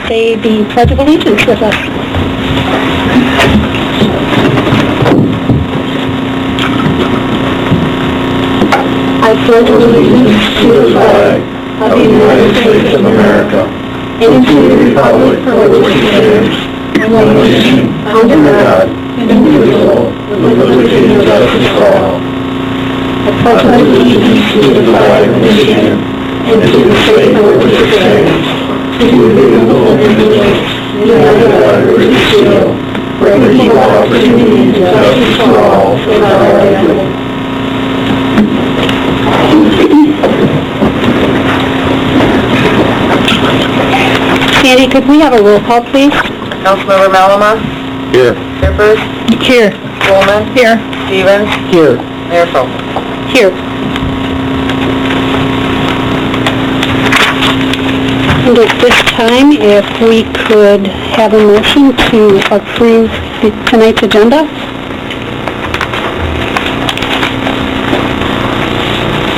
Say the Pledge of Allegiance with us. I pledge allegiance to the flag of the United States of America and to the republic for which it stands, one nation, under God, indivisible, with liberty and justice for all. I pledge allegiance to the flag of Michigan and to the state for which it stands, indivisible and united under its seal, for equal opportunity and justice for all without variation. Sandy, could we have a roll call, please? Councilmember Malama? Here. Shippers? Here. Coleman? Here. Stevens? Here. Mayor Folker? Here. And at this time, if we could have a motion to approve tonight's agenda?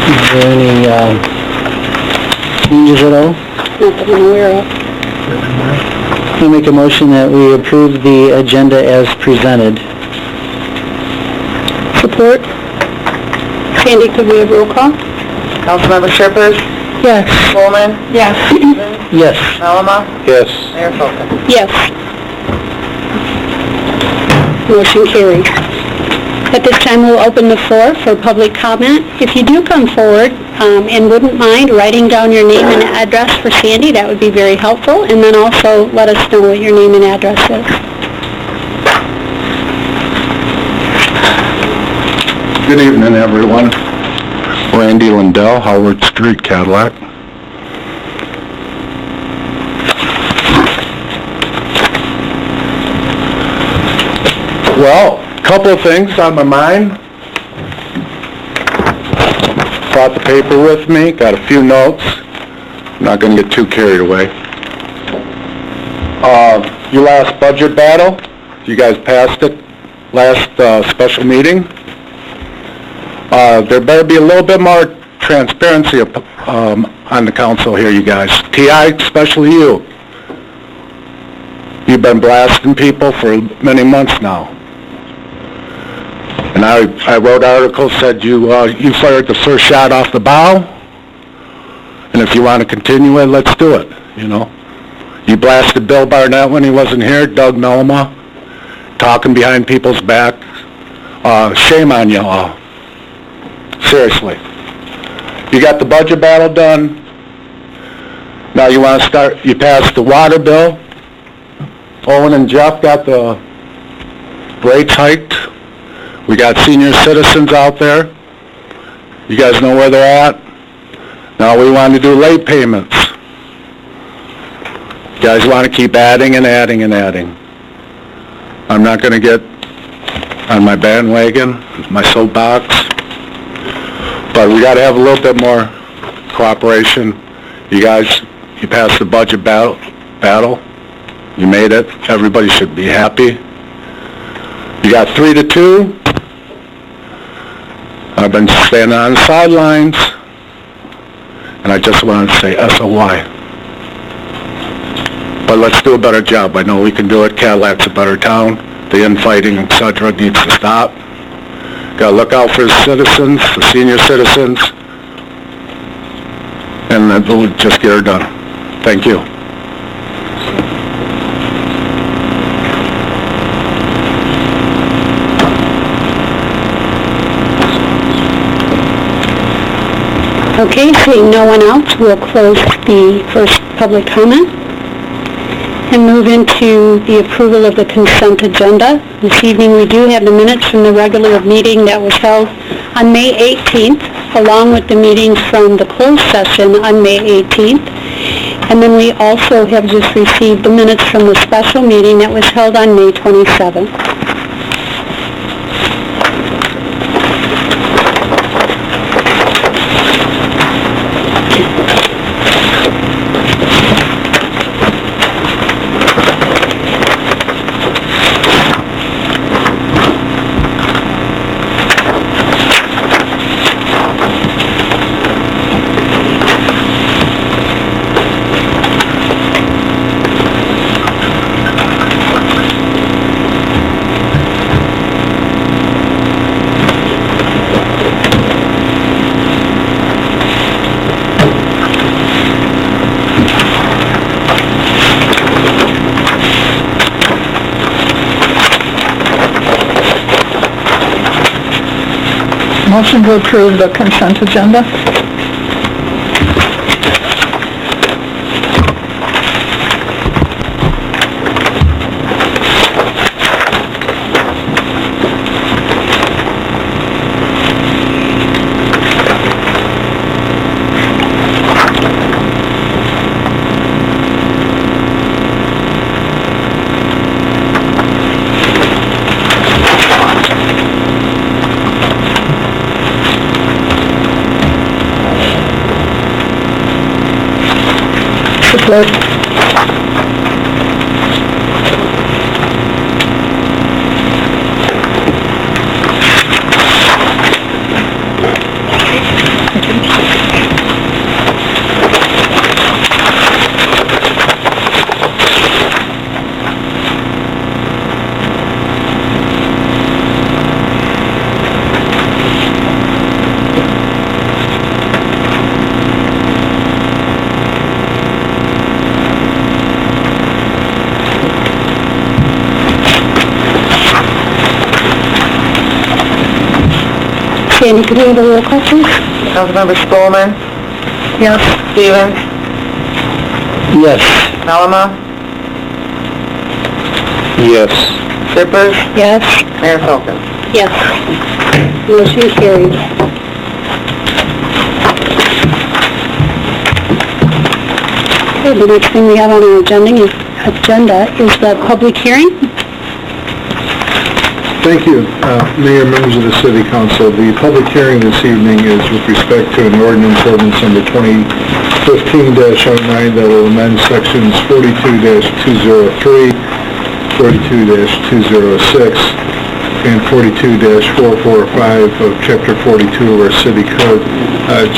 Is there any changes at all? Not that I'm aware of. I'll make a motion that we approve the agenda as presented. Support. Sandy, could we have roll call? Councilmember Shippers? Yes. Coleman? Yes. Stevens? Yes. Malama? Yes. Mayor Folker? Yes. Motion carried. At this time, we'll open the floor for public comment. If you do come forward and wouldn't mind writing down your name and address for Sandy, that would be very helpful. And then also let us know what your name and address is. Good evening, everyone. Randy Lindell, Howard Street, Cadillac. Well, a couple of things on my mind. Brought the paper with me, got a few notes. I'm not going to get too carried away. Your last budget battle, you guys passed it last special meeting. There better be a little bit more transparency on the council here, you guys. TI, especially you. You've been blasting people for many months now. And I wrote articles, said you fired the first shot off the bow, and if you want to continue it, let's do it, you know. You blasted Bill Barnett when he wasn't here, Doug Melma, talking behind people's back. Shame on you all. Seriously. You got the budget battle done. Now you want to start, you passed the water bill. Owen and Jeff got the rates hiked. We got senior citizens out there. You guys know where they're at. Now we want to do late payments. You guys want to keep adding and adding and adding. I'm not going to get on my bandwagon, my soapbox, but we got to have a little bit more cooperation. You guys, you passed the budget battle. You made it. Everybody should be happy. You got 3-2. I've been standing on the sidelines, and I just want to say SOY. But let's do a better job. I know we can do it. Cadillac's a better town. The infighting, etc., needs to stop. Got to look out for the citizens, the senior citizens, and then we'll just get her done. Thank you. Okay, seeing no one else, we'll close the first public comment and move into the approval of the consent agenda. This evening we do have the minutes from the regular meeting that was held on May 18th, along with the meetings from the closed session on May 18th. And then we also have just received the minutes from the special meeting that was held on May 27th. motion to approve the consent agenda. Support. Sandy, could you have a roll call, please? Councilmember Spelman, Yes. Stevens, Yes. Malama, Yes. Shippers, Yes. Mayor Folkins. Yes. Motion carried. Okay, the next thing we have on our agenda is the public hearing. Thank you, Mayor, members of the City Council. The public hearing this evening is with respect to an ordinance number 2015-09 that will amend sections 42-203, 42-206, and 42-445 of Chapter 42 of our City Code.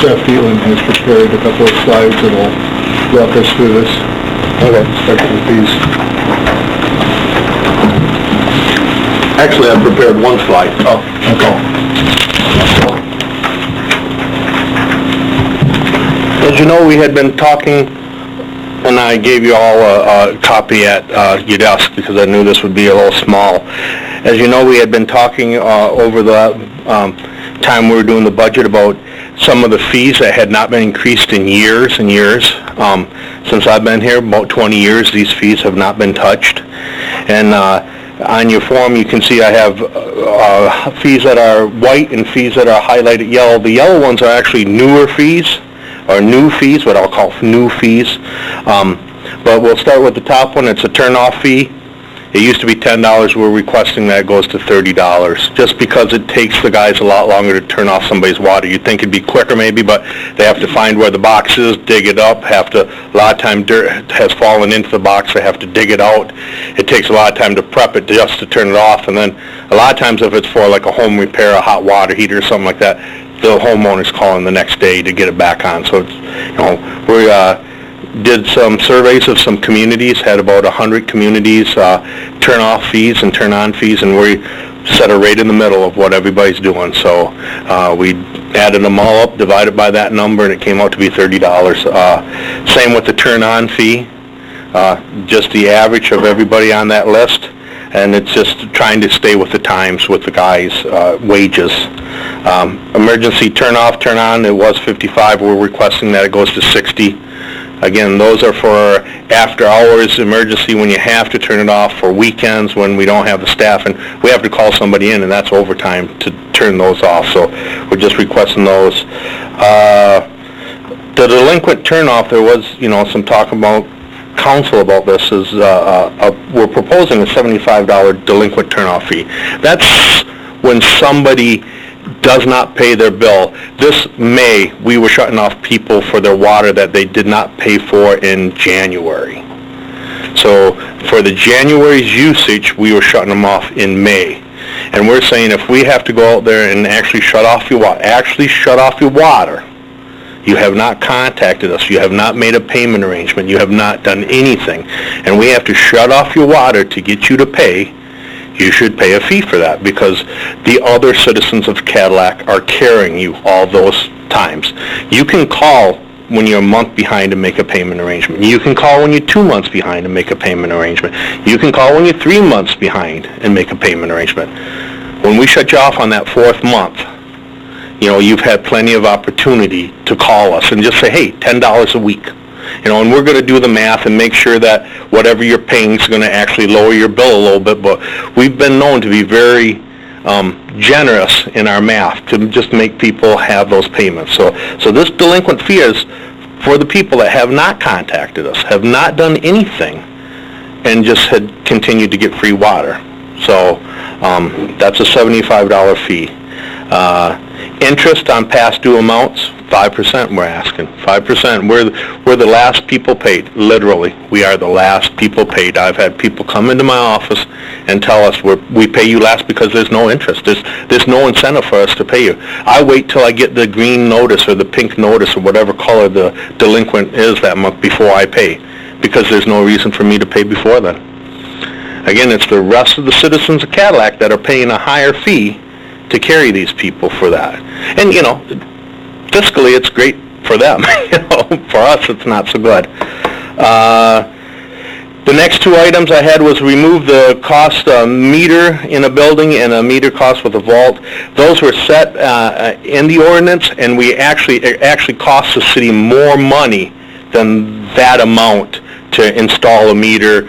Jeff Elam has prepared a couple of slides that will walk us through this. Okay. Start with these. Actually, I prepared one slide. Oh, okay. As you know, we had been talking, and I gave you all a copy at your desk because I knew this would be a little small. As you know, we had been talking over the time we were doing the budget about some of the fees that had not been increased in years and years. Since I've been here, about 20 years, these fees have not been touched. And on your form, you can see I have fees that are white and fees that are highlighted yellow. The yellow ones are actually newer fees, or new fees, what I'll call new fees. But we'll start with the top one. It's a turn-off fee. It used to be $10. We're requesting that it goes to $30, just because it takes the guys a lot longer to turn off somebody's water. You'd think it'd be quicker maybe, but they have to find where the box is, dig it up, a lot of time dirt has fallen into the box, they have to dig it out. It takes a lot of time to prep it just to turn it off, and then a lot of times if it's for like a home repair, a hot water heater or something like that, the homeowner's calling the next day to get it back on. So it's, we did some surveys of some communities, had about 100 communities, turn off fees and turn on fees, and we set a rate in the middle of what everybody's doing. So we added them all up, divided by that number, and it came out to be $30. Same with the turn on fee, just the average of everybody on that list, and it's just trying to stay with the times with the guys' wages. Emergency turn off, turn on, it was $55. We're requesting that it goes to $60. Again, those are for after hours emergency when you have to turn it off, for weekends when we don't have the staff and we have to call somebody in, and that's overtime to turn those off. So we're just requesting those. The delinquent turn off, there was, some talk about council about this, is we're proposing a $75 delinquent turn off fee. That's when somebody does not pay their bill. This May, we were shutting off people for their water that they did not pay for in January. So for the January's usage, we were shutting them off in May. And we're saying if we have to go out there and actually shut off your water, you have not contacted us, you have not made a payment arrangement, you have not done anything, and we have to shut off your water to get you to pay, you should pay a fee for that, because the other citizens of Cadillac are carrying you all those times. You can call when you're a month behind and make a payment arrangement. You can call when you're 2 months behind and make a payment arrangement. You can call when you're 3 months behind and make a payment arrangement. When we shut you off on that 4th month, you've had plenty of opportunity to call us and just say, hey, $10 a week. And we're going to do the math and make sure that whatever you're paying is going to actually lower your bill a little bit. But we've been known to be very generous in our math to just make people have those payments. So this delinquent fee is for the people that have not contacted us, have not done anything, and just had continued to get free water. So that's a $75 fee. Interest on past due amounts, 5% we're asking, 5%. We're the last people paid, literally. We are the last people paid. I've had people come into my office and tell us we pay you last because there's no interest. There's no incentive for us to pay you. I wait till I get the green notice or the pink notice or whatever color the delinquent is that month before I pay, because there's no reason for me to pay before then. Again, it's the rest of the citizens of Cadillac that are paying a higher fee to carry these people for that. And, fiscally, it's great for them. For us, it's not so good. The next two items I had was remove the cost meter in a building and a meter cost with a vault. Those were set in the ordinance, and it actually costs the city more money than that amount to install a meter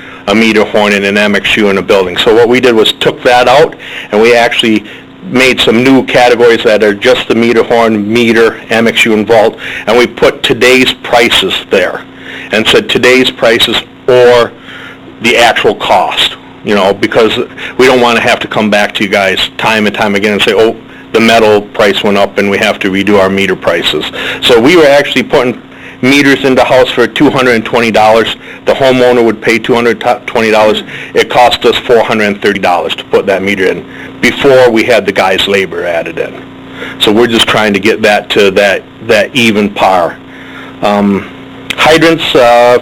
horn, and an MXU in a building. So what we did was took that out, and we actually made some new categories that are just the meter horn, meter, MXU, and vault, and we put today's prices there and said today's prices or the actual cost, because we don't want to have to come back to you guys time and time again and say, oh, the metal price went up and we have to redo our meter prices. So we were actually putting meters in the house for $220. The homeowner would pay $220. It cost us $430 to put that meter in before we had the guy's labor added in. So we're just trying to get that to that even par. Hydrants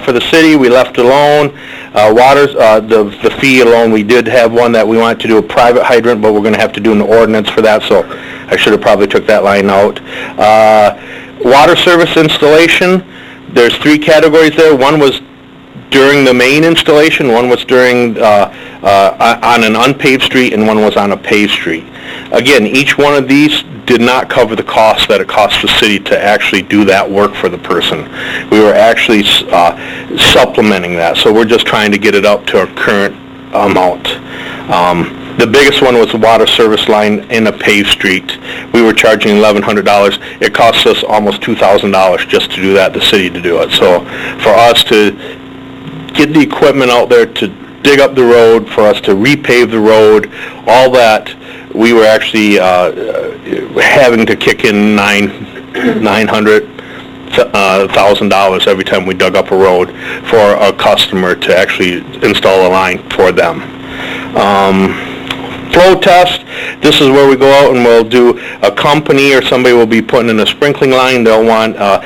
for the city, we left alone. Waters, the fee alone, we did have one that we wanted to do a private hydrant, but we're going to have to do an ordinance for that, so I should have probably took that line out. Water service installation, there's three categories there. One was during the main installation, one was during on an unpaved street, and one was on a paved street. Again, each one of these did not cover the cost that it cost the city to actually do that work for the person. We were actually supplementing that, so we're just trying to get it up to our current amount. The biggest one was the water service line in a paved street. We were charging $1,100. It cost us almost $2,000 just to do that, the city to do it. So for us to get the equipment out there to dig up the road, for us to repave the road, all that, we were actually having to kick in $900,000 every time we dug up a road for a customer to actually install a line for them. Flow test, this is where we go out and we'll do a company or somebody will be putting in a sprinkling line. They'll want a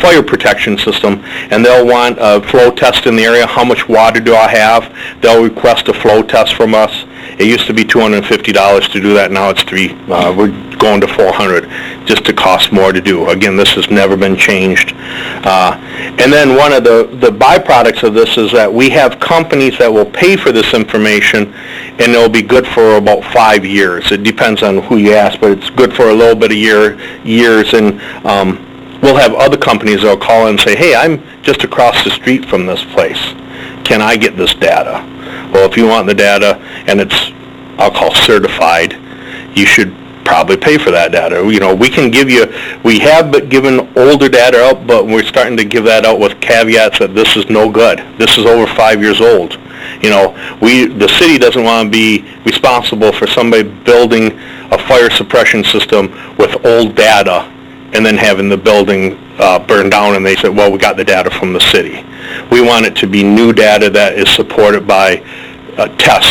fire protection system, and they'll want a flow test in the area. How much water do I have? They'll request a flow test from us. It used to be $250 to do that. Now it's we're going to $400, just to cost more to do. Again, this has never been changed. And then one of the byproducts of this is that we have companies that will pay for this information, and it'll be good for about 5 years. It depends on who you ask, but it's good for a little bit of years. And we'll have other companies that will call in and say, hey, I'm just across the street from this place. Can I get this data? Well, if you want the data and it's, I'll call certified, you should probably pay for that data. We can give you, we have given older data out, but we're starting to give that out with caveats that this is no good. This is over 5 years old. The city doesn't want to be responsible for somebody building a fire suppression system with old data and then having the building burned down, and they said, well, we got the data from the city. We want it to be new data that is supported by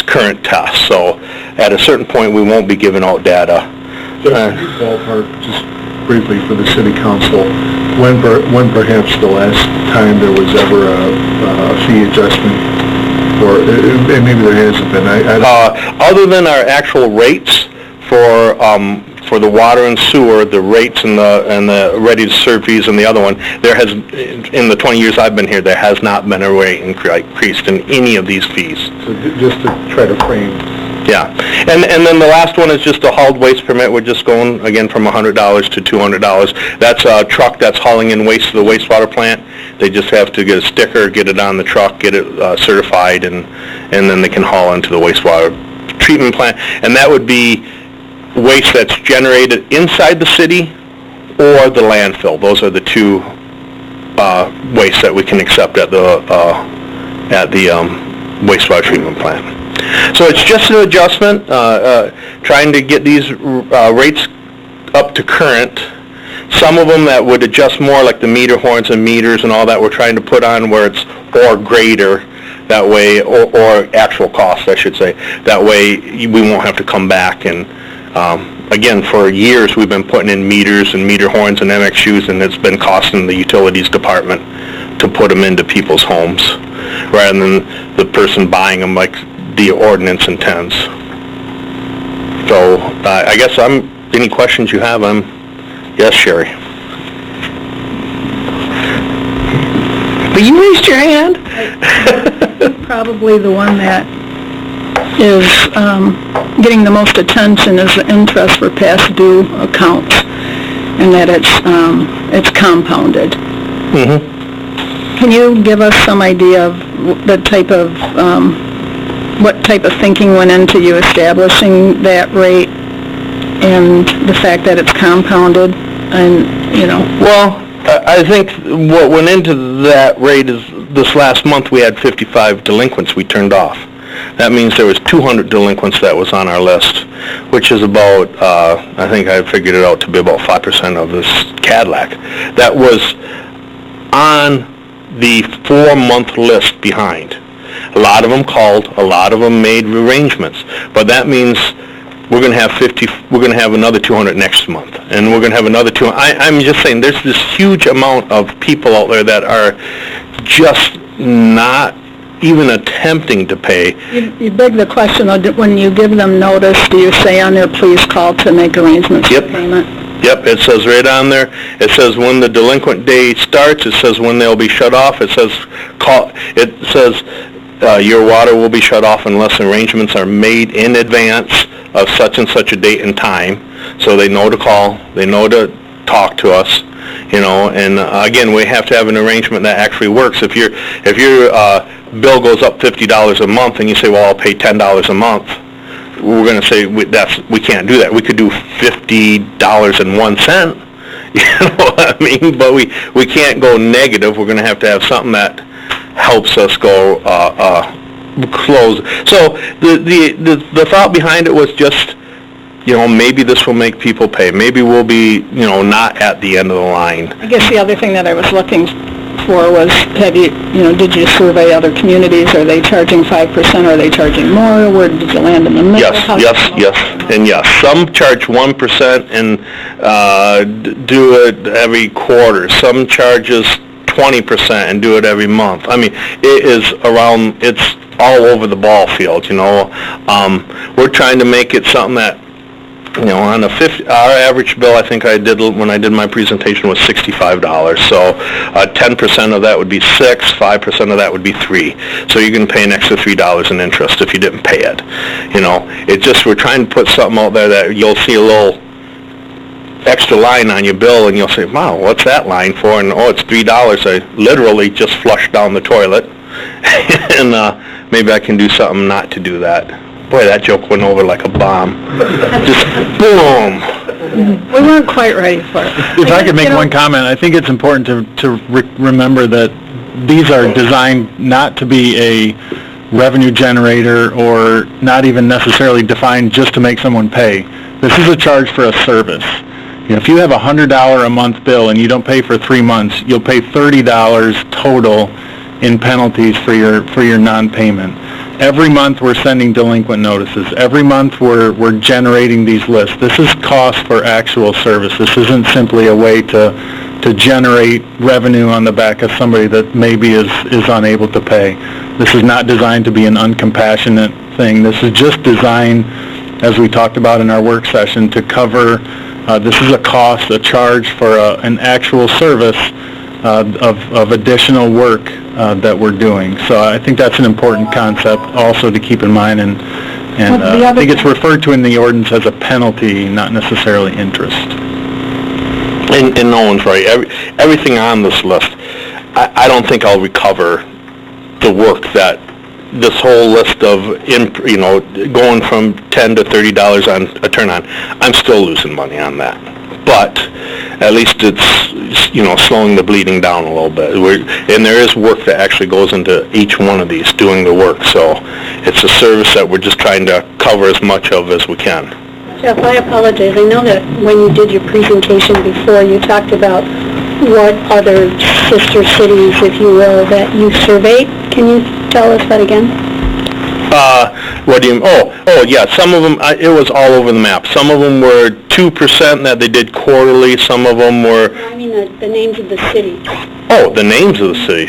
current tests. So at a certain point, we won't be giving out data. Ballpark, just briefly for the city council, when perhaps the last time there was ever a fee adjustment, or and maybe there hasn't been. Other than our actual rates for the water and sewer, the rates and the ready-to-serve fees and the other one, there has, in the 20 years I've been here, there has not been a rate increase in any of these fees. So just to try to frame Yeah, and then the last one is just a hauled waste permit. We're just going, again, from $100 to $200. That's a truck that's hauling in waste to the wastewater plant. They just have to get a sticker, get it on the truck, get it certified, and then they can haul into the wastewater treatment plant. And that would be waste that's generated inside the city or the landfill. Those are the two wastes that we can accept at the wastewater treatment plant. So it's just an adjustment, trying to get these rates up to current. Some of them that would adjust more, like the meter horns and meters and all that, we're trying to put on where it's or greater, that way, or actual cost, I should say. That way we won't have to come back. And again, for years we've been putting in meters and meter horns and MXUs, and it's been costing the utilities department to put them into people's homes, rather than the person buying them like the ordinance intends. So I guess any questions you have, yes, Sherry. But you raised your hand. Probably the one that is getting the most attention is the interest for past due accounts, and that it's compounded. Mm-hmm. Can you give us some idea of the type of what type of thinking went into you establishing that rate, and the fact that it's compounded, and Well, I think what went into that rate is this last month we had 55 delinquents we turned off. That means there was 200 delinquents that was on our list, which is about, I think I figured it out to be about 5% of this Cadillac. That was on the 4-month list behind. A lot of them called, a lot of them made arrangements, but that means we're going to have another 200 next month, and we're going to have another 200. I'm just saying, there's this huge amount of people out there that are just not even attempting to pay. You beg the question, when you give them notice, do you say on there, please call to make arrangements for payment? Yep, it says right on there. It says when the delinquent day starts. It says when they'll be shut off. It says your water will be shut off unless arrangements are made in advance of such and such a date and time. So they know to call. They know to talk to us. And again, we have to have an arrangement that actually works. If your bill goes up $50 a month and you say, well, I'll pay $10 a month, we're going to say we can't do that. We could do $50.01, you know what I mean? But we can't go negative. We're going to have something that helps us go close. So the thought behind it was just, maybe this will make people pay. Maybe we'll be, not at the end of the line. I guess the other thing that I was looking for was, did you survey other communities? Are they charging 5%? Are they charging more? Where did you land in the middle? Yes. And yes, some charge 1% and do it every quarter. Some charges 20% and do it every month. I mean, it's all over the ball field, We're trying to make it something that, on our average bill, I think when I did my presentation, was $65. So 10% of that would be $6, 5% of that would be $3. So you can pay an extra $3 in interest if you didn't pay it. We're trying to put something out there that you'll see a little extra line on your bill, and you'll say, wow, what's that line for? And it's $3. I literally just flushed down the toilet, and maybe I can do something not to do that. Boy, that joke went over like a bomb. Just boom. We weren't quite ready for it. If I could make one comment, I think it's important to remember that these are designed not to be a revenue generator, or not even necessarily defined just to make someone pay. This is a charge for a service. If you have a $100 a month bill and you don't pay for 3 months, you'll pay $30 total in penalties for your non-payment. Every month we're sending delinquent notices. Every month we're generating these lists. This is cost for actual service. This isn't simply a way to generate revenue on the back of somebody that maybe is unable to pay. This is not designed to be an uncompassionate thing. This is just designed, as we talked about in our work session, to cover, this is a cost, a charge for an actual service of additional work that we're doing. So I think that's an important concept also to keep in mind, and And Well, the I other think it's thing- referred to in the ordinance as a penalty, not necessarily interest. And no one's right. Everything on this list, I don't think I'll recover the work that this whole list of, going from $10 to $30 on a turn-on. I'm still losing money on that. But at least it's, slowing the bleeding down a little bit. And there is work that actually goes into each one of these, doing the work. So it's a service that we're just trying to cover as much of as we can. Jeff, I apologize. I know that when you did your presentation before, you talked about what other sister cities, if you will, that you surveyed. Can you tell us that again? What do you, oh, yeah, some of them, it was all over the map. Some of them were 2% that they did quarterly, some of them were, I mean, the names of the cities. the names of the city.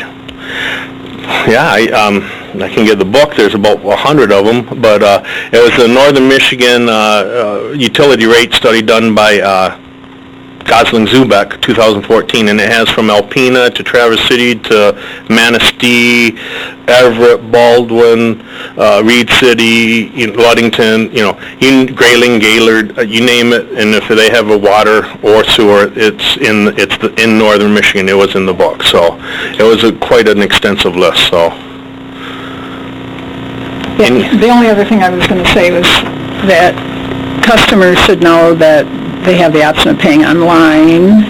Yeah, I can get the book, there's about 100 of them, but it was the Northern Michigan utility rate study done by Gosling-Zubeck, 2014, and it has from Alpena to Traverse City to Manistee, Everett, Baldwin, Reed City, Ludington, Grayling, Gaylord, you name it, and if they have a water or sewer, it's in Northern Michigan. It was in the book, so it was quite an extensive list. So. Yeah, the only other thing I was going to say was that customers should know that they have the option of paying online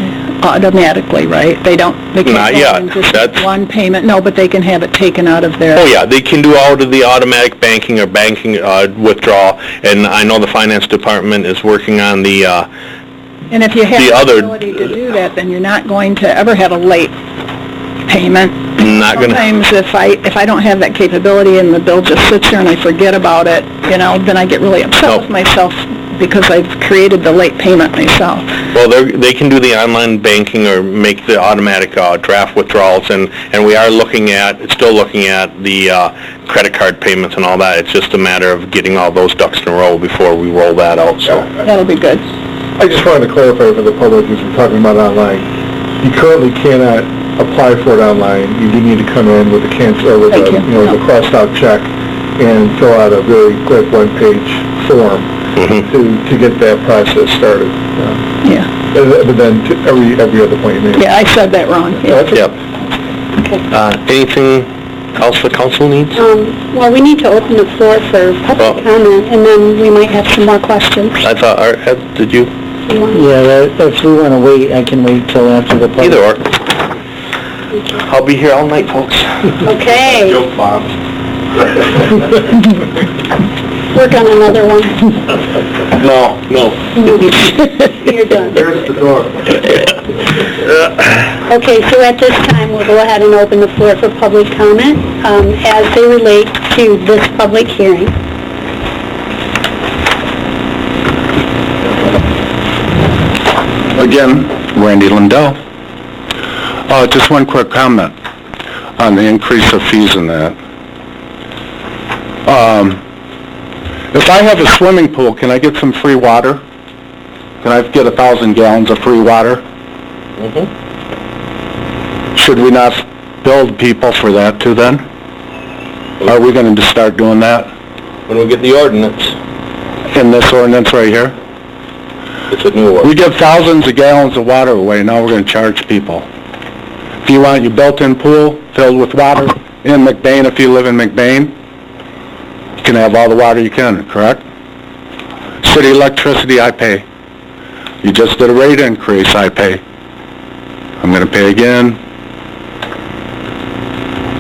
automatically, right? They can't Not go yet. in just That's- one payment, no, but they can have it taken out of their... Oh, yeah, they can do out of the automatic banking or banking withdrawal, and I know the finance department is working on the, And if you have the the other- ability to do that, then you're not going to ever have a late payment. not gonna, Sometimes if I don't have that capability and the bill just sits there and I forget about it, then I get really upset No. with myself because I've created the late payment myself. well, they can do the online banking or make the automatic draft withdrawals, and we are still looking at the credit card payments and all that. It's just a matter of getting all those ducks in a row before we roll that out, so. That'll be good. I just wanted to clarify for the public, as we're talking about online, you currently cannot apply for it online. You do need to come in with a Thank you. the crossed out check and fill out a very quick one-page form to get that process started. Yeah. But then every other point you made. Yeah, I said that wrong. Yeah. Yep. Anything else the council needs? Well, we need to open the floor for public comment, and then we might have some more questions. I thought, Ed, did you? Yeah, if we want to wait, I can wait till after the public. Either or. I'll be here all night, folks. Okay, Joke, Bob. work on another one. No. You're done. There's the door. Okay, so at this time, we'll go ahead and open the floor for public comment as they relate to this public hearing. Again, Randy Lindell. Just one quick comment on the increase of fees in that. If I have a swimming pool, can I get some free water? Can I get 1,000 gallons of free water? Should we not build people for that too then? Are we going to just start doing that When we get the ordinance, in this ordinance right here? it's a new We ordinance. give thousands of gallons of water away, now we're going to charge people. If you want your built-in pool filled with water in McBain, if you live in McBain, you can have all the water you can, correct? City electricity, I pay. You just did a rate increase, I pay. I'm going to pay again.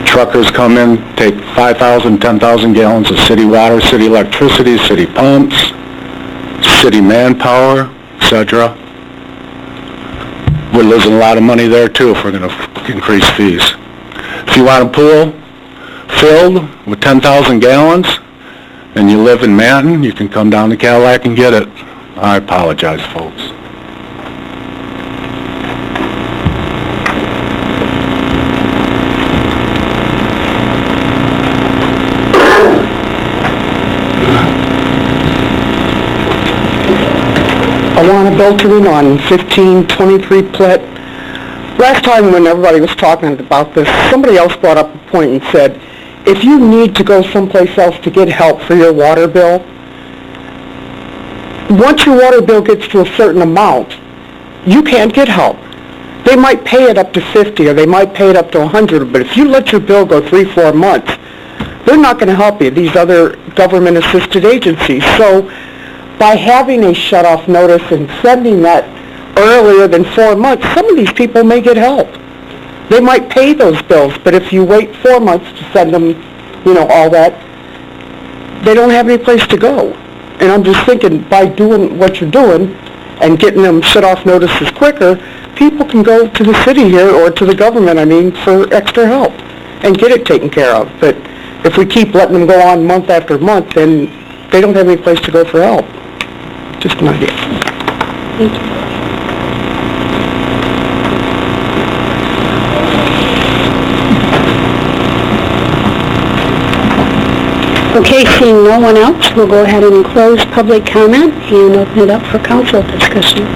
Truckers come in, take 5,000, 10,000 gallons of city water, city electricity, city pumps, city manpower, etc. We're losing a lot of money there too if we're going to increase fees. If you want a pool filled with 10,000 gallons and you live in Manton, you can come down to Cadillac and get it. I apologize, folks. Alana Beltran on 1523 Plitt. Last time when everybody was talking about this, somebody else brought up a point and said, if you need to go someplace else to get help for your water bill, once your water bill gets to a certain amount, you can't get help. They might pay it up to 50 or they might pay it up to 100, but if you let your bill go 3-4 months, they're not going to help you, these other government-assisted agencies. So by having a shut-off notice and sending that earlier than 4 months, some of these people may get help. They might pay those bills, but if you wait 4 months to send them, all that, they don't have any place to go. And I'm just thinking, by doing what you're doing and getting them shut-off notices quicker, people can go to the city here, or to the government, for extra help and get it taken care of. But if we keep letting them go on month after month, then they don't have any place to go for help. Just an idea. Thank you. Okay, seeing no one else, we'll go ahead and close public comment and open it up for council discussion.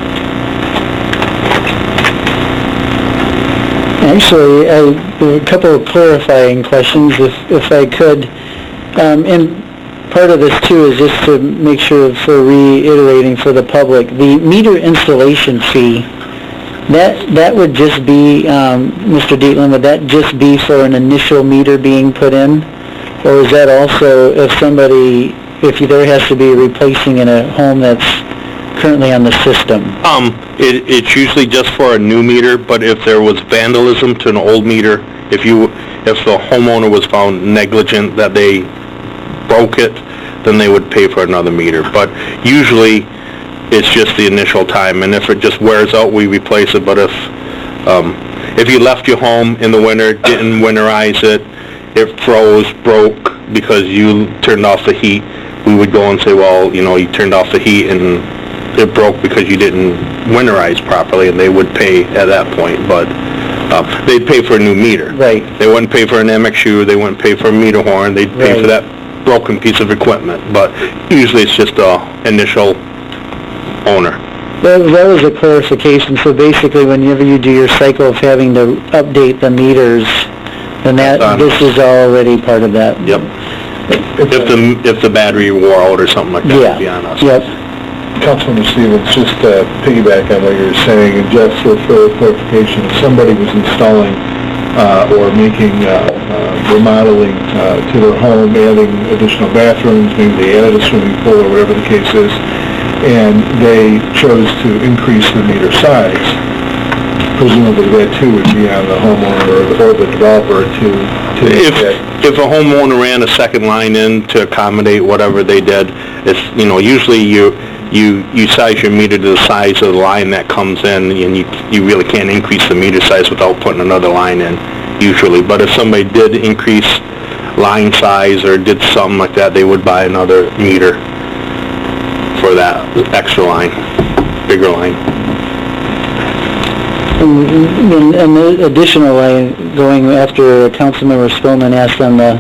Actually, a couple of clarifying questions, if I could. And part of this, too, is just to make sure, for reiterating for the public, the meter installation fee, that would just be, Mr. Dietland, would that just be for an initial meter being put in? Or is that also if there has to be replacing in a home that's currently on the system? It's usually just for a new meter, but if there was vandalism to an old meter, if the homeowner was found negligent that they broke it, then they would pay for another meter. But usually, it's just the initial time, and if it just wears out, we replace it. But if you left your home in the winter, didn't winterize it, it froze, broke because you turned off the heat, we would go and say, well, you turned off the heat and it broke because you didn't winterize properly, and they would pay at that point. But they'd pay for a new meter. Right. They wouldn't pay for an MXU, they wouldn't pay for a meter horn, they'd pay for that broken piece of equipment. But usually it's just the initial owner. That was a clarification. So basically, whenever you do your cycle of having to update the meters, then this is already part of that. Yep. If the battery wore out or something like that, would be on us. Yep. Councilman Stevens, just piggyback on what you're saying, and just for further clarification, if somebody was installing or making remodeling to their home, adding additional bathrooms, maybe they added a swimming pool or whatever the case is, and they chose to increase the meter size, presumably that too would be on the homeowner or the developer to if a homeowner ran a second line in to accommodate whatever they did, it's, usually you size your meter to the size of the line that comes in, and you really can't increase the meter size without putting another line in, usually. But if somebody did increase line size or did something like that, they would buy another meter for that extra line, bigger line. And additionally, going after Councilmember Spillman asked on the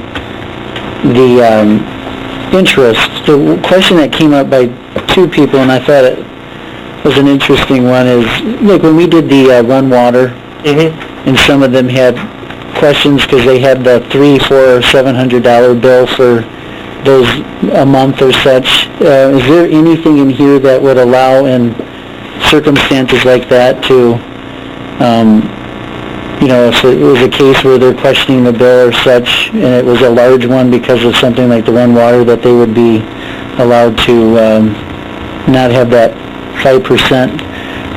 interest, the question that came up by two people, and I thought it was an interesting one, is like when we did the run water, and some of them had questions because they had the $300, $400, $700 bill for those a month or such. Is there anything in here that would allow, in circumstances like that, to if it was a case where they're questioning the bill or such, and it was a large one because of something like the run water, that they would be allowed to not have that 5%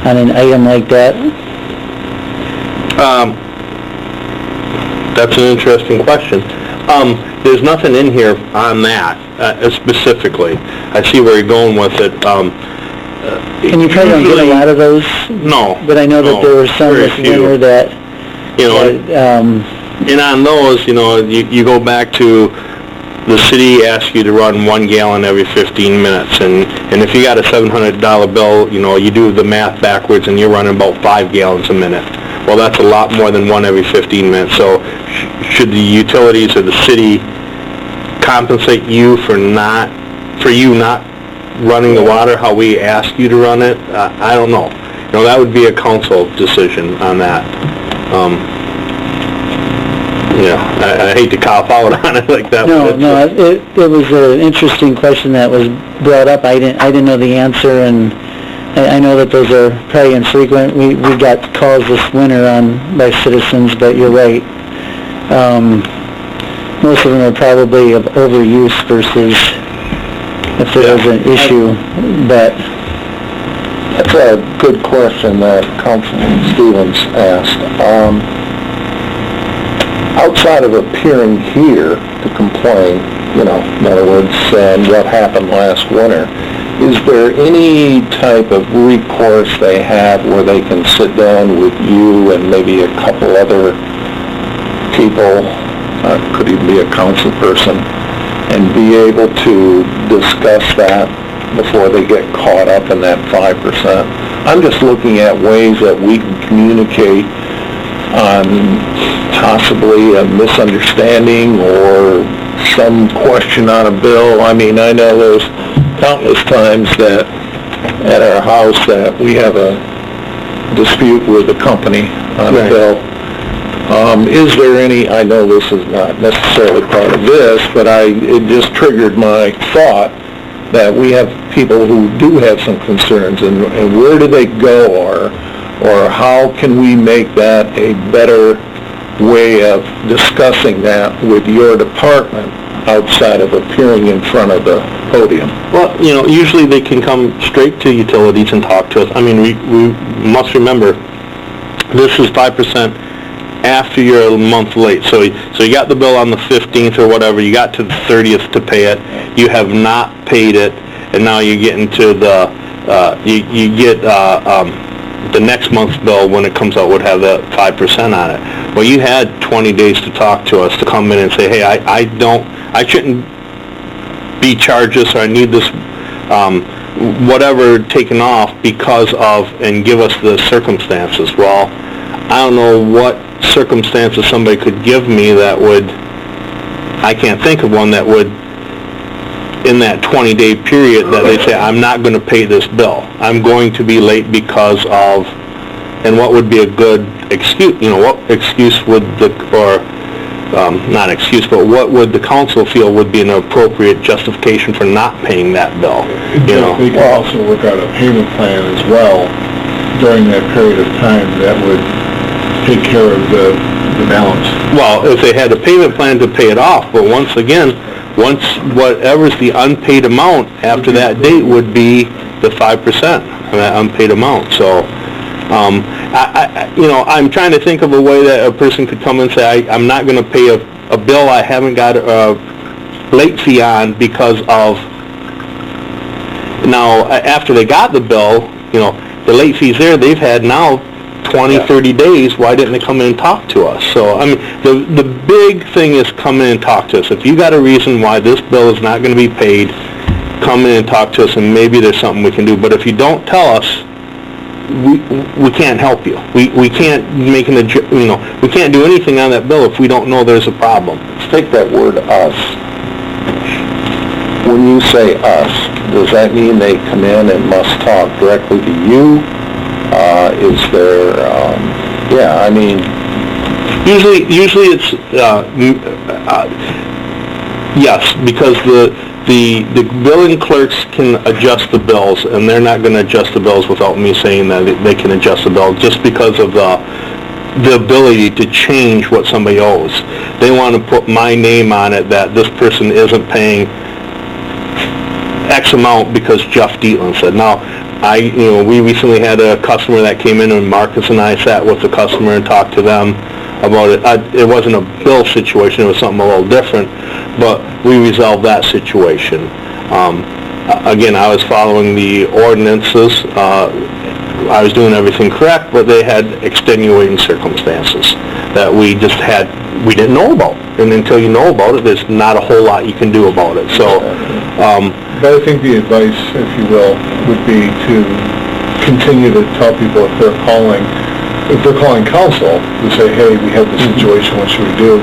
on an item like that? That's an interesting question. There's nothing in here on that specifically. I see where you're going with it. And you probably don't get a lot of those? No. But I know that there were some this winter that... and on those, you go back to the city asks you to run 1 gallon every 15 minutes, and if you got a $700 bill, you do the math backwards and you're running about 5 gallons a minute. Well, that's a lot more than 1 every 15 minutes. So should the utilities or the city compensate you for you not running the water how we ask you to run it? I don't know. That would be a council decision on that. I hate to cop out on it like that. but No, it's- it was an interesting question that was brought up. I didn't know the answer, and I know that those are probably infrequent. We got calls this winter by citizens, but you're right. Most of them are probably of overuse versus if there was an issue, but... That's a good question that Councilman Stevens asked. Outside of appearing here to complain, in other words, what happened last winter, is there any type of recourse they have where they can sit down with you and maybe a couple other people, could even be a council person, and be able to discuss that before they get caught up in that 5%? I'm just looking at ways that we can communicate on possibly a misunderstanding or some question on a bill. I mean, I know there's countless times that at our house that we have a dispute with the company on a bill. Is there any, I know this is not necessarily part of this, but it just triggered my thought that we have people who do have some concerns, and where do they go, or how can we make that a better way of discussing that with your department outside of appearing in front of the podium? Well, usually they can come straight to utilities and talk to us. I mean, we must remember, this is 5% after you're a month late. So you got the bill on the 15th or whatever, you got to the 30th to pay it, you have not paid it, and now you get into the, you get the next month's bill when it comes out would have that 5% on it. Well, you had 20 days to talk to us, to come in and say, hey, I shouldn't be charged this, or I need this, whatever taken off because of, and give us the circumstances. Well, I don't know what circumstances somebody could give me that would, I can't think of one that would, in that 20-day period, that they say, I'm not going to pay this bill. I'm going to be late because of, and what would be a good excuse, what excuse would not excuse, but what would the council feel would be an appropriate justification for not paying that bill? They can also work out a payment plan as well during that period of time that would take care of the balance. Well, if they had a payment plan to pay it off, but once whatever's the unpaid amount after that date would be the 5% of that unpaid amount. So, I'm trying to think of a way that a person could come and say, I'm not going to pay a bill I haven't got a late fee on because of, now, after they got the bill, the late fee's there, they've had now 20, 30 days, why didn't they come in and talk to us? So, I mean, the big thing is come in and talk to us. If you got a reason why this bill is not going to be paid, come in and talk to us, and maybe there's something we can do. But if you don't tell us, we can't help you. We can't make we can't do anything on that bill if we don't know there's a problem. Let's take that word us. When you say us, does that mean they come in and must talk directly to you? Is there, I mean... Usually it's, yes, because the billing clerks can adjust the bills, and they're not going to adjust the bills without me saying that they can adjust the bill, just because of the ability to change what somebody owes. They want to put my name on it that this person isn't paying X amount because Jeff Dietland said. Now, we recently had a customer that came in, and Marcus and I sat with the customer and talked to them about it. It wasn't a bill situation, it was something a little different, but we resolved that situation. Again, I was following the ordinances, I was doing everything correct, but they had extenuating circumstances that we didn't know about. And until you know about it, there's not a whole lot you can do about it. So, but I think the advice, if you will, would be to continue to tell people if they're calling council to say, hey, we have this situation, what should we do?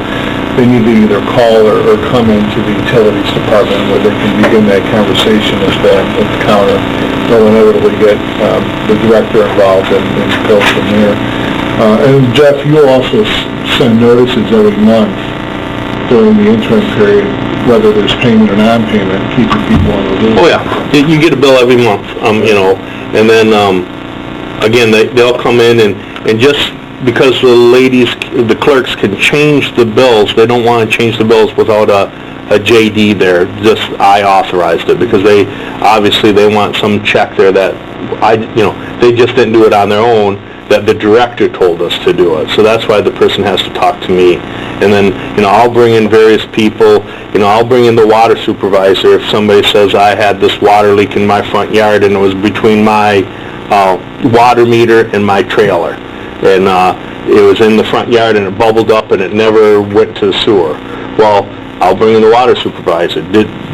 They need to either call or come into the utilities department where they can begin that conversation at the counter. They'll inevitably get the director involved and go from there. And Jeff, you'll also send notices every month during the interim period, whether there's payment or non-payment, keeping people on the loop. Oh, yeah, you get a bill every month, you know, and then, again, they'll come in and just because the clerks can change the bills, they don't want to change the bills without a JD there, just I authorized it, because obviously they want some check there that they just didn't do it on their own, that the director told us to do it. So that's why the person has to talk to me. And then, I'll bring in various people, I'll bring in the water supervisor if somebody says I had this water leak in my front yard and it was between my water meter and my trailer. And it was in the front yard and it bubbled up and it never went to the sewer. Well, I'll bring in the water supervisor.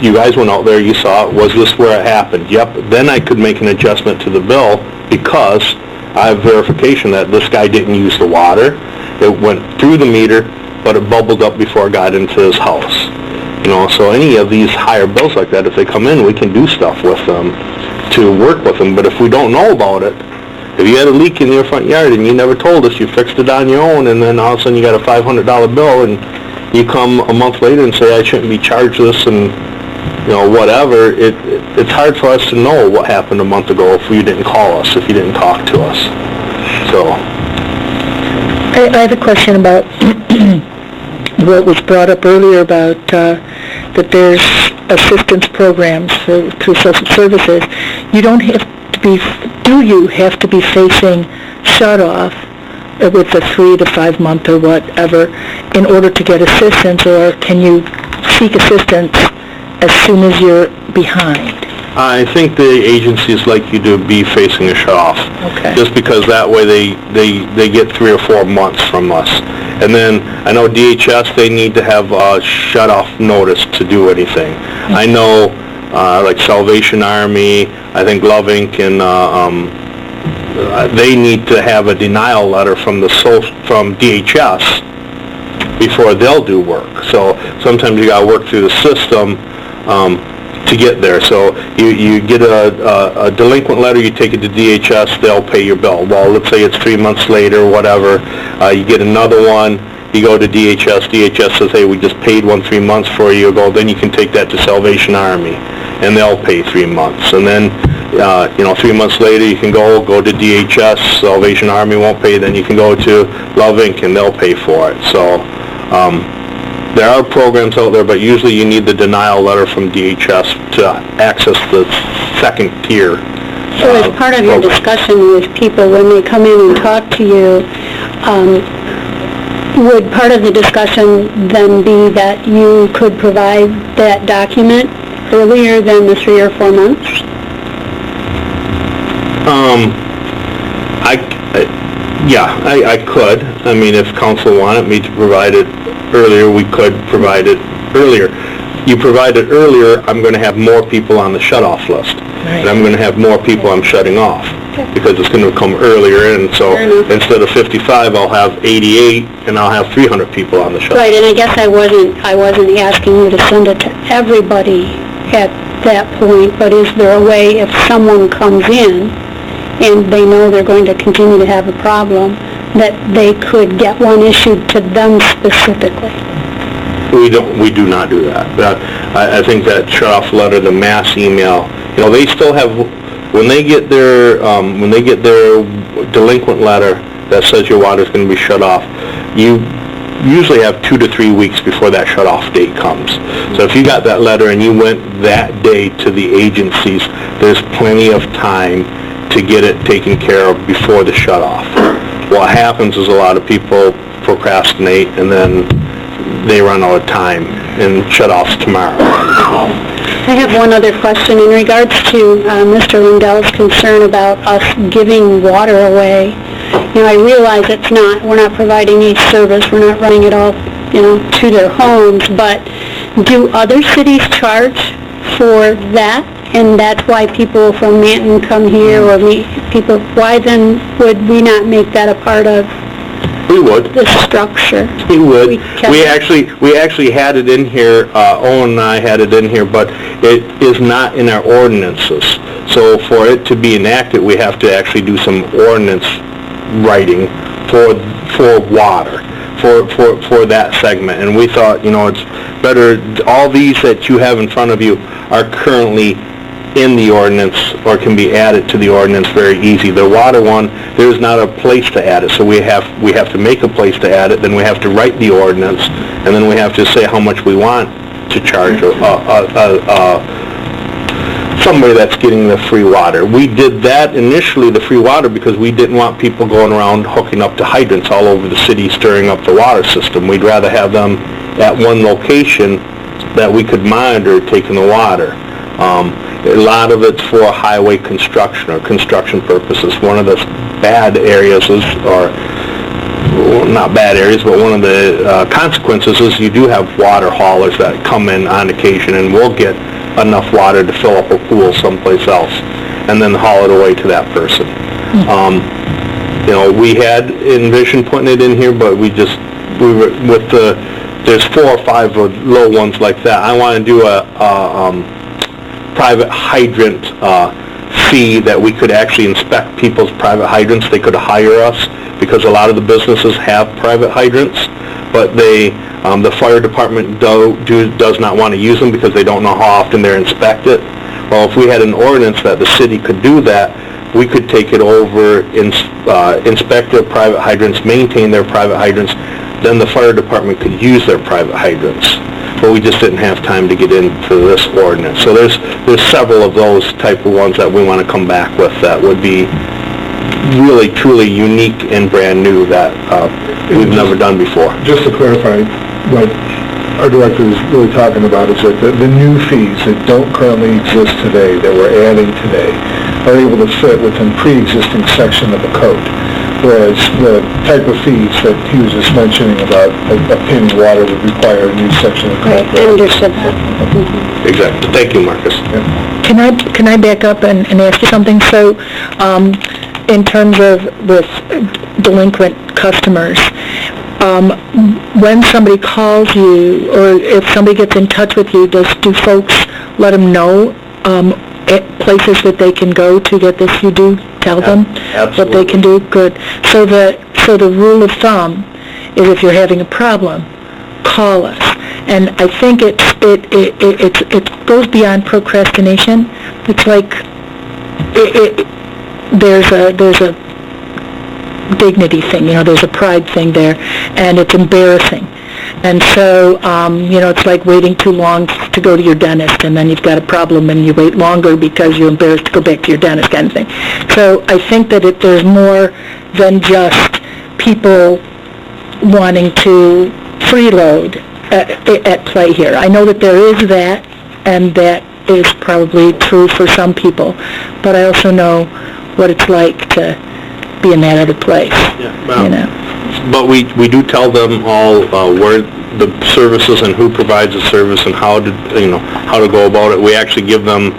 You guys went out there, you saw it, was this where it happened? Yep. Then I could make an adjustment to the bill because I have verification that this guy didn't use the water. It went through the meter, but it bubbled up before it got into his house. So any of these higher bills like that, if they come in, we can do stuff with them to work with them. But if we don't know about it, if you had a leak in your front yard and you never told us, you fixed it on your own, and then all of a sudden you got a $500 bill, and you come a month later and say, I shouldn't be charged this, and, whatever, it's hard for us to know what happened a month ago if you didn't call us, if you didn't talk to us. So. I have a question about what was brought up earlier about that there's assistance programs through social services. You don't have to be, do you have to be facing shut-off with a 3 to 5 month or whatever in order to get assistance, or can you seek assistance as soon as you're behind? I think the agencies like you to be facing a shut-off. Okay. Just because that way they get 3 or 4 months from us. And then I know DHS, they need to have a shut-off notice to do anything. Mm-hmm. I know like Salvation Army, I think Love Inc. and they need to have a denial letter from DHS before they'll do work. So sometimes you got to work through the system to get there. So you get a delinquent letter, you take it to DHS, they'll pay your bill. Well, let's say it's 3 months later, whatever. You get another one, you go to DHS. DHS says, hey, we just paid 3 months for you. Then you can take that to Salvation Army, and they'll pay 3 months. And then 3 months later, you can go to DHS, Salvation Army won't pay, then you can go to Love Inc. and they'll pay for it. So there are programs out there, but usually you need the denial letter from DHS to access the second tier. So as part of your discussion with people when they come in and talk to you, would part of the discussion then be that you could provide that document earlier than the 3 or 4 months? I could. I mean, if council wanted me to provide it earlier, we could provide it earlier. You provide it earlier, I'm going to have more people on the shut-off list. Right. And I'm going to have more people I'm shutting off. Okay. Because it's going to come earlier, and so instead of 55, I'll have 88, and I'll have 300 people on the shut-off. Right, and I guess I wasn't asking you to send it to everybody at that point, but is there a way if someone comes in and they know they're going to continue to have a problem, that they could get one issued to them specifically? We do not do that. I think that shut-off letter, the mass email, they still have, when they get their delinquent letter that says your water's going to be shut off, you usually have 2 to 3 weeks before that shut-off date comes. So if you got that letter and you went that day to the agencies, there's plenty of time to get it taken care of before the shut-off. What happens is a lot of people procrastinate and then they run out of time and shut-offs tomorrow. I have one other question in regards to Mr. Lindell's concern about us giving water away. I realize we're not providing a service, we're not running it all, to their homes, but do other cities charge for that? And that's why people from Manton come here, or people, why then would we not make that a part of We would. the structure? We would. We actually had it in here, Owen and I had it in here, but it is not in our ordinances. So for it to be enacted, we have to actually do some ordinance writing for water. for that segment. And we thought, it's better, all these that you have in front of you are currently in the ordinance or can be added to the ordinance very easy. The water one, there's not a place to add it, so we have to make a place to add it, then we have to write the ordinance, and then we have to say how much we want to charge somebody that's getting the free water. We did that initially, the free water, because we didn't want people going around hooking up to hydrants all over the city, stirring up the water system. We'd rather have them at one location that we could monitor taking the water. A lot of it's for highway construction or construction purposes. One of the bad areas is, or well, not bad areas, but one of the consequences is you do have water haulers that come in on occasion and will get enough water to fill up a pool someplace else and then haul it away to that person. We had envisioned putting it in here, but there's 4 or 5 low ones like that. I want to do a private hydrant fee that we could actually inspect people's private hydrants. They could hire us because a lot of the businesses have private hydrants, but the fire department does not want to use them because they don't know how often they're inspected. Well, if we had an ordinance that the city could do that, we could take it over, inspect their private hydrants, maintain their private hydrants, then the fire department could use their private hydrants. But we just didn't have time to get into this ordinance. So there's several of those type of ones that we want to come back with that would be really, truly unique and brand new that we've never done before. Just to clarify, what our director is really talking about is that the new fees that don't currently exist today, that we're adding today, are able to fit within pre-existing section of the code. Whereas the type of fees that he was just mentioning about obtaining water would require a new section of code. Right, I understood that. Exactly. Thank you, Marcus. Can I back up and ask you something? So, in terms of with delinquent customers, when somebody calls you, or if somebody gets in touch with you, do folks let them know at places that they can go to get this? You do tell them what they can do? Good. So the rule of thumb is if you're having a problem, call us. And I think it goes beyond procrastination. It's like there's a dignity thing, there's a pride thing there, and it's embarrassing. And so, it's like waiting too long to go to your dentist, and then you've got a problem and you wait longer because you're embarrassed to go back to your dentist kind of thing. So I think that there's more than just people wanting to freeload at play here. I know that there is that, and that is probably true for some people, but I also know what it's like to be in that other place, But we do tell them all where the services and who provides the service and how to go about it. We actually give them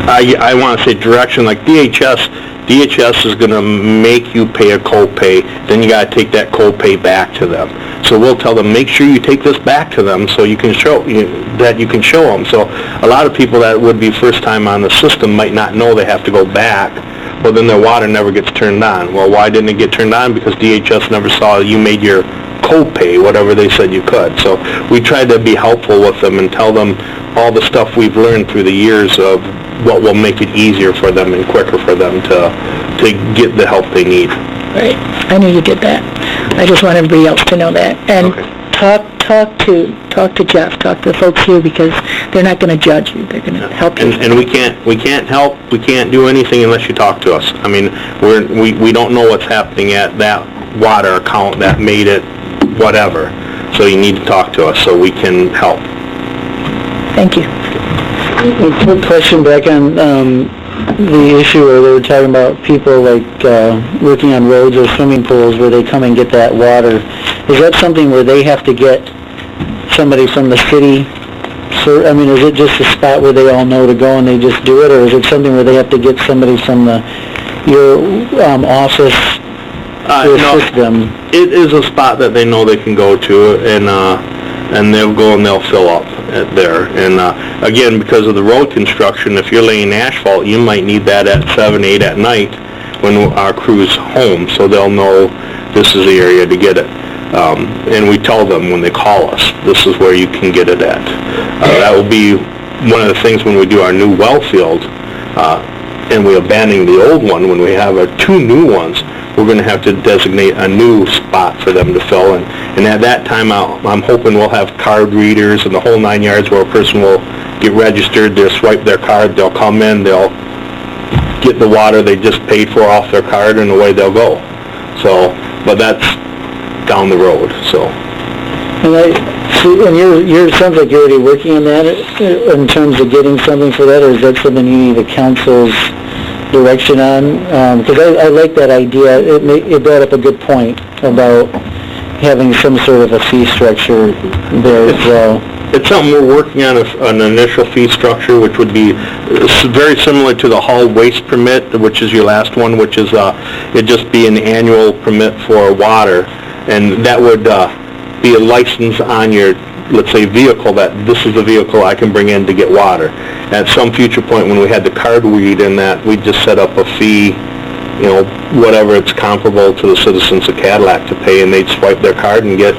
I want to say direction, like DHS is going to make you pay a copay, then you got to take that copay back to them. So we'll tell them, make sure you take this back to them so you can show them. So a lot of people that would be first time on the system might not know they have to go back, but then their water never gets turned on. Well, why didn't it get turned on? Because DHS never saw you made your copay, whatever they said you could. So we tried to be helpful with them and tell them all the stuff we've learned through the years of what will make it easier for them and quicker for them to get the help they need. Right. I knew you did that. I just want everybody else to know that. And Okay. talk to Jeff, talk to the folks here, because they're not going to judge you. They're going to help you. And we can't help, we can't do anything unless you talk to us. I mean, we don't know what's happening at that water account that made it whatever. So you need to talk to us so we can help. Thank you. A quick question back on the issue where they were talking about people like working on roads or swimming pools where they come and get that water. Is that something where they have to get somebody from the city? So, I mean, is it just a spot where they all know to go and they just do it, or is it something where they have to get somebody from your office to assist them? It is a spot that they know they can go to, and they'll go and they'll fill up there. And again, because of the road construction, if you're laying asphalt, you might need that at 7, 8 at night when our crew's home, so they'll know this is the area to get it. And we tell them when they call us, this is where you can get it at. That will be one of the things when we do our new well field, and we abandon the old one, when we have our 2 new ones, we're going to have to designate a new spot for them to fill in. And at that time, I'm hoping we'll have card readers and the whole 9 yards where a person will get registered, they'll swipe their card, they'll come in, they'll get the water they just paid for off their card, and away they'll go. So, but that's down the road, so. And you're sounds like you're already working on that in terms of getting something for that, or is that something you need the council's direction on? Because I like that idea. It brought up a good point about having some sort of a fee structure there as well. It's something we're working on, an initial fee structure, which would be very similar to the hall waste permit, which is your last one, which is, it'd just be an annual permit for water, and that would be a license on your, let's say, vehicle, that this is the vehicle I can bring in to get water. At some future point, when we had the card read in that, we'd just set up a fee, you know, whatever it's comparable to the citizens of Cadillac to pay, and they'd swipe their card and get,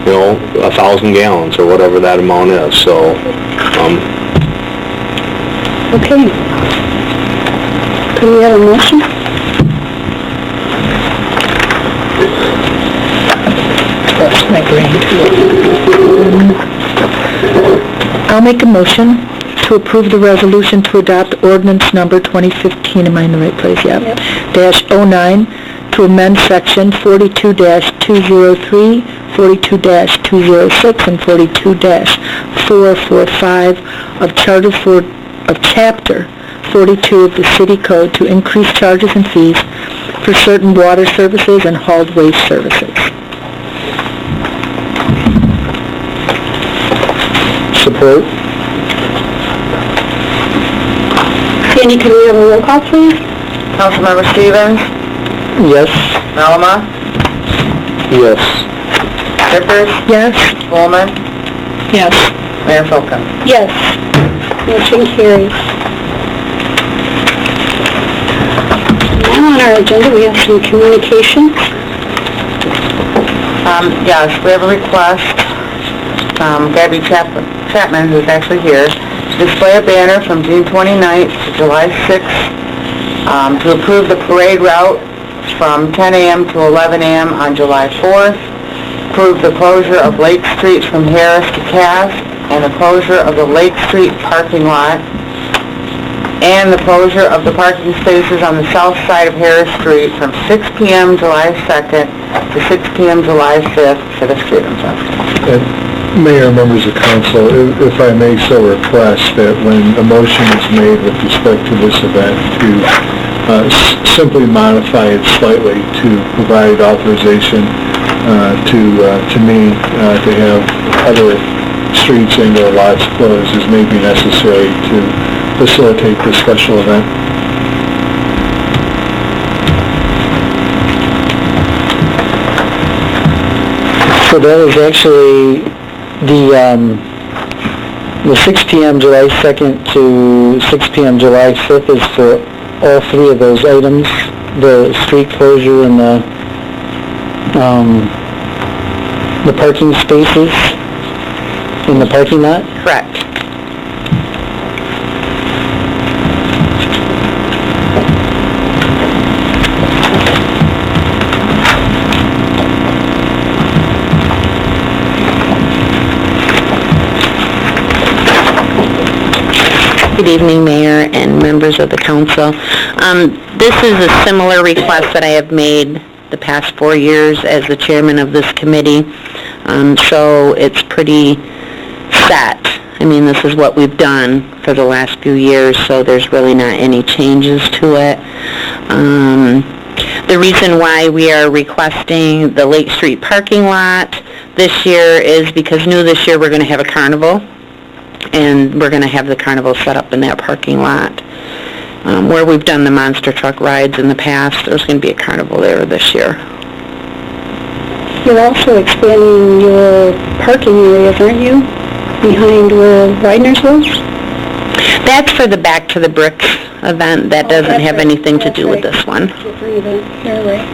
you know, 1,000 gallons or whatever that amount is, so, Okay. Can we have a motion? That's my brain. I'll make a motion to approve the resolution to adopt ordinance number 2015, am I in the right place? Yep. -09, to amend section 42-203, 42-206, and 42-445 of Chapter 42 of the City Code to increase charges and fees for certain water services and hauled waste services. Support? Sandy, can we have a roll call, please? Councilmember Stevens? Yes. Malama? Yes. Rippers? Yes? Bowman? Yes. Mayor Folkins? Yes. Motion carries. Now on our agenda, we have some communications. Yes, we have a request, Gabby Chapman, who's actually here, to display a banner from June 29th to July 6th, to approve the parade route from 10 a.m. to 11 a.m. on July 4th, approve the closure of Lake Street from Harris to Cass, and the closure of the Lake Street parking lot, and the closure of the parking spaces on the south side of Harris Street from 6 p.m. July 2nd to 6 p.m. July 5th for the Freedom Festival. Mayor, members of council, if I may so request that when a motion is made with respect to this event, to simply modify it slightly to provide authorization to me to have other streets and or lots closed as may be necessary to facilitate this special event. So that is actually the 6 p.m. July 2nd to 6 p.m. July 5th is for all 3 of those items, the street closure and the parking spaces in the parking lot? Correct. Good evening, Mayor and members of the council. This is a similar request that I have made the past 4 years as the chairman of this committee, so it's pretty set. I mean, this is what we've done for the last few years, so there's really not any changes to it. The reason why we are requesting the Lake Street parking lot this year is because this year we're going to have a carnival, and we're going to have the carnival set up in that parking lot. Where we've done the monster truck rides in the past, there's going to be a carnival there this year. You're also expanding your parking areas, aren't you? Behind where Widener's was? That's for the Back to the Bricks event that doesn't have anything to do with this one. Different event, you're right.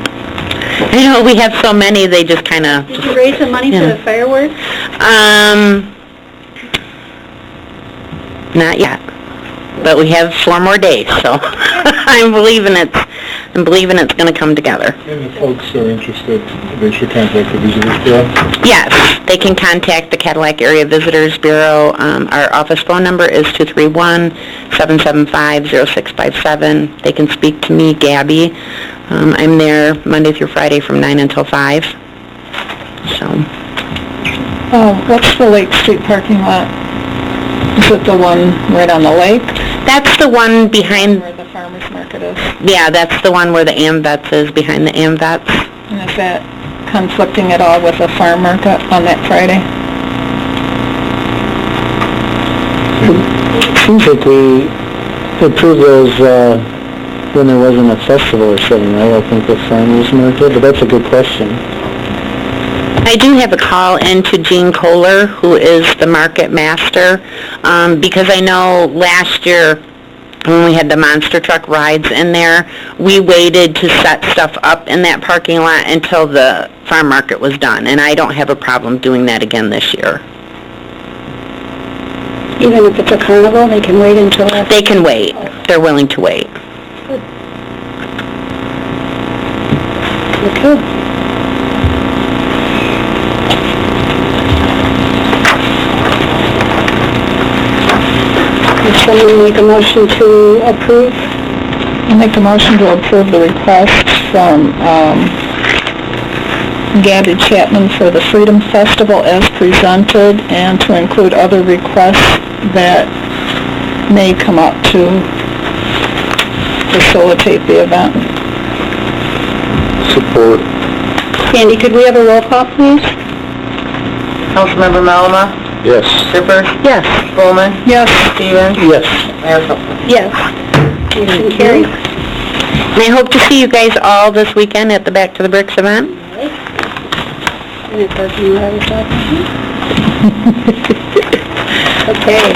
I know, we have so many, they just kind of... Did you raise the money for the fireworks? Not yet, but we have 4 more days, so I'm believing it's going to come together. And if folks are interested, they should contact the Visitors Bureau? Yes, they can contact the Cadillac Area Visitors Bureau. Our office phone number is 231-775-0657. They can speak to me, Gabby. I'm there Monday through Friday from 9 until 5. So. What's the Lake Street parking lot? Is it the one right on the lake? That's the one behind... Where the farmer's market is? Yeah, that's the one where the AmVets is, behind the AmVets. And is that conflicting at all with the farm market on that Friday? It seems like we approved those, when there wasn't a festival or something, right? I think the farmer's market, but that's a good question. I do have a call in to Gene Kohler, who is the market master, because I know last year when we had the monster truck rides in there, we waited to set stuff up in that parking lot until the farm market was done, and I don't have a problem doing that again this year. Even if it's a carnival, they can wait until... They can wait. They're willing to wait. Okay. Does someone make a motion to approve? I make a motion to approve the request from Gabby Chapman for the Freedom Festival as presented, and to include other requests that may come up to facilitate the event. Support. Sandy, could we have a roll call, please? Councilmember Malama? Yes. Shippers? Yes. Bowman? Yes. Stevens? Yes. Mayor Copeland? Yes. Motion carries. And I hope to see you guys all this weekend at the Back to the Bricks event. And it doesn't know what I was talking about. Okay.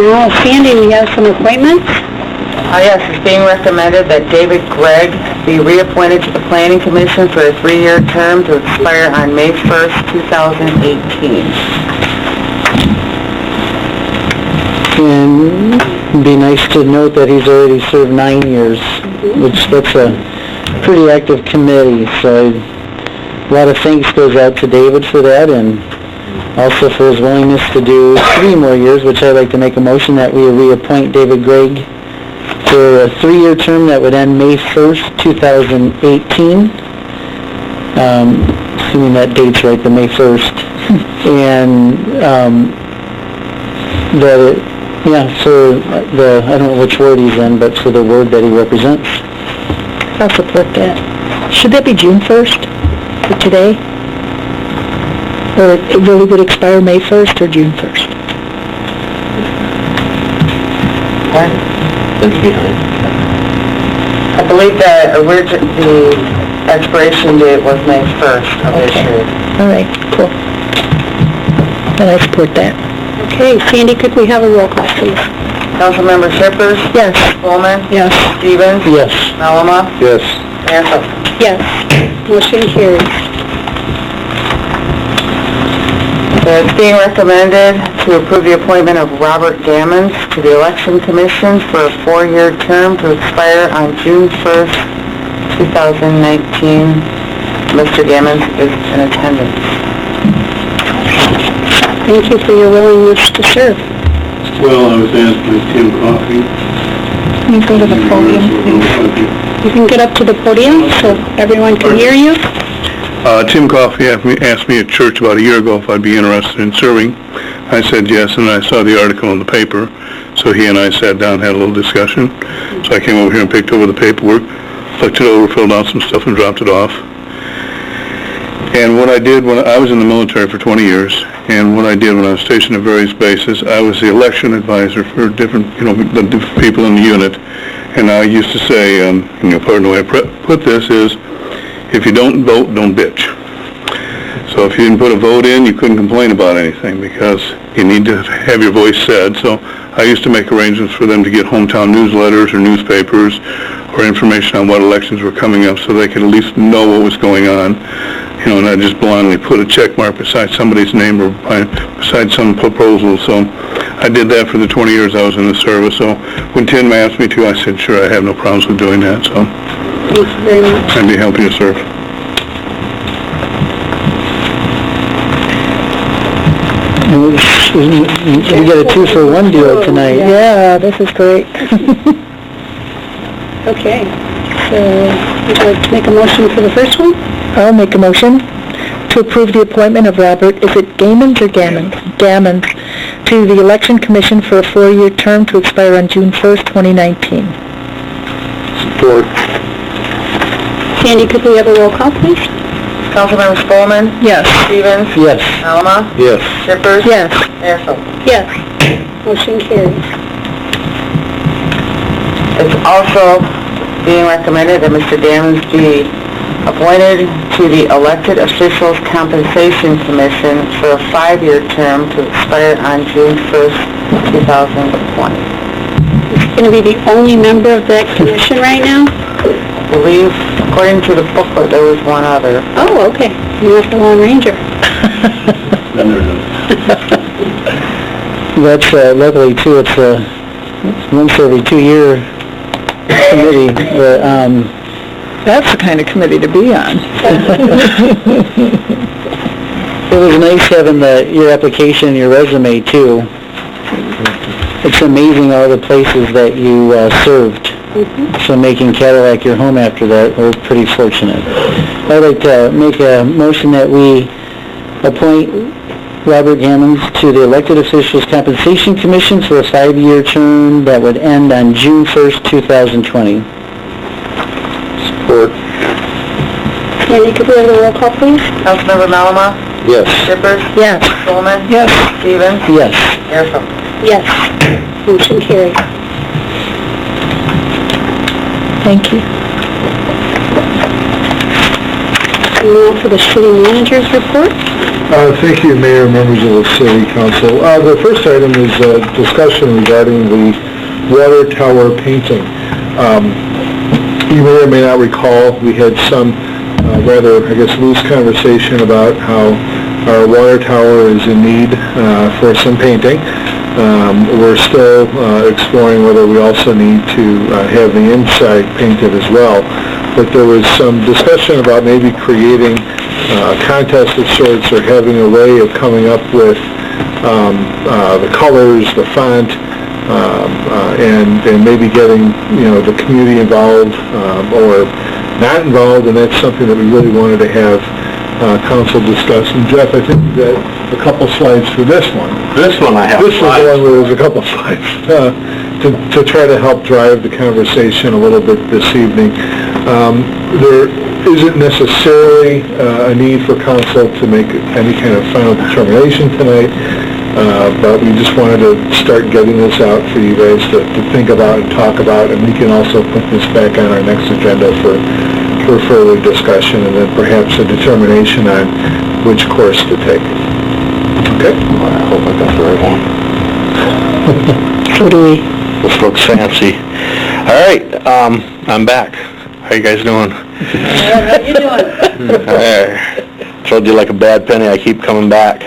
Now, Sandy, we have some appointments. Yes, it's being recommended that David Gregg be reappointed to the Planning Commission for a 3-year term to expire on May 1st, 2018. And it'd be nice to note that he's already served 9 years, which that's a pretty active committee, so a lot of thanks goes out to David for that, and also for his willingness to do 3 more years, which I'd like to make a motion that we reappoint David Gregg for a 3-year term that would end May 1st, 2018. Assuming that date's right, the May 1st. And for the, I don't know which ward he's in, but for the ward that he represents. I'll support that. Should that be June 1st for today? Or it really would expire May 1st or June 1st? I believe that the expiration date was May 1st of this year. All right, cool. Then I support that. Okay, Sandy, could we have a roll call, please? Councilmember Shippers? Yes. Bowman? Yes. Stevens? Yes. Malama? Yes. Mayor Copeland? Yes. Motion carries. It's being recommended to approve the appointment of Robert Gammons to the Election Commission for a 4-year term to expire on June 1st, 2019. Mr. Gammons is in attendance. Thank you for your willingness to serve. Well, I was asked by Tim Coffey. Can you go to the podium, please? You can get up to the podium so everyone can hear you. Tim Coffey asked me at church about a year ago if I'd be interested in serving. I said yes, and I saw the article in the paper, so he and I sat down and had a little discussion. So I came over here and picked over the paperwork, looked it over, filled out some stuff, and dropped it off. And what I did when I was in the military for 20 years, and what I did when I was stationed at various bases, I was the election advisor for different people in the unit. And I used to say, pardon the way I put this is, if you don't vote, don't bitch. So if you didn't put a vote in, you couldn't complain about anything because you need to have your voice said. So I used to make arrangements for them to get hometown newsletters or newspapers or information on what elections were coming up so they could at least know what was going on, you know, not just blindly put a check mark beside somebody's name or beside some proposal. So I did that for the 20 years I was in the service. So when Tim asked me to, I said, sure, I have no problems with doing that. So Thank you very much. I'd be happy to serve. We got a 2-for-1 deal tonight. Yeah, this is great. Okay, so would you like to make a motion for the first one? I'll make a motion to approve the appointment of Robert, is it Gammons or Gammons? Gammons, to the Election Commission for a 4-year term to expire on June 1st, 2019. Support. Sandy, could we have a roll call, please? Councilmember Spelman. Yes. Stevens. Yes. Alma. Yes. Shippers. Yes. Mayor Schultz. Yes. Motion carries. It's also being recommended that Mr. Gammons be appointed to the Elected Officials Compensation Commission for a 5-year term to expire on June 1st, 2020. He's going to be the only member of that commission right now? I believe, according to the booklet, there was one other. Oh, okay. You're not the Lone Ranger. That's, luckily too, it's once every 2-year committee, but, That's the kind of committee to be on. it was nice having your application and your resume too. It's amazing all the places that you, served. So making Cadillac your home after that, we're pretty fortunate. I'd like to make a motion that we appoint Robert Gammons to the Elected Officials Compensation Commission for a 5-year term that would end on June 1st, 2020. Support. Sandy, could we have a roll call, please? Councilmember Malama. Yes. Shippers. Yes. Spelman. Yes. Stevens. Yes. Mayor Schultz. Yes. Motion carries. Thank you. And now for the city manager's report. Thank you, Mayor, members of the City Council. The first item is a discussion regarding the water tower painting. You may or may not recall, we had some rather, I guess, loose conversation about how our water tower is in need for some painting. We're still exploring whether we also need to have the inside painted as well. But there was some discussion about maybe creating a contest of sorts or having a way of coming up with the colors, the font, and maybe getting, the community involved or not involved, and that's something that we really wanted to have council discuss. And Jeff, I think that a couple slides for this one. This one I have This is the one where there's a couple slides to try to help drive the conversation a little bit this evening. There isn't necessarily a need for council to make any kind of final determination tonight, but we just wanted to start getting this out for you guys to think about and talk about, and we can also put this back on our next agenda for further discussion and then perhaps a determination on which course to take. Okay? Well, I hope I got the right one. So do we. This looks fancy. All right, I'm back. How you guys doing? How you doing? Told you like a bad penny, I keep coming back.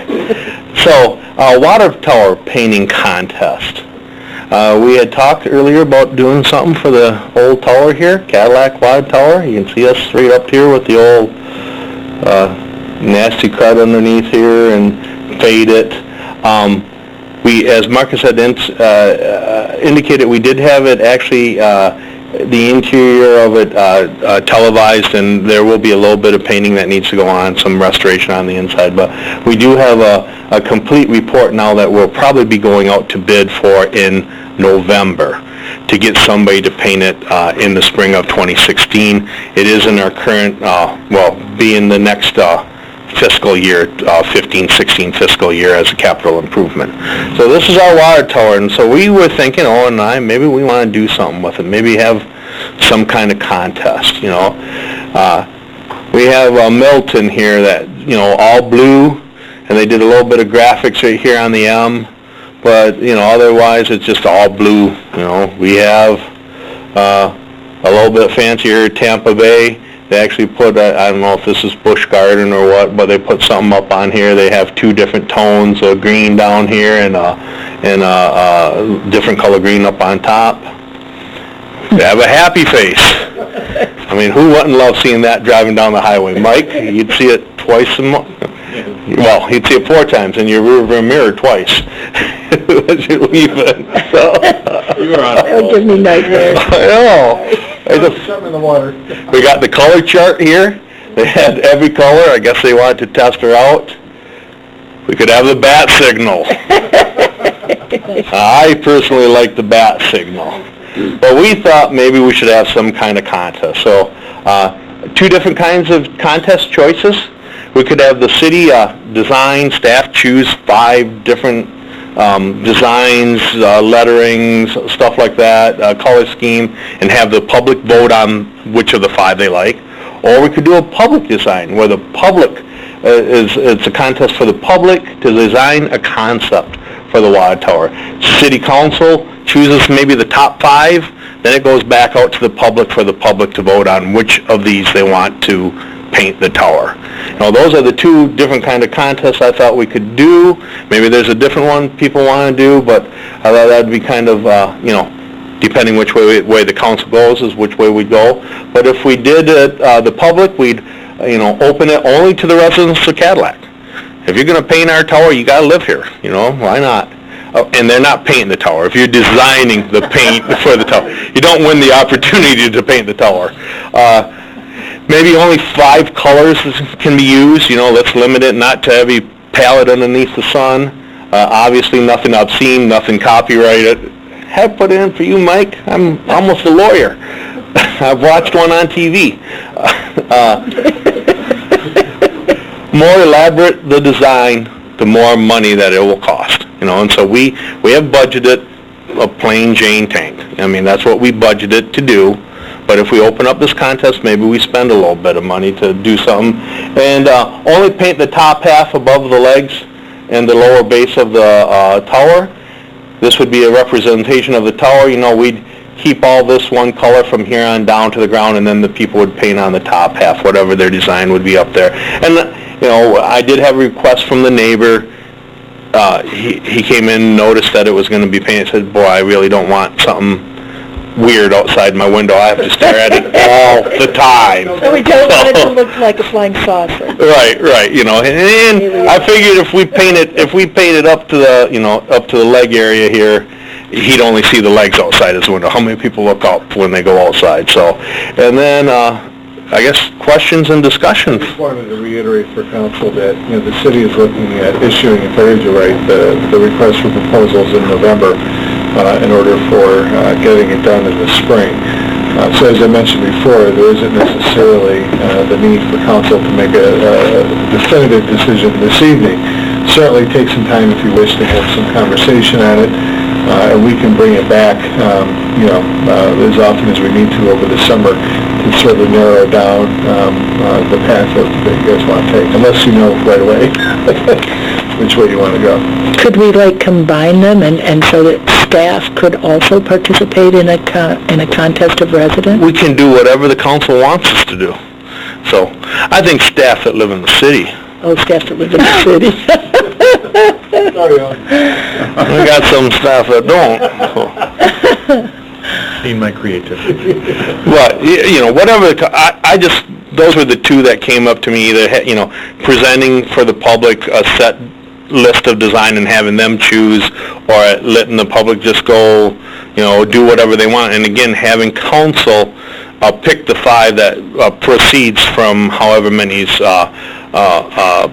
So, water tower painting contest. We had talked earlier about doing something for the old tower here, Cadillac water tower. You can see us straight up here with the old nasty crud underneath here and fade it. We, as Marcus had indicated, we did have it actually, the interior of it televised, and there will be a little bit of painting that needs to go on, some restoration on the inside, but we do have a complete report now that we'll probably be going out to bid for in November to get somebody to paint it in the spring of 2016. It is in our current, be in the next fiscal year, 15-16 fiscal year as a capital improvement. So this is our water tower, and so we were thinking, maybe we want to do something with it, maybe have some kind of contest, We have Milton here that, all blue, and they did a little bit of graphics right here on the M, but, you know, otherwise it's just all blue, you know. We have, a little bit fancier Tampa Bay. They actually put, I don't know if this is Busch Garden or what, but they put something up on here. They have two different tones of green down here and a different color green up on top. They have a happy face. I mean, who wouldn't love seeing that driving down the highway? Mike, you'd see it twice a month. Well, you'd see it 4 times in your rearview mirror twice. As you leave it. So, That would give me nightmares. I know. Something in the water. We got the color chart here. They had every color. I guess they wanted to test her out. We could have the bat signal. I personally like the bat signal. But we thought maybe we should have some kind of contest. So, 2 different kinds of contest choices. We could have the city design, staff choose 5 different designs, letterings, stuff like that, color scheme, and have the public vote on which of the 5 they like. Or we could do a public design, where the public, it's a contest for the public to design a concept for the water tower. City council chooses maybe the top 5, then it goes back out to the public for the public to vote on which of these they want to paint the tower. Now, those are the 2 different kind of contests I thought we could do. Maybe there's a different one people want to do, but I thought that'd be kind of, you know, depending which way the council goes is which way we'd go. But if we did it, the public, we'd, you know, open it only to the residents of Cadillac. If you're going to paint our tower, you got to live here, you know, why not? And they're not painting the tower. If you're designing the paint for the tower, you don't win the opportunity to paint the tower. Maybe only 5 colors can be used. You know, let's limit it not to every palette underneath the sun. Obviously, nothing obscene, nothing copyrighted. Have put in for you, Mike. I'm almost a lawyer. I've watched one on TV. More elaborate the design, the more money that it will cost. You know, and so we have budgeted a plain Jane tank. I mean, that's what we budgeted to do. But if we open up this contest, maybe we spend a little bit of money to do something. And only paint the top half above the legs and the lower base of the tower. This would be a representation of the tower. You know, we'd keep all this one color from here on down to the ground, and then the people would paint on the top half, whatever their design would be up there. And, you know, I did have a request from the neighbor. He came in, noticed that it was going to be painted, said, boy, I really don't want something weird outside my window. I have to stare at it all the time. So we don't want it to look like a flying saucer. Right, you know, and I figured if we paint it up to the, you know, up to the leg area here, he'd only see the legs outside his window. How many people look up when they go outside? So, and then, I guess, questions and discussions. I just wanted to reiterate for council that, you know, the city is looking at issuing, if I heard you right, the request for proposals in November in order for getting it done in the spring. So as I mentioned before, there isn't necessarily the need for council to make a definitive decision this evening. Certainly take some time if you wish to have some conversation on it, and we can bring it back, you know, as often as we need to over the summer to sort of narrow down the path that you guys want to take, unless you know right away which way you want to go. Could we like combine them and so that staff could also participate in a contest of residents? We can do whatever the council wants us to do. So, I think staff that live in the city. Oh, staff that live in the city. Sorry, Ellen. We got some staff that don't. Seen my creativity. But, you know, whatever, I just, those were the 2 that came up to me, either, you know, presenting for the public a set list of design and having them choose, or letting the public just go, you know, do whatever they want. And again, having council pick the 5 that proceeds from however many's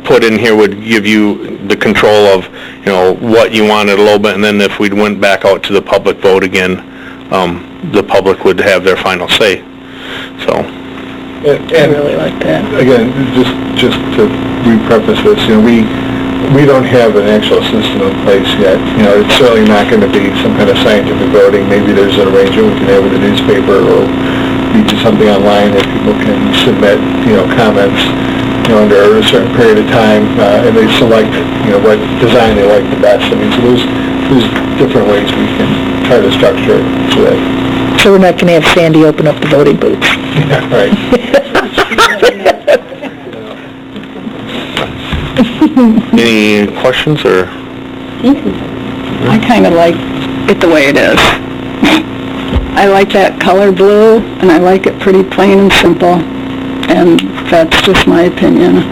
put in here would give you the control of, you know, what you wanted a little bit. And then if we went back out to the public vote again, the public would have their final say. So. I really like that. Again, just to re-preface this, you know, we don't have an actual system in place yet. You know, it's certainly not going to be some kind of scientific voting. Maybe there's an arrangement we can have with the newspaper, or be something online that people can submit, you know, comments. under a certain period of time, and they select, what design they like the best. I mean, so there's different ways we can try to structure it so that... So we're not going to have Sandy open up the voting booths? Yeah, right. Any questions, or? I kind of like it the way it is. I like that color blue, and I like it pretty plain and simple, and that's just my opinion.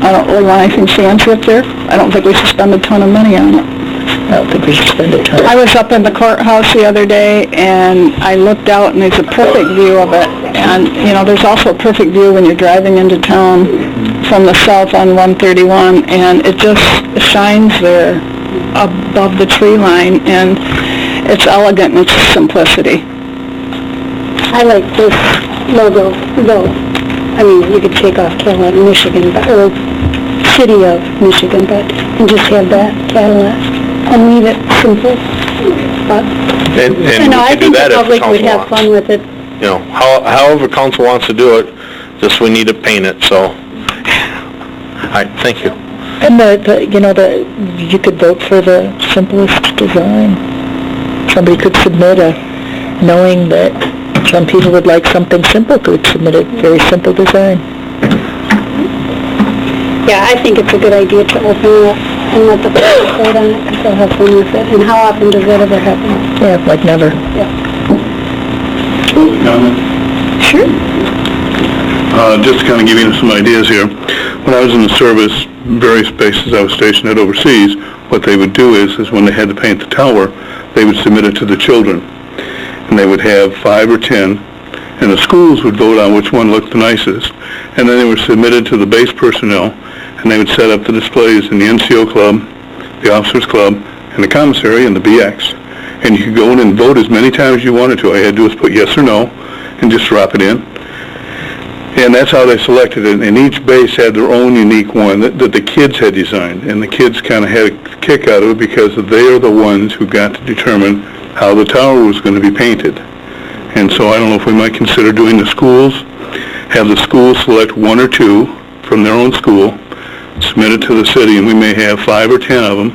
I don't really want anything fancy up there. I don't think we should spend a ton of money on it. I don't think we should spend a ton. I was up in the courthouse the other day, and I looked out, and there's a perfect view of it. And, there's also a perfect view when you're driving into town from the south on 131, and it just shines there above the tree line, and it's elegant in its simplicity. I like this logo, though. I mean, you could take off Cadillac, Michigan, or City of Michigan, and just have that Cadillac, and leave it simple. But, And I we can do think that the if public would council have wants. fun with it. However council wants to do it, just we need to paint it, so. All right, thank you. And you could vote for the simplest design. Somebody could submit knowing that some people would like something simple, could submit a very simple design. Yeah, I think it's a good idea to open it up and let the public vote on it, because they'll have fun with it. And how often does that ever happen? Yeah, like never. Yeah. Comment? Sure. Just to kind of give you some ideas here. When I was in the service, various bases I was stationed at overseas, what they would do is when they had to paint the tower, they would submit it to the children. And they would have 5 or 10, and the schools would vote on which one looked the nicest. And then they were submitted to the base personnel, and they would set up the displays in the NCO club, the officers club, and the commissary, and the BX. And you could go in and vote as many times as you wanted to. All you had to do was put yes or no, and just drop it in. And that's how they selected it. And each base had their own unique one that the kids had designed. And the kids kind of had a kick out of it because they are the ones who got to determine how the tower was going to be painted. And so I don't know if we might consider doing the schools, have the schools select 1 or 2 from their own school, submit it to the city, and we may have 5 or 10 of them,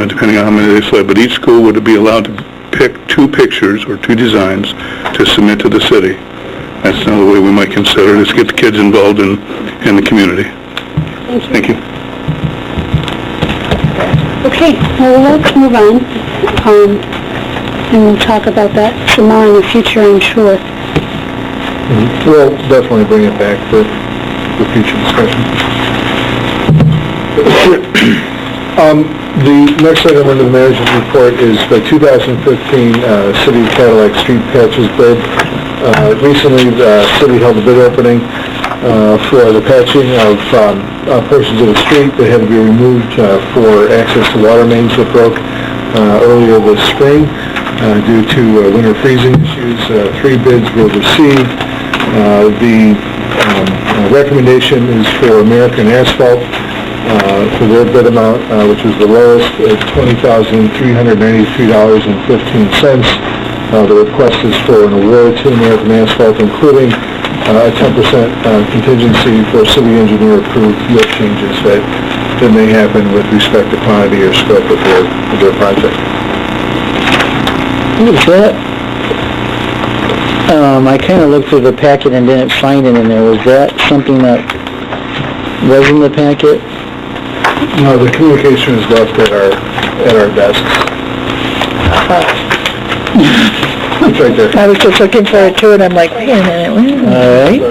depending on how many they select. But each school would be allowed to pick 2 pictures or 2 designs to submit to the city. That's another way we might consider it, is get the kids involved in the community. Thank you. Okay, well, let's move on. And we'll talk about that some more in the future, I'm sure. We'll definitely bring it back for future discussion. The next item under the manager's report is the 2015 City of Cadillac Street Patches bid. Recently, the city held a bid opening for the patching of portions of the street that had to be removed for access to water mains that broke earlier this spring due to winter freezing issues. 3 bids were received. The recommendation is for American Asphalt for their bid amount, which was the lowest at $20,393.15. The request is for an award to American Asphalt, including a 10% contingency for city engineer-approved field changes that may happen with respect to quantity or scope of their project. What is that? I kind of looked through the packet and didn't find it in there. Was that something that was in the packet? No, the communication is left at our desks. It's right there. I was just looking for it too, and I'm like, wait a minute, All right.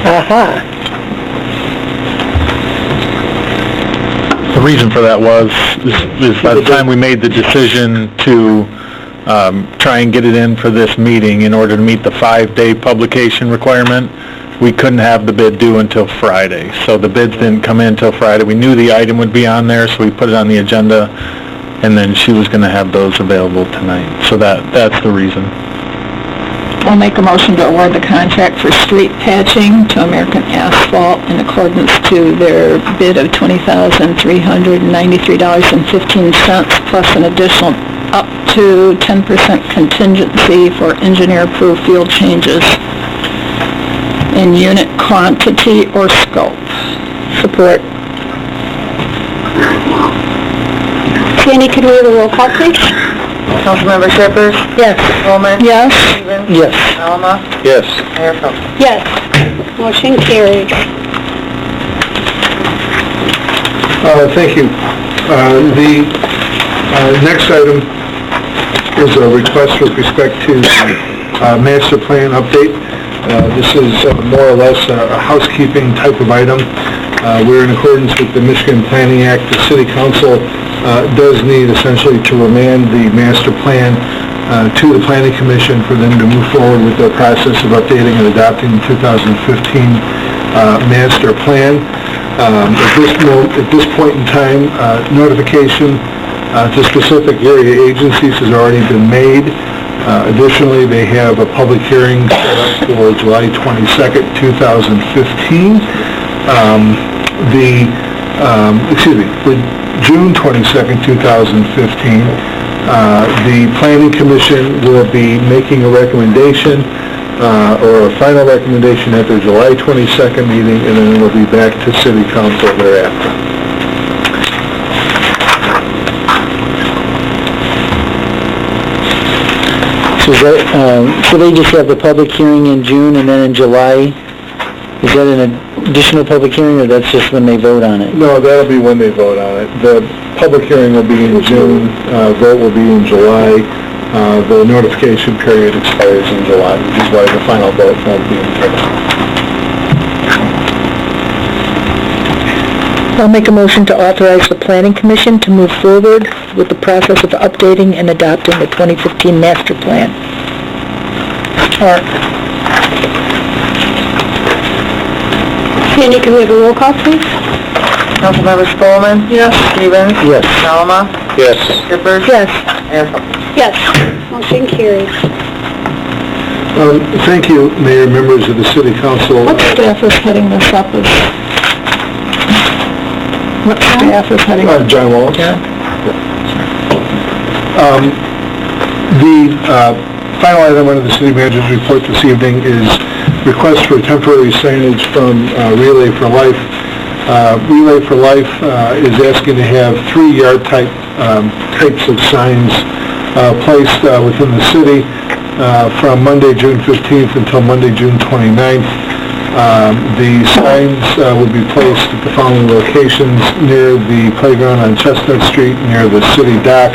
Aha. The reason for that was by the time we made the decision to try and get it in for this meeting in order to meet the 5-day publication requirement, we couldn't have the bid due until Friday. So the bids didn't come in until Friday. We knew the item would be on there, so we put it on the agenda, and then she was going to have those available tonight. So that's the reason. I'll make a motion to award the contract for street patching to American Asphalt in accordance to their bid of $20,393.15 plus an additional up to 10% contingency for engineer-approved field changes. in unit quantity or scope. Support. Sandy, could we have a roll call, please? Councilmember Shippers? Yes. Spelman? Yes? Stevens? Yes. Alma? Yes. Mayor Folkins? Yes. Motion carries. Thank you. The next item is a request with respect to master plan update. This is more or less a housekeeping type of item. We're in accordance with the Michigan Planning Act. The City Council does need essentially to remand the master plan to the Planning Commission for them to move forward with their process of updating and adopting the 2015 master plan. At this point in time, notification to specific area agencies has already been made. Additionally, they have a public hearing set up for July 22nd, 2015. For June 22nd, 2015. The Planning Commission will be making a recommendation or a final recommendation at their July 22nd meeting, and then it will be back to City Council thereafter. So they just have the public hearing in June, and then in July, is that an additional public hearing, or that's just when they vote on it? No, that'll be when they vote on it. The public hearing will be in June, vote will be in July. The notification period expires in July, which is why the final vote won't be in February. I'll make a motion to authorize the Planning Commission to move forward with the process of updating and adopting the 2015 master plan. Sandy, could we have a roll call, please? Councilmember Spelman? Yes. Stevens? Yes. Alma? Yes. Shippers? Yes. Mayor Folkins? Yes. Motion carries. Thank you, Mayor, members of the City Council. What staff is heading this up? What staff is heading up? John Wallace. Yeah. The final item under the City Manager's report this evening is request for temporary signage from Relay for Life. Relay for Life is asking to have 3 yard types of signs placed within the city from Monday, June 15th until Monday, June 29th. The signs will be placed at the following locations: near the playground on Chestnut Street, near the city dock,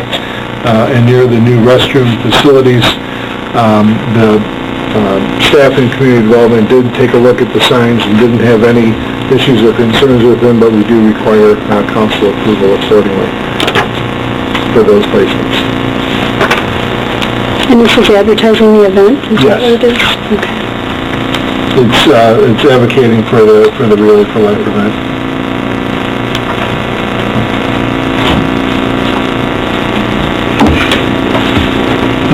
and near the new restroom facilities. The staff and community development did take a look at the signs and didn't have any issues or concerns with them, but we do require council approval accordingly for those placements. And this is advertising the event? Is that Yes. what it is? Okay. It's advocating for the Relay for Life event.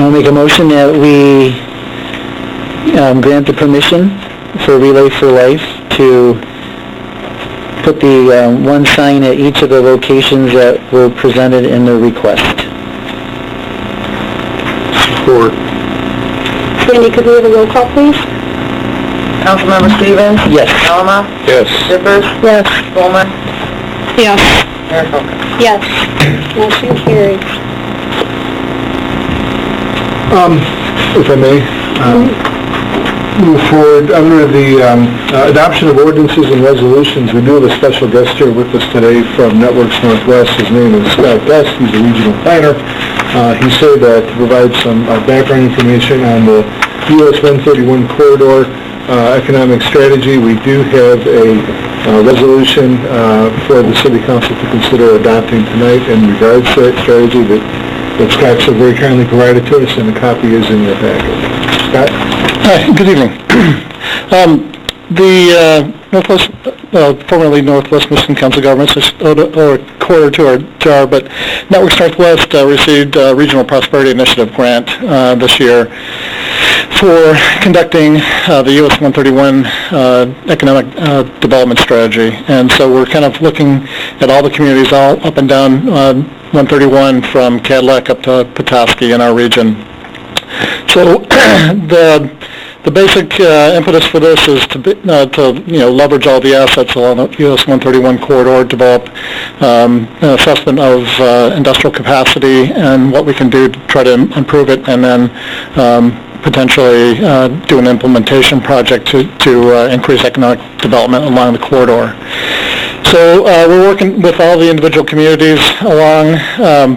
I'll make a motion that we grant the permission for Relay for Life to put the one sign at each of the locations that were presented in the request. Support. Sandy, could we have a roll call, please? Councilmember Stevens? Yes. Alma? Yes. Shippers? Yes. Spelman? Yes. Mayor Folkins? Yes. Motion carries. If I may, move forward under the adoption of ordinances and resolutions. We do have a special guest here with us today from Networks Northwest. His name is Scott Best. He's a regional planner. He's here to provide some background information on the US 131 corridor economic strategy. We do have a resolution for the City Council to consider adopting tonight in regards to that strategy that Scott so very kindly provided to us, and a copy is in your packet. Scott? Hi, good evening. The Northwest, formerly Northwest Michigan Council of Governments, is a quarter to our jar, but Networks Northwest received a Regional Prosperity Initiative grant this year for conducting the US 131 economic development strategy. And so we're kind of looking at all the communities all up and down 131 from Cadillac up to Petoskey in our region. So the The basic impetus for this is to leverage all the assets along the US 131 corridor, develop an assessment of industrial capacity and what we can do to try to improve it, and then potentially do an implementation project to increase economic development along the corridor. So we're working with all the individual communities along,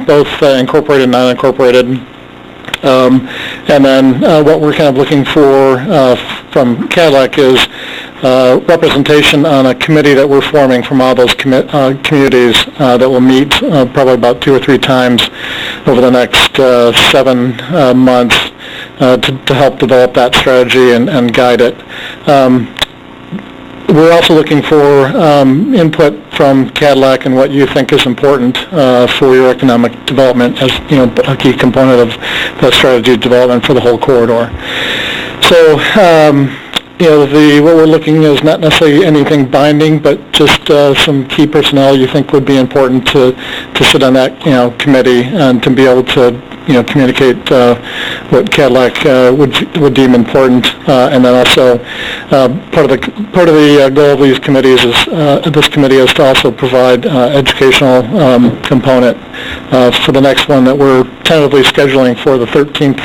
both incorporated and non-incorporated. And then what we're kind of looking for from Cadillac is representation on a committee that we're forming from all those communities that will meet probably about 2 or 3 times over the next 7 months to help develop that strategy and guide it. We're also looking for input from Cadillac and what you think is important for your economic development as a key component of the strategy development for the whole corridor. So what we're looking is not necessarily anything binding, but just some key personnel you think would be important to sit on that committee and to be able to communicate what Cadillac would deem important, and then also part of the goal of these committees is this committee is to also provide educational component for the next one that we're tentatively scheduling for the 13th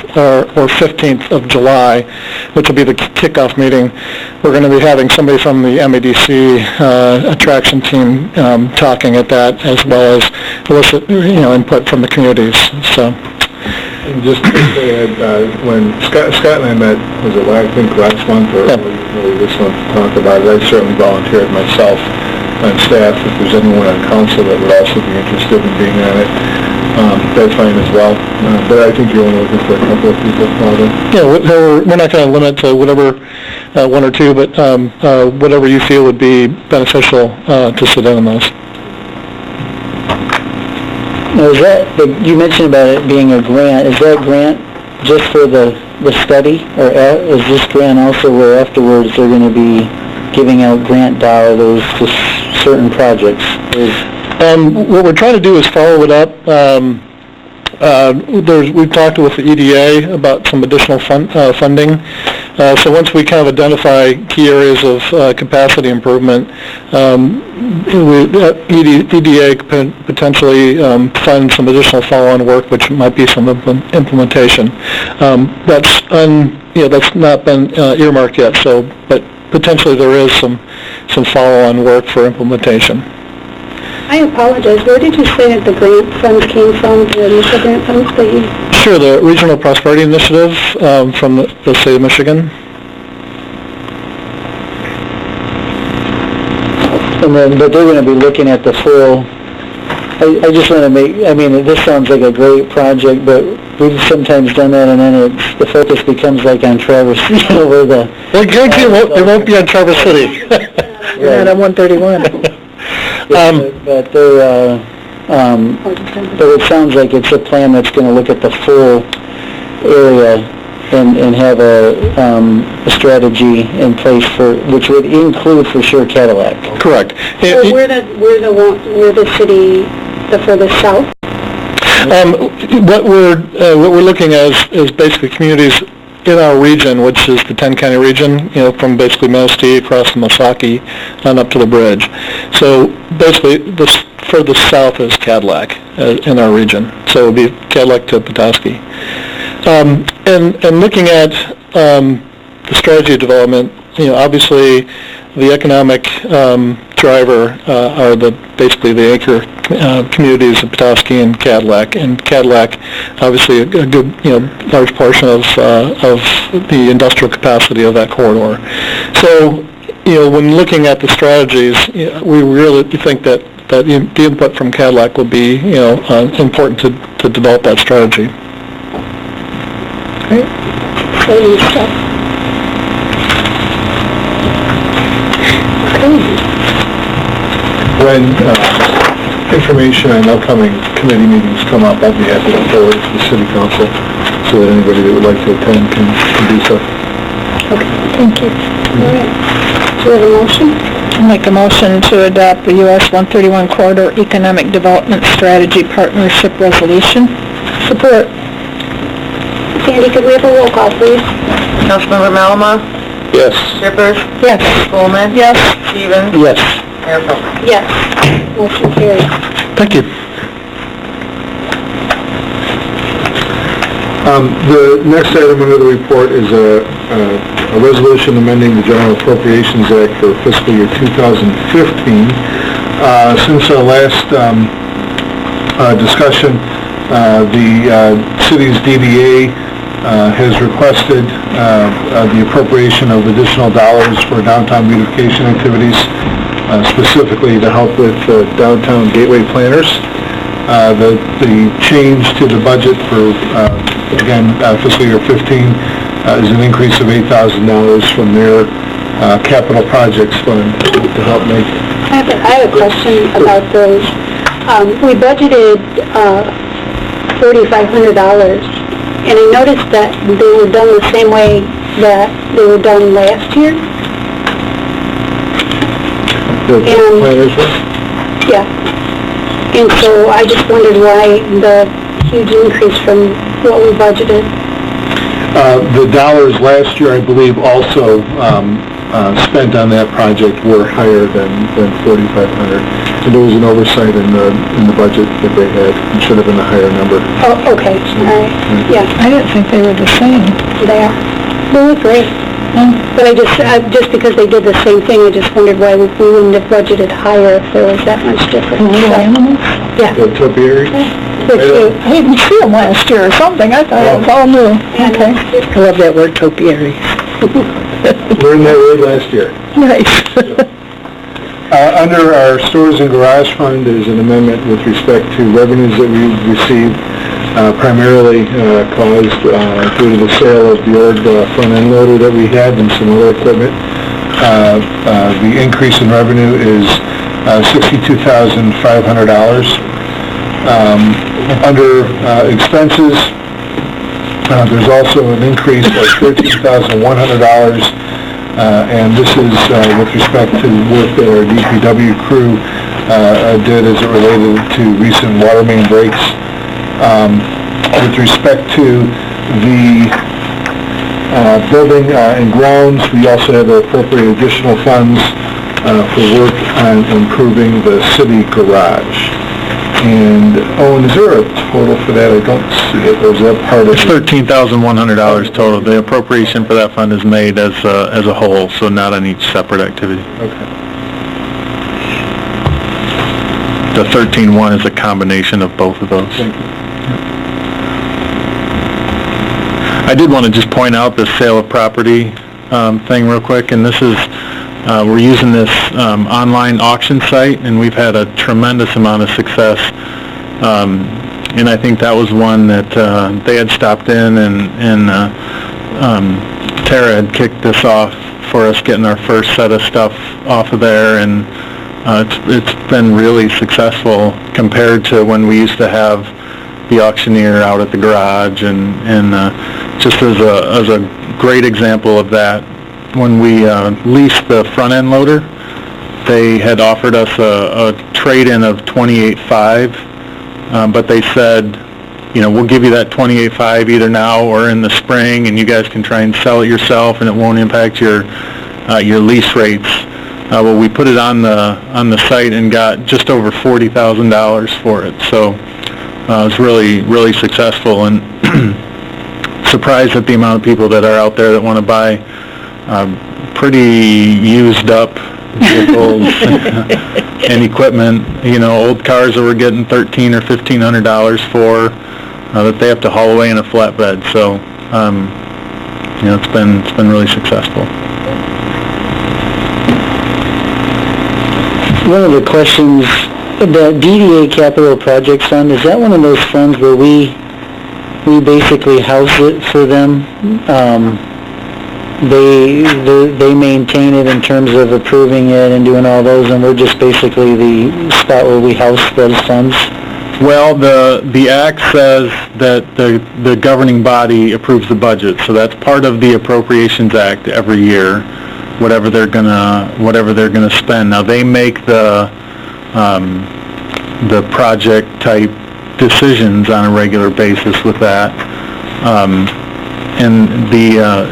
or 15th of July, which will be the kickoff meeting. We're going to be having somebody from the MEDC attraction team talking at that, as well as elicit input from the communities. So. And just to say, when Scott and I met, was it I think last month or early this month to talk about it, I certainly volunteered myself on staff if there's anyone on council that would also be interested in being on it. That's fine as well. But I think you're only looking for a couple of people, probably. Yeah, we're not going to limit to whatever, 1 or 2, but whatever you feel would be beneficial to sit in on those. Now, you mentioned about it being a grant. Is that grant just for the study, or is this grant also where afterwards they're going to be giving out grant dollars to certain projects? What we're trying to do is follow it up. We've talked with the EDA about some additional funding. So once we kind of identify key areas of capacity improvement, EDA could potentially fund some additional follow-on work, which might be some implementation. That's not been earmarked yet. So, but potentially there is some follow-on work for implementation. I apologize. Where did you say that the grant funds came from, the initial grant funds that you... Sure, the Regional Prosperity Initiative from the state of Michigan. And then, but they're going to be looking at the full... I just want to this sounds like a great project, but we've sometimes done that, and then the focus becomes like on Traverse City over the... Well, I guarantee it won't be on Traverse City. You're not on 131. But it sounds like it's a plan that's going to look at the full area and have a strategy in place which would include for sure Cadillac. Correct. So we're the city the furthest south? What we're looking at is basically communities in our region, which is the 10-county region, from basically Manistee across the Misaki and up to the bridge. So basically, the furthest south is Cadillac in our region. So it would be Cadillac to Petoskey. And looking at the strategy development, obviously the economic driver are basically the anchor communities of Petoskey and Cadillac. And Cadillac, obviously, a good large portion of the industrial capacity of that corridor. So when looking at the strategies, we really think that the input from Cadillac will be important to develop that strategy. Great. Stuff. When information on upcoming committee meetings come up, I'll be happy to forward it to the city council so that anybody that would like to attend can do so. Okay, thank you. All right. Do you have a motion? I'll make a motion to adopt the US 131 Corridor Economic Development Strategy Partnership Resolution. Support. Sandy, could we have a roll call, please? Councilmember Malama? Yes. Shippers? Yes. Coleman? Yes. Stevens? Yes. Mayor Folkins? Yes. Motion carries. Thank you. The next item under the report is a resolution amending the General Appropriations Act for fiscal year 2015. Since our last discussion, the city's DDA has requested the appropriation of additional dollars for downtown beautification activities, specifically to help with downtown gateway planners. The change to the budget for, again, fiscal year 15 is an increase of $8,000 from their capital projects fund to help make. I have a question about those. We budgeted $4,500, and I noticed that they were done the same way that they were done last year. The planners were? Yeah. And so I just wondered why the huge increase from what we budgeted. The dollars last year, I believe, also spent on that project were higher than $4,500. And there was an oversight in the budget that they had. It should have been a higher number. Oh, okay, all right, yeah, I didn't think they were the same. they are. They look great. But I just because they did the same thing, I just wondered why we wouldn't have budgeted higher if there was that much difference. Little animals? Yeah. The topiary? They're cute. I didn't see them last year or something. I thought it was all new. Okay. I love that word, topiary. Learned that word last year. Nice. Under our stores and garage fund, there's an amendment with respect to revenues that we received, primarily caused due to the sale of the old front end loader that we had and some other equipment. The increase in revenue is $62,500. Under expenses, there's also an increase of $13,100. And this is with respect to work that our DPW crew did as it related to recent water main breaks. With respect to the building and grounds, we also have appropriate additional funds for work on improving the city garage. And, Owen, is there a total for that? I don't see it. Or is that part of It's $13,100 total. The appropriation for that fund is made as a whole, so not on each separate activity. Okay. The 13.1 is a combination of both of those. Thank you. I did want to just point out the sale of property thing real quick, and this is, we're using this online auction site, and we've had a tremendous amount of success. And I think that was one that they had stopped in, and Tara had kicked this off for us, getting our first set of stuff off of there, and it's been really successful compared to when we used to have the auctioneer out at the garage, and just as a great example of that, when we leased the front end loader, they had offered us a trade-in of $28,500, but they said, you know, we'll give you that $28,500 either now or in the spring, and you guys can try and sell it yourself, and it won't impact your lease rates. Well, we put it on the site and got just over $40,000 for it, so it was really successful, and surprised at the amount of people that are out there that want to buy pretty used up vehicles and equipment. You know, old cars that we're getting $1,300 or $1,500 for that they have to haul away in a flatbed. So, you know, it's been really successful. One of the questions, the DDA Capital Projects Fund, is that one of those funds where we basically house it for them? They maintain it in terms of approving it and doing all those, and we're just basically the spot where we house those funds? Well, the Act says that the governing body approves the budget, so that's part of the Appropriations Act every year, whatever they're gonna spend. Now, they make the project type decisions on a regular basis with that. and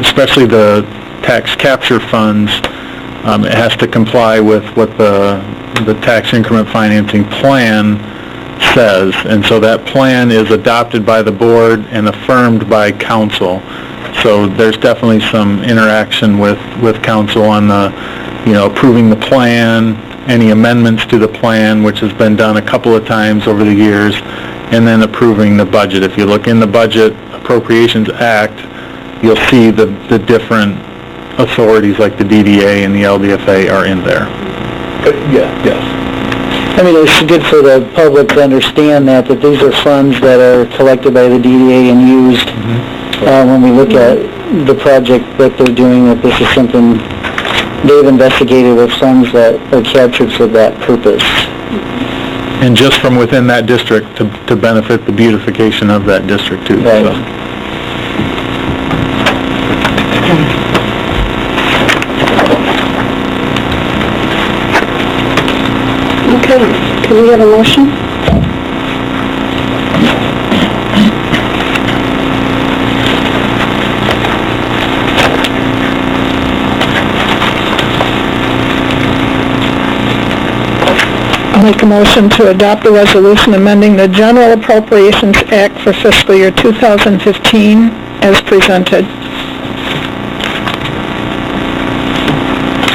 especially the tax capture funds, it has to comply with what the tax increment financing plan says, and so that plan is adopted by the board and affirmed by council. So there's definitely some interaction with council on the, approving the plan, any amendments to the plan, which has been done a couple of times over the years, and then approving the budget. If you look in the Budget Appropriations Act, you'll see the different authorities like the DDA and the LDFA are in there. Yes. I mean, it's good for the public to understand that these are funds that are collected by the DDA and used when we look at the project that they're doing, that this is something they've investigated with funds that are captured for that purpose. And just from within that district to benefit the beautification of that district too. Right. So. Okay, can we have a motion? I'll make a motion to adopt the resolution amending the General Appropriations Act for fiscal year 2015 as presented.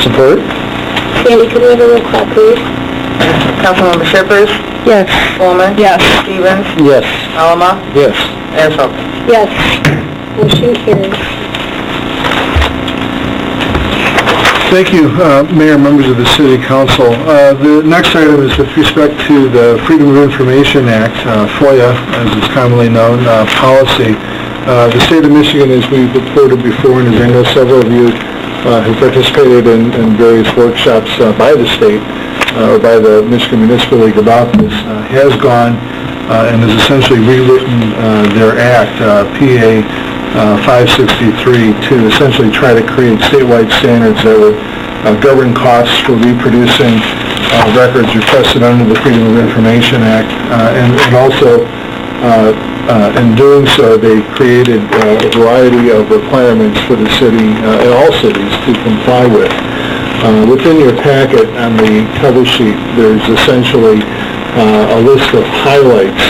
Support? Sandy, could we have a roll call, please? Councilmember Shippers, Yes. Coleman, Yes. Stevens, Yes. Alama, Yes. Mayor Folkins. Yes. Motion carries. Thank you, Mayor, members of the City Council. The next item is with respect to the Freedom of Information Act, FOIA, as it's commonly known, policy. The state of Michigan, as we've reported before, and as I know several of you have participated in various workshops by the state, or by the Michigan Municipal League about this, has gone and has essentially rewritten their act, PA 563, to essentially try to create statewide standards that would govern costs for reproducing records requested under the Freedom of Information Act, and also in doing so they created a variety of requirements for the city, and all cities, to comply with. Within your packet on the cover sheet, there's essentially a list of highlights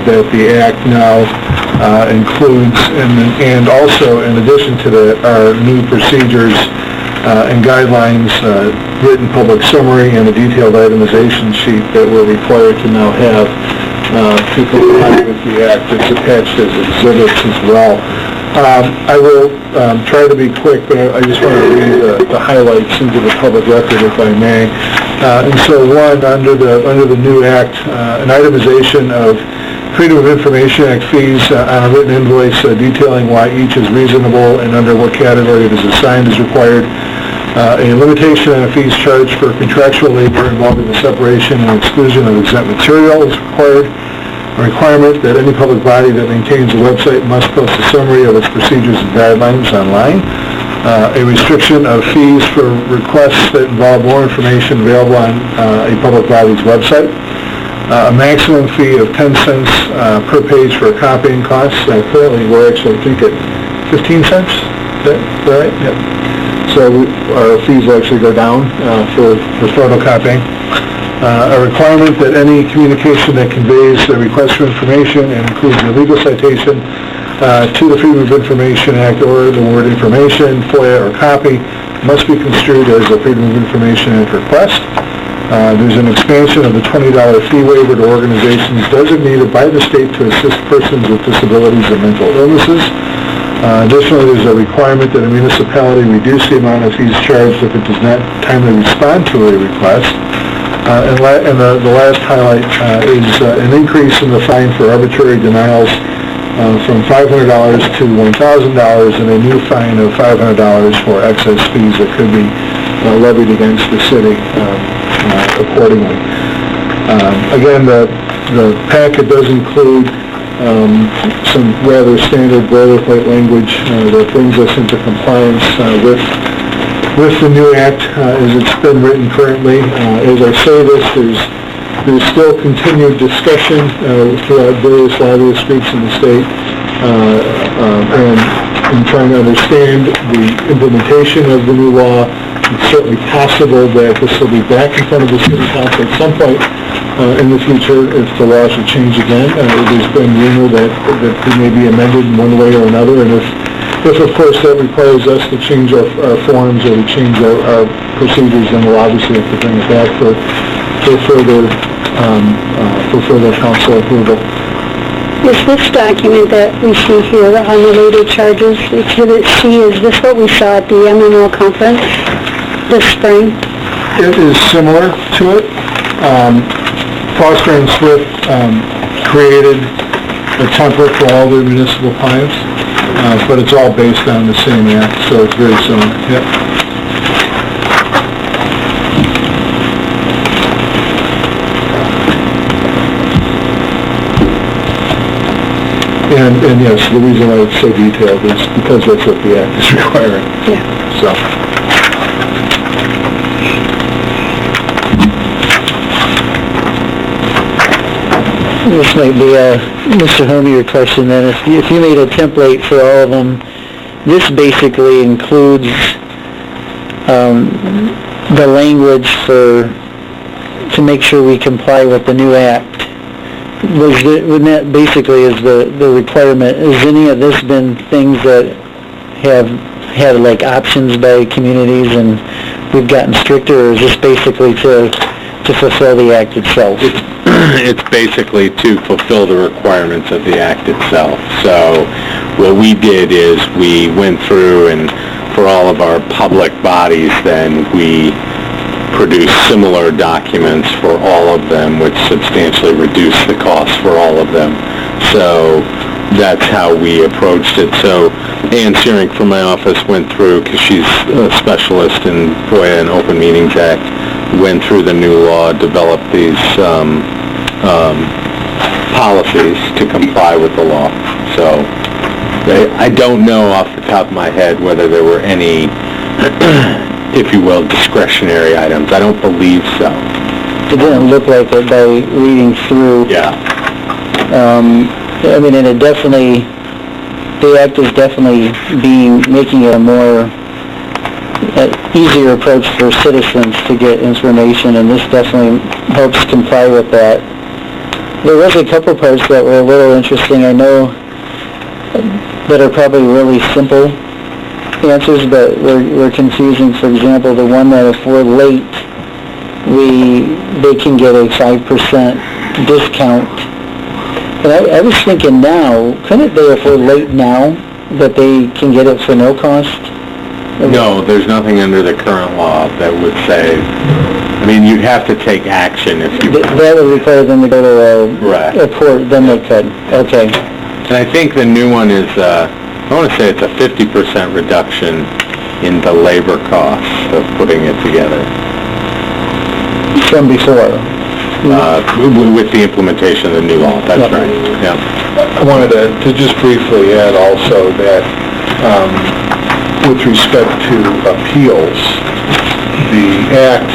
that the Act now includes, and also in addition to that are new procedures and guidelines, written public summary, and a detailed itemization sheet that we're required to now have to comply with the Act. It's attached as exhibits as well. I will try to be quick, but I just want to read the highlights into the public record, if I may. And so, one, under the new Act, an itemization of Freedom of Information Act fees on a written invoice detailing why each is reasonable and under what category it is assigned is required. A limitation on fees charged for contractual labor involving the separation and exclusion of exempt material is required. A requirement that any public body that maintains a website must post a summary of its procedures and guidelines online. A restriction of fees for requests that involve more information available on a public body's website. A maximum fee of 10 cents per page for copying costs. Currently, we're actually, I think, at 15 cents. Is that right? Yep. So our fees will actually go down for photocopying. A requirement that any communication that conveys a request for information and includes a legal citation to the Freedom of Information Act or the word information, FOIA, or copy must be construed as a Freedom of Information Act request. There's an expansion of the $20 fee waiver to organizations designated by the state to assist persons with disabilities and mental illnesses. Additionally, there's a requirement that a municipality reduce the amount of fees charged if it does not timely respond to a request. And the last highlight is an increase in the fine for arbitrary denials from $500 to $1,000, and a new fine of $500 for excess fees that could be levied against the city accordingly. Again, the packet does include some rather standard boilerplate language that brings us into compliance with the new Act as it's been written currently. As I say this, there's still continued discussion throughout various lobbyist groups in the state, and in trying to understand the implementation of the new law. It's certainly possible that this will be back in front of the city council at some point in the future if the law should change again. There's been rumor that it may be amended in one way or another, and if of course that requires us to change our forms or to change our procedures, then we'll obviously have to bring it back for further council approval. Is this document that we see here on the related charges, Exhibit C, is this what we saw at the MMO conference this spring? It is similar to it. Foster and Swift created a template for all their municipal clients, but it's all based on the same act, so it's very similar. Yep. And yes, the reason why it's so detailed is because that's what the act is requiring. Yeah. So. This might be Mr. Homey, your question then. If you made a template for all of them, this basically includes the language to make sure we comply with the new act. When that basically is the requirement, has any of this been things that have had like options by communities and we've gotten stricter, or is this basically to fulfill the act itself? It's basically to fulfill the requirements of the act itself. So what we did is we went through and for all of our public bodies then we produced similar documents for all of them, which substantially reduced the cost for all of them. So that's how we approached it. So Ann Searing from my office went through, because she's a specialist in FOIA and Open Meetings Act, went through the new law, developed these policies to comply with the law. So I don't know off the top of my head whether there were any if you will, discretionary items. I don't believe so. It didn't look like it by reading through. Yeah. I mean, and it definitely, the act is definitely making it a more easier approach for citizens to get information, and this definitely helps comply with that. There was a couple parts that were a little interesting, I know, that are probably really simple answers, but were confusing. For example, the one that if we're late, they can get a 5% discount. And I was thinking now, couldn't they, if we're late now, that they can get it for no cost? No, there's nothing under the current law that would say, I mean, you'd have to take action if you... That would require them to go to a court, then they could. Okay. And I think the new one is, I want to say it's a 50% reduction in the labor costs of putting it together. From before? With the implementation of the new law, that's right. Yeah. I wanted to just briefly add also that with respect to appeals, the Act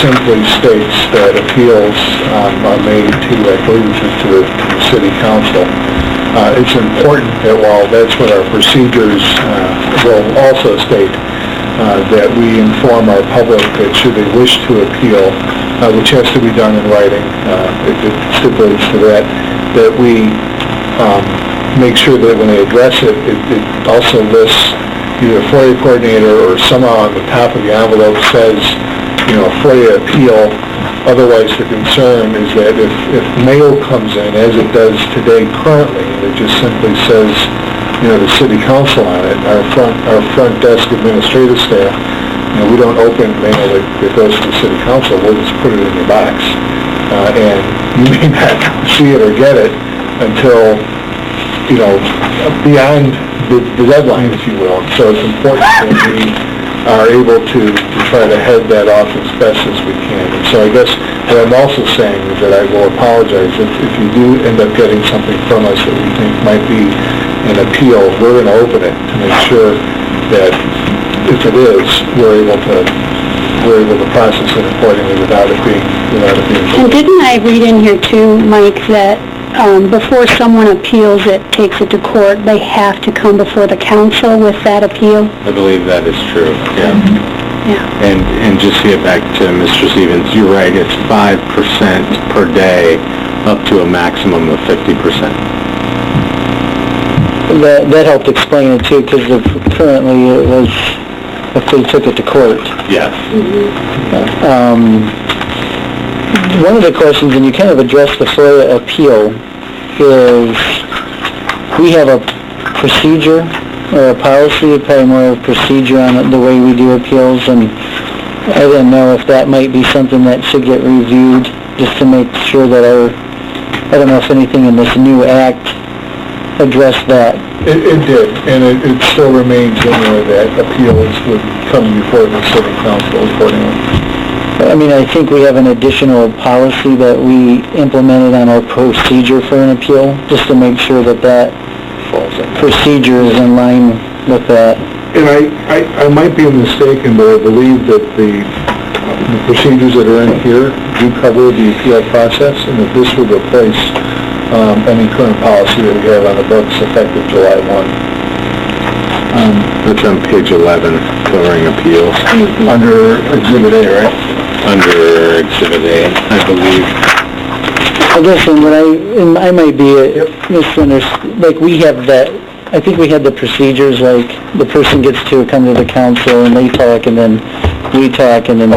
simply states that appeals are made to, I believe it's to the City Council. It's important that while that's what our procedures will also state, that we inform our public that should they wish to appeal, which has to be done in writing, it stipulates to that we make sure that when they address it, it also lists either a FOIA coordinator or somehow on the top of the envelope says, FOIA appeal. Otherwise, the concern is that if mail comes in, as it does today currently, it just simply says, the City Council on it, our front desk administrative staff, we don't open mail that goes to the City Council. We'll just put it in your box. And you may not see it or get it until, beyond the deadline, if you will. So it's important that we are able to try to head that off as best as we can. And so I guess what I'm also saying is that I will apologize if you do end up getting something from us that we think might be an appeal. We're going to open it to make sure that if it is, we're able to process it accordingly without it being. And didn't I read in here too, Mike, that before someone appeals it, takes it to court, they have to come before the council with that appeal? I believe that is true, yeah. Yeah. And just to get back to Mr. Stevens, you're right, it's 5% per day, up to a maximum of 50%. That helped explain it too, because currently it was, if they took it to court. Yes. One of the questions, and you kind of addressed the FOIA appeal, is we have a procedure or a policy, probably more of a procedure on the way we do appeals, and I didn't know if that might be something that should get reviewed, just to make sure that I don't know if anything in this new act addressed that. It did, and it still remains in there that appeals would come before the city council accordingly. I mean, I think we have an additional policy that we implemented on our procedure for an appeal, just to make sure that that procedure is in line with that. And I might be mistaken, but I believe that the procedures that are in here do cover the appeal process, and that this would replace any current policy that we have on the books effective July 1. It's on page 11, covering appeals. Under Exhibit A, right? Under Exhibit A, I believe. I guess, and I might be misunderstood, like, we have that, I think we had the procedures, like, the person gets to come to the council, and they talk, and then we talk, and then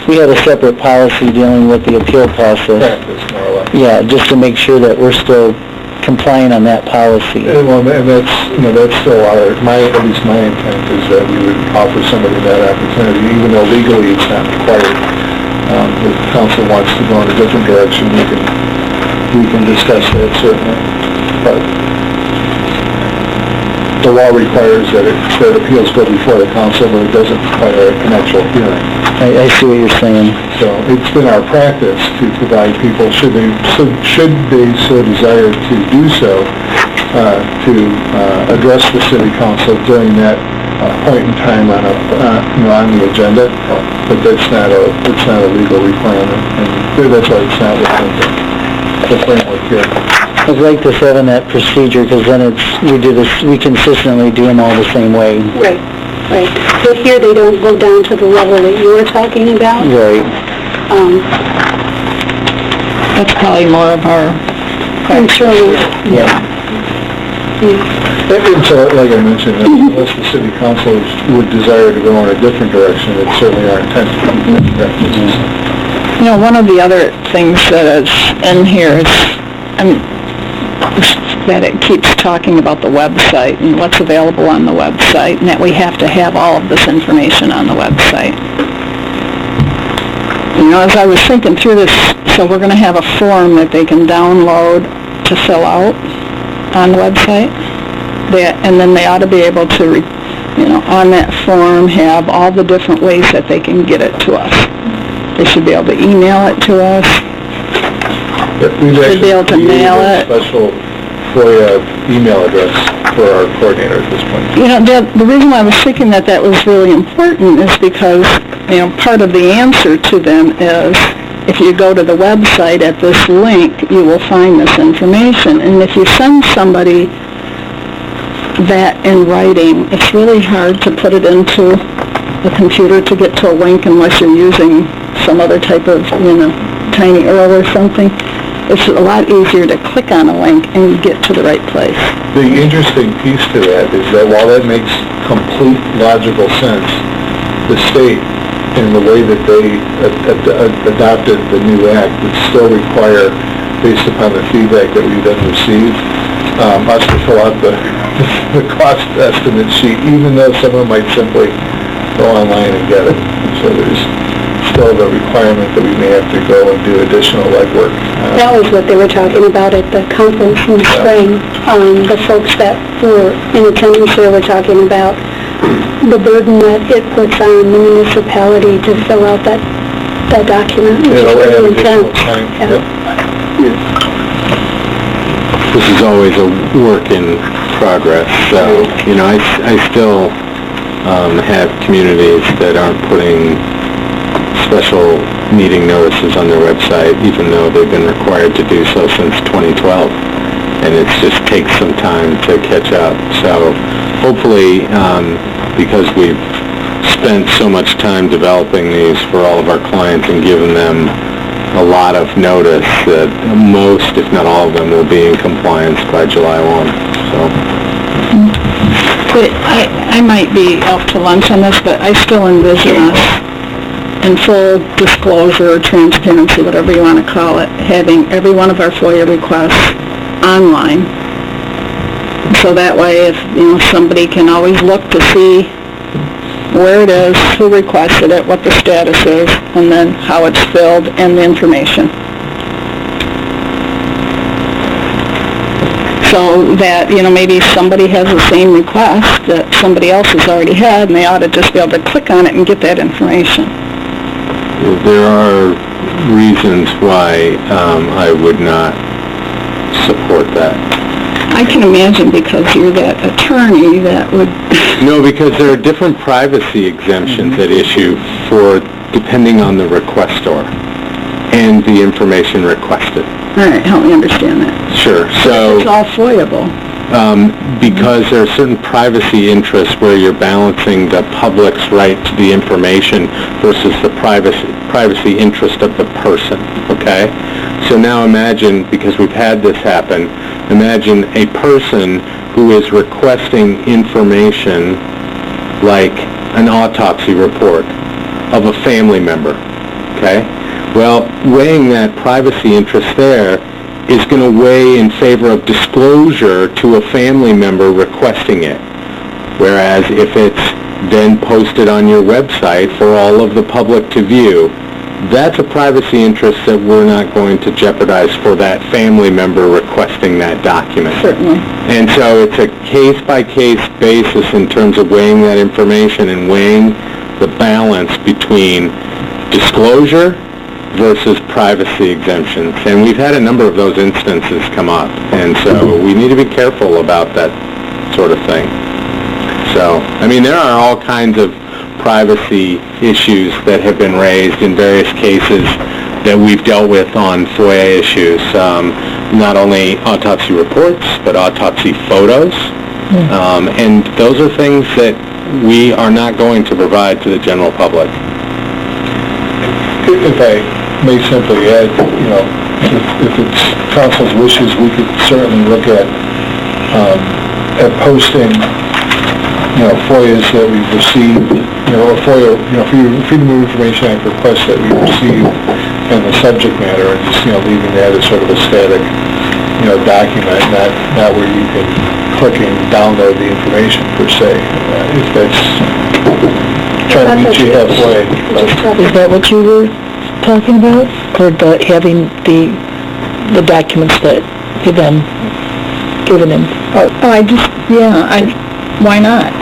we have a separate policy dealing with the appeal process. Practice, more or less. Yeah, just to make sure that we're still compliant on that policy. And that's still at least my intent is that we would offer somebody that opportunity, even though legally it's not required. If the council wants to go in a different direction, we can discuss that certainly. But the law requires that appeals go before the council, but it doesn't require an actual hearing. I see what you're saying. So it's been our practice to provide people, should they so desire to do so, to address the city council during that point in time on the agenda. But it's not a legal requirement, and that's why it's not within the framework here. I'd like this having that procedure, because then we consistently do them all the same way. Right. But here they don't go down to the level that you were talking about. Right. That's probably more of our Insurance. Yeah. And so, like I mentioned, unless the city council would desire to go in a different direction, it's certainly our intent to keep that practice. You know, one of the other things that is in here is, that it keeps talking about the website and what's available on the website, and that we have to have all of this information on the website. You know, as I was thinking through this, so we're going to have a form that they can download to fill out on the website, and then they ought to be able to, on that form, have all the different ways that they can get it to us. They should be able to email it to us. We've Should be able to mail it. Special FOIA email address for our coordinator at this point. You know, the reason why I was thinking that was really important is because, part of the answer to them is, if you go to the website at this link, you will find this information. And if you send somebody that in writing, it's really hard to put it into the computer to get to a link unless you're using some other type of, tiny URL or something. It's a lot easier to click on a link and get to the right place. The interesting piece to that is that while that makes complete logical sense, the state, in the way that they adopted the new act, would still require, based upon the feedback that we then received, us to fill out the cost estimate sheet, even though someone might simply go online and get it. So there's still the requirement that we may have to go and do additional legwork. That was what they were talking about at the conference in the spring. The folks that were in attendance there were talking about the burden that it puts on the municipality to fill out that document, which is really intense. This is always a work in progress, so, I still have communities that aren't putting special needing notices on their website, even though they've been required to do so since 2012. And it just takes some time to catch up. So hopefully, because we've spent so much time developing these for all of our clients and given them a lot of notice, that most, if not all of them, will be in compliance by July 1. So. But I might be out to lunch on this, but I still envision us, in full disclosure or transparency, whatever you want to call it, having every one of our FOIA requests online. So that way, if, somebody can always look to see where it is, who requested it, what the status is, and then how it's filled, and the information. So that, maybe somebody has the same request that somebody else has already had, and they ought to just be able to click on it and get that information. There are reasons why I would not support that. I can imagine, because you're that attorney that would... No, because there are different privacy exemptions at issue for, depending on the requestor and the information requested. All right, help me understand that. Sure. So it's all FOIA-able. Because there are certain privacy interests where you're balancing the public's right to the information versus the privacy interest of the person, okay? So now imagine, because we've had this happen, imagine a person who is requesting information like an autopsy report of a family member, okay? Well, weighing that privacy interest there is going to weigh in favor of disclosure to a family member requesting it. Whereas if it's then posted on your website for all of the public to view, that's a privacy interest that we're not going to jeopardize for that family member requesting that document. Certainly. And so it's a case-by-case basis in terms of weighing that information and weighing the balance between disclosure versus privacy exemptions. And we've had a number of those instances come up. And so we need to be careful about that sort of thing. So, I mean, there are all kinds of privacy issues that have been raised in various cases that we've dealt with on FOIA issues. Not only autopsy reports, but autopsy photos. And those are things that we are not going to provide to the general public. If I may simply add, if it's council's wishes, we could certainly look at posting, FOIAs that we've received, or FOIA, Freedom of Information Act requests that we received and the subject matter, and just, leaving that as sort of a static, document, not where you can click and download the information per se, if that's trying to meet you halfway. Is that what you were talking about? Or having the documents that you've been given him? Why not?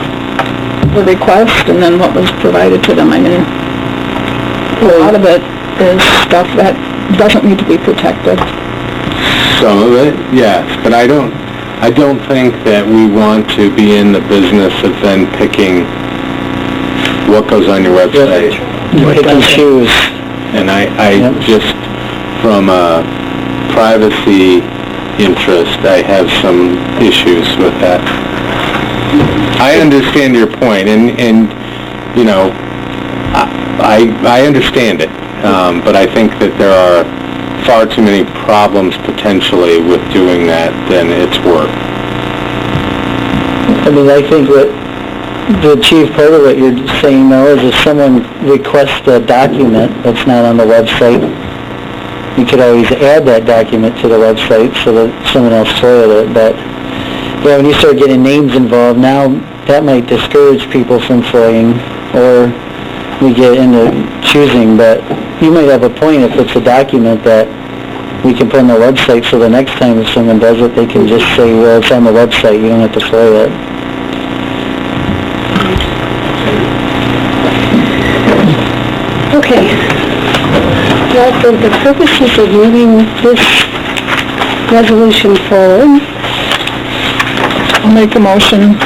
The request and then what was provided to them. I mean, a lot of it is stuff that doesn't need to be protected. Some of it, yes, but I don't think that we want to be in the business of then picking what goes on your website. Pick and choose. And I just, from a privacy interest, I have some issues with that. I understand your point, and I understand it, but I think that there are far too many problems potentially with doing that than it's worth. I mean, I think what the chief part of what you're saying, though, is if someone requests a document that's not on the website, you could always add that document to the website so that someone else foiled it. But yeah, when you start getting names involved, now that might discourage people from FOIAing, or we get into choosing. But you might have a point if it's a document that we can put on the website, so the next time if someone does it, they can just say, well, it's on the website, you don't have to FOIA it. Okay. Well, for the purposes of moving this resolution forward, I'll make a motion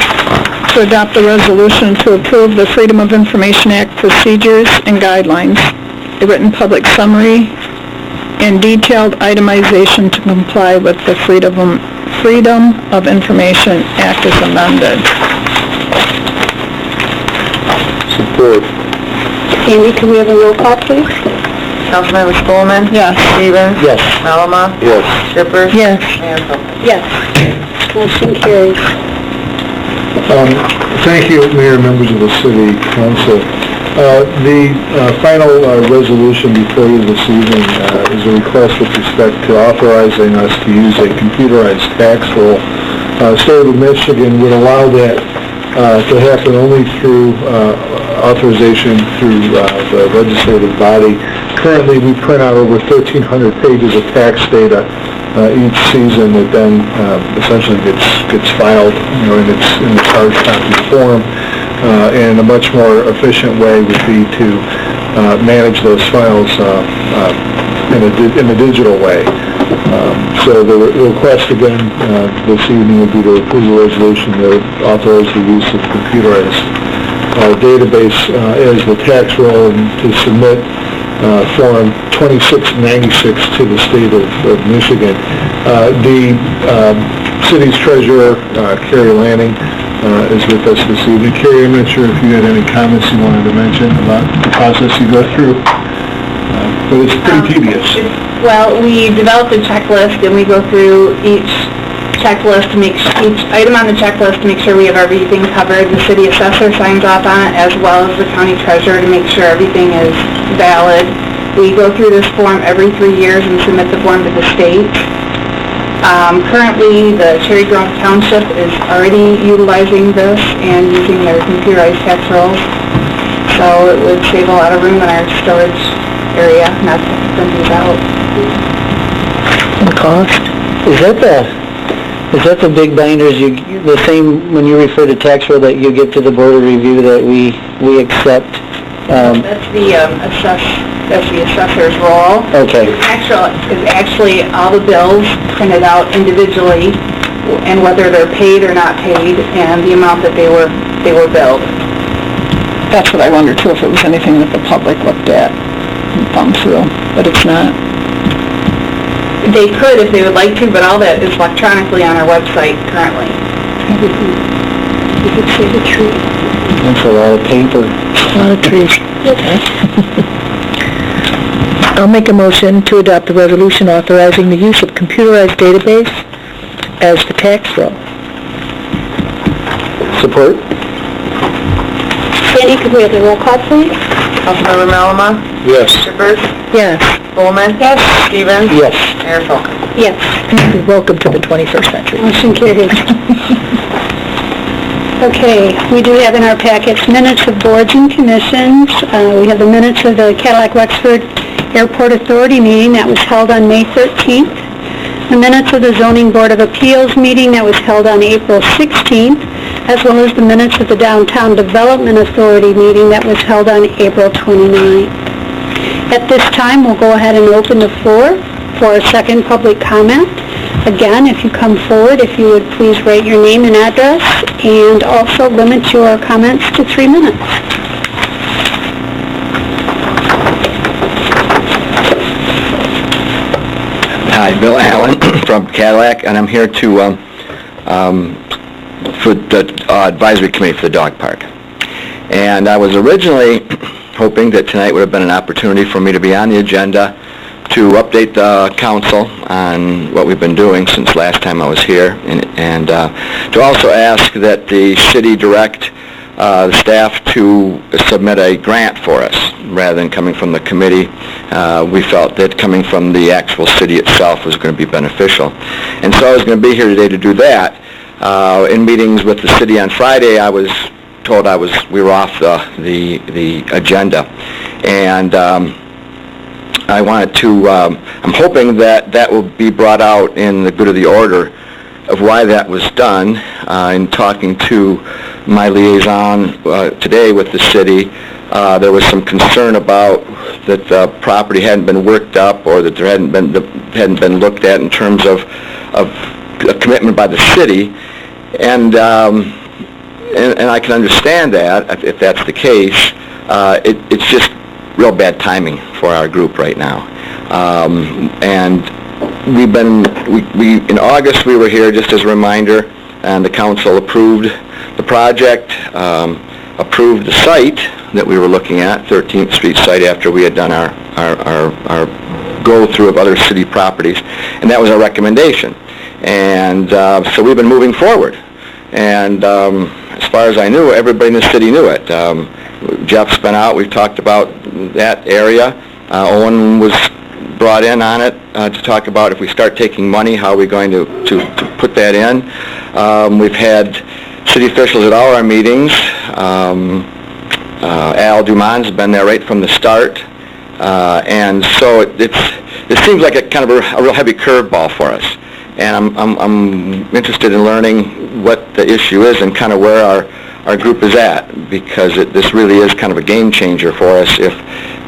to adopt a resolution to approve the Freedom of Information Act procedures and guidelines a written public summary and detailed itemization to comply with the Freedom of Information Act as amended. Support. Amy, can we have a roll call, please? Councilmember Spelman. Yes. Stevens. Yes. Alma. Yes. Shippers. Yes. Mayor Folkins. Yes. Motion carries. Thank you, Mayor, members of the City Council. The final resolution before you this evening is a request with respect to authorizing us to use a computerized tax roll. State of Michigan would allow that to happen only through authorization through the legislative body. Currently, we print out over 1,300 pages of tax data each season that then essentially gets filed, in its hard copy form. And a much more efficient way would be to manage those files in a digital way. So the request again this evening would be to approve the resolution that authorize the use of computerized database as the tax roll and to submit Form 2696 to the state of Michigan. The city's treasurer, Carrie Lanning, is with us this evening. Carrie, I'm not sure if you had any comments you wanted to mention about the process you go through, but it's pretty tedious. Well, we developed a checklist, and we go through each checklist to make each item on the checklist to make sure we have everything covered. The city assessor signs off on it, as well as the county treasurer, to make sure everything is valid. We go through this form every 3 years and submit the form to the state. Currently, the Cherry Grove Township is already utilizing this and using their computerized tax rolls. So it would save a lot of room in our storage area, not to send these out. And cost? Is that the big binders, the same, when you refer to tax roll that you give to the board of review that we accept? That's the assessor's roll. Okay. It's actually all the bills printed out individually, and whether they're paid or not paid, and the amount that they were billed. That's what I wondered too, if it was anything that the public looked at and thumbed through, but it's not. They could if they would like to, but all that is electronically on our website currently. You could save a tree. That's a lot of paper. A lot of trees. I'll make a motion to adopt the resolution authorizing the use of computerized database as the tax roll. Support? Sandy, could we have the roll call, please? Councilmember Alma. Yes. Shippers. Yes. Spelman. Yes. Stevens. Yes. Mayor Folkins. Yes. Welcome to the 21st century. Motion carries. Okay, we do have in our packets minutes of boards and commissions. We have the minutes of the Cadillac Wexford Airport Authority meeting that was held on May 13th. The minutes of the Zoning Board of Appeals meeting that was held on April 16th, as well as the minutes of the Downtown Development Authority meeting that was held on April 29th. At this time, we'll go ahead and open the floor for a second public comment. Again, if you come forward, if you would please write your name and address, and also limit your comments to 3 minutes. Hi, Bill Allen from Cadillac, and I'm here to for the advisory committee for the dog park. And I was originally hoping that tonight would have been an opportunity for me to be on the agenda to update the council on what we've been doing since last time I was here, and to also ask that the city direct the staff to submit a grant for us rather than coming from the committee. We felt that coming from the actual city itself was going to be beneficial. And so I was going to be here today to do that. In meetings with the city on Friday, I was told we were off the agenda. And I wanted to, I'm hoping that will be brought out in the good of the order of why that was done. In talking to my liaison today with the city, there was some concern about that the property hadn't been worked up, or that there hadn't been looked at in terms of a commitment by the city, and I can understand that if that's the case. It's just real bad timing for our group right now. And in August, we were here, just as a reminder, and the council approved the project, approved the site that we were looking at, 13th Street site, after we had done our go-through of other city properties, and that was our recommendation. And so we've been moving forward. And as far as I knew, everybody in the city knew it. Jeff's been out, we've talked about that area. Owen was brought in on it to talk about if we start taking money, how are we going to put that in. We've had city officials at all our meetings. Al Dumon's has been there right from the start. And so it seems like a kind of a real heavy curveball for us. And I'm interested in learning what the issue is and kind of where our group is at, because this really is kind of a game changer for us if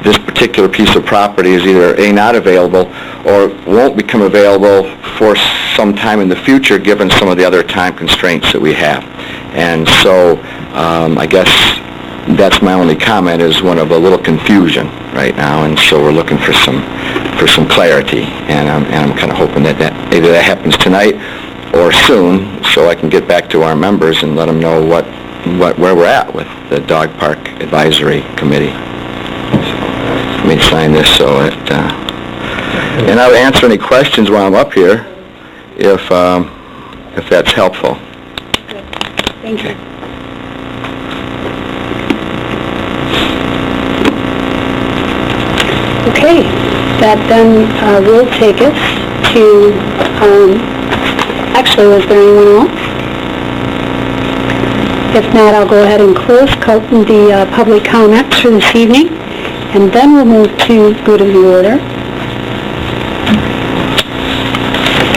this particular piece of property is either A, not available, or won't become available for some time in the future given some of the other time constraints that we have. And so I guess that's my only comment, is one of a little confusion right now, and so we're looking for some clarity, and I'm kind of hoping that either that happens tonight or soon, so I can get back to our members and let them know where we're at with the Dog Park Advisory Committee. So, let me sign this so that, and I'll answer any questions while I'm up here if that's helpful. Thank you. Okay, that then will take us to, actually, was there anyone else? If not, I'll go ahead and close the public comments for this evening, and then we'll move to good of the order.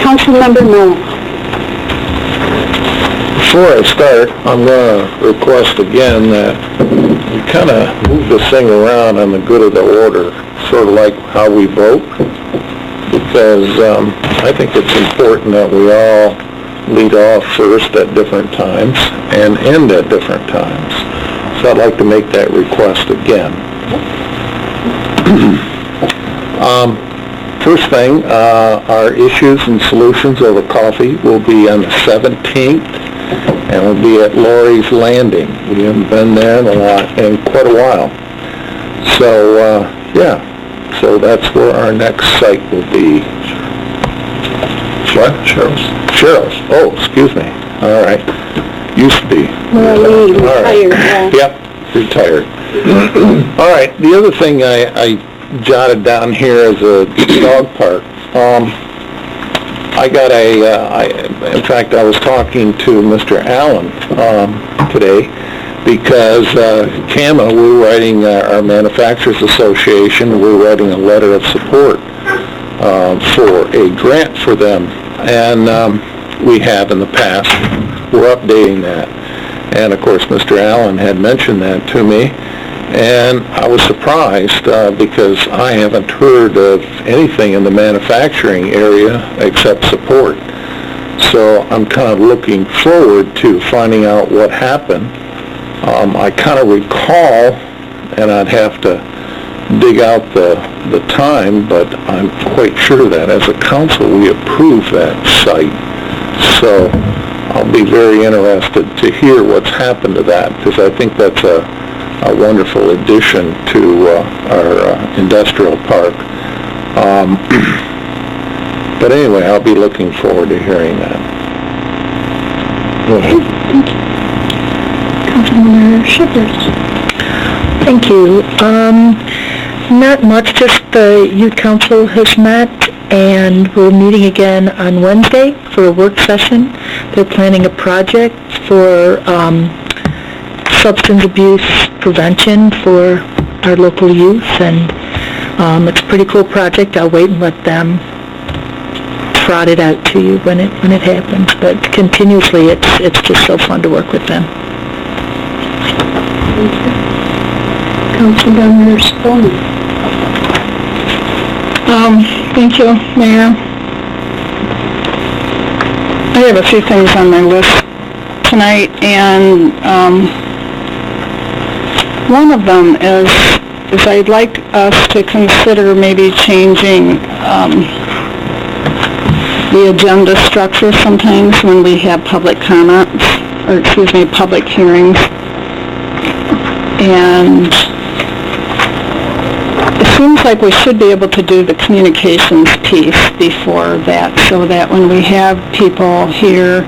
Councilmember Miller. Before I start, I'm going to request again that we kind of move this thing around on the good of the order, sort of like how we vote, because I think it's important that we all lead off first at different times and end at different times. So I'd like to make that request again. First thing, our issues and solutions over coffee will be on the 17th, and we'll be at Laurie's Landing. We haven't been there in quite a while. So, yeah. So that's where our next site will be. What? Cheryl's. Oh, excuse me. All right. Used to be. Retired. Right. Yep, retired. All right. The other thing I jotted down here is a dog park. I got in fact, I was talking to Mr. Allen today, because CAMA, we're writing, our Manufacturers Association, we're writing a letter of support for a grant for them, and we have in the past. We're updating that, and of course Mr. Allen had mentioned that to me, and I was surprised because I haven't heard of anything in the manufacturing area except support. So I'm kind of looking forward to finding out what happened. I kind of recall, and I'd have to dig out the time, but I'm quite sure that as a council we approved that site. So I'll be very interested to hear what's happened to that, because I think that's a wonderful addition to our industrial park. But anyway, I'll be looking forward to hearing that. Go ahead. Thank you. Councilmember Shippers. Thank you. Not much, just the youth council has met, and we're meeting again on Wednesday for a work session. They're planning a project for substance abuse prevention for our local youth, and it's a pretty cool project. I'll wait and let them trot it out to you when it happens, but continuously it's just so fun to work with them. Thank you. Councilmember Spillman. Thank you, Mayor. I have a few things on my list tonight, and one of them is I'd like us to consider maybe changing, the agenda structure sometimes when we have public comments, or excuse me, public hearings. And it seems like we should be able to do the communications piece before that, so that when we have people here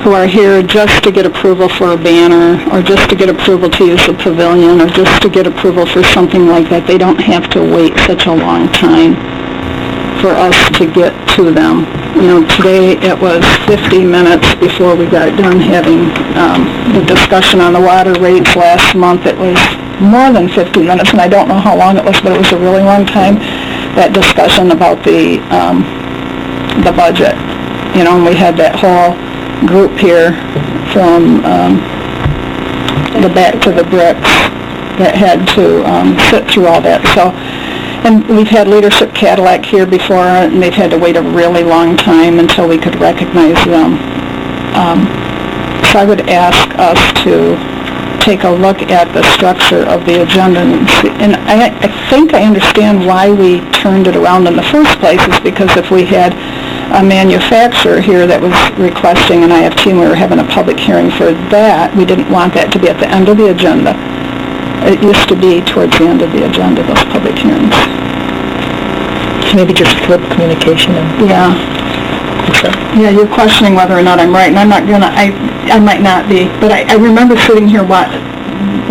who are here just to get approval for a banner, or just to get approval to use the pavilion, or just to get approval for something like that, they don't have to wait such a long time for us to get to them. You know, today it was 50 minutes before we got done having the discussion on the water rates. Last month it was more than 50 minutes, and I don't know how long it was, but it was a really long time, that discussion about the budget. You know, and we had that whole group here from the back to the bricks that had to sit through all that. So, and we've had Leadership Cadillac here before, and they've had to wait a really long time until we could recognize them. So I would ask us to take a look at the structure of the agenda, and I think I understand why we turned it around in the first place, is because if we had a manufacturer here that was requesting an IFT and we were having a public hearing for that, we didn't want that to be at the end of the agenda. It used to be towards the end of the agenda, those public hearings. So maybe just flip communication and... Yeah. Yeah, you're questioning whether or not I'm right, and I'm not gonna, I might not be, but I remember sitting here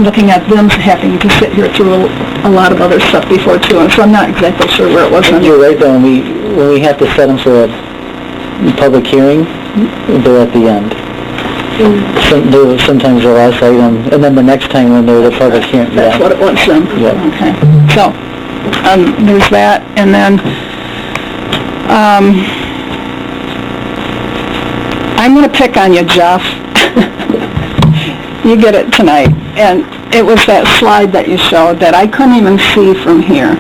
looking at them having to sit here through a lot of other stuff before too, and so I'm not exactly sure where it was. You're right though, when we have to set them for a public hearing, they're at the end. Sometimes the last item, and then the next time when they're the public hearing. That's what it was then? Yeah. Okay. So, there's that, and then, I'm gonna pick on you, Jeff. You get it tonight. And it was that slide that you showed that I couldn't even see from here.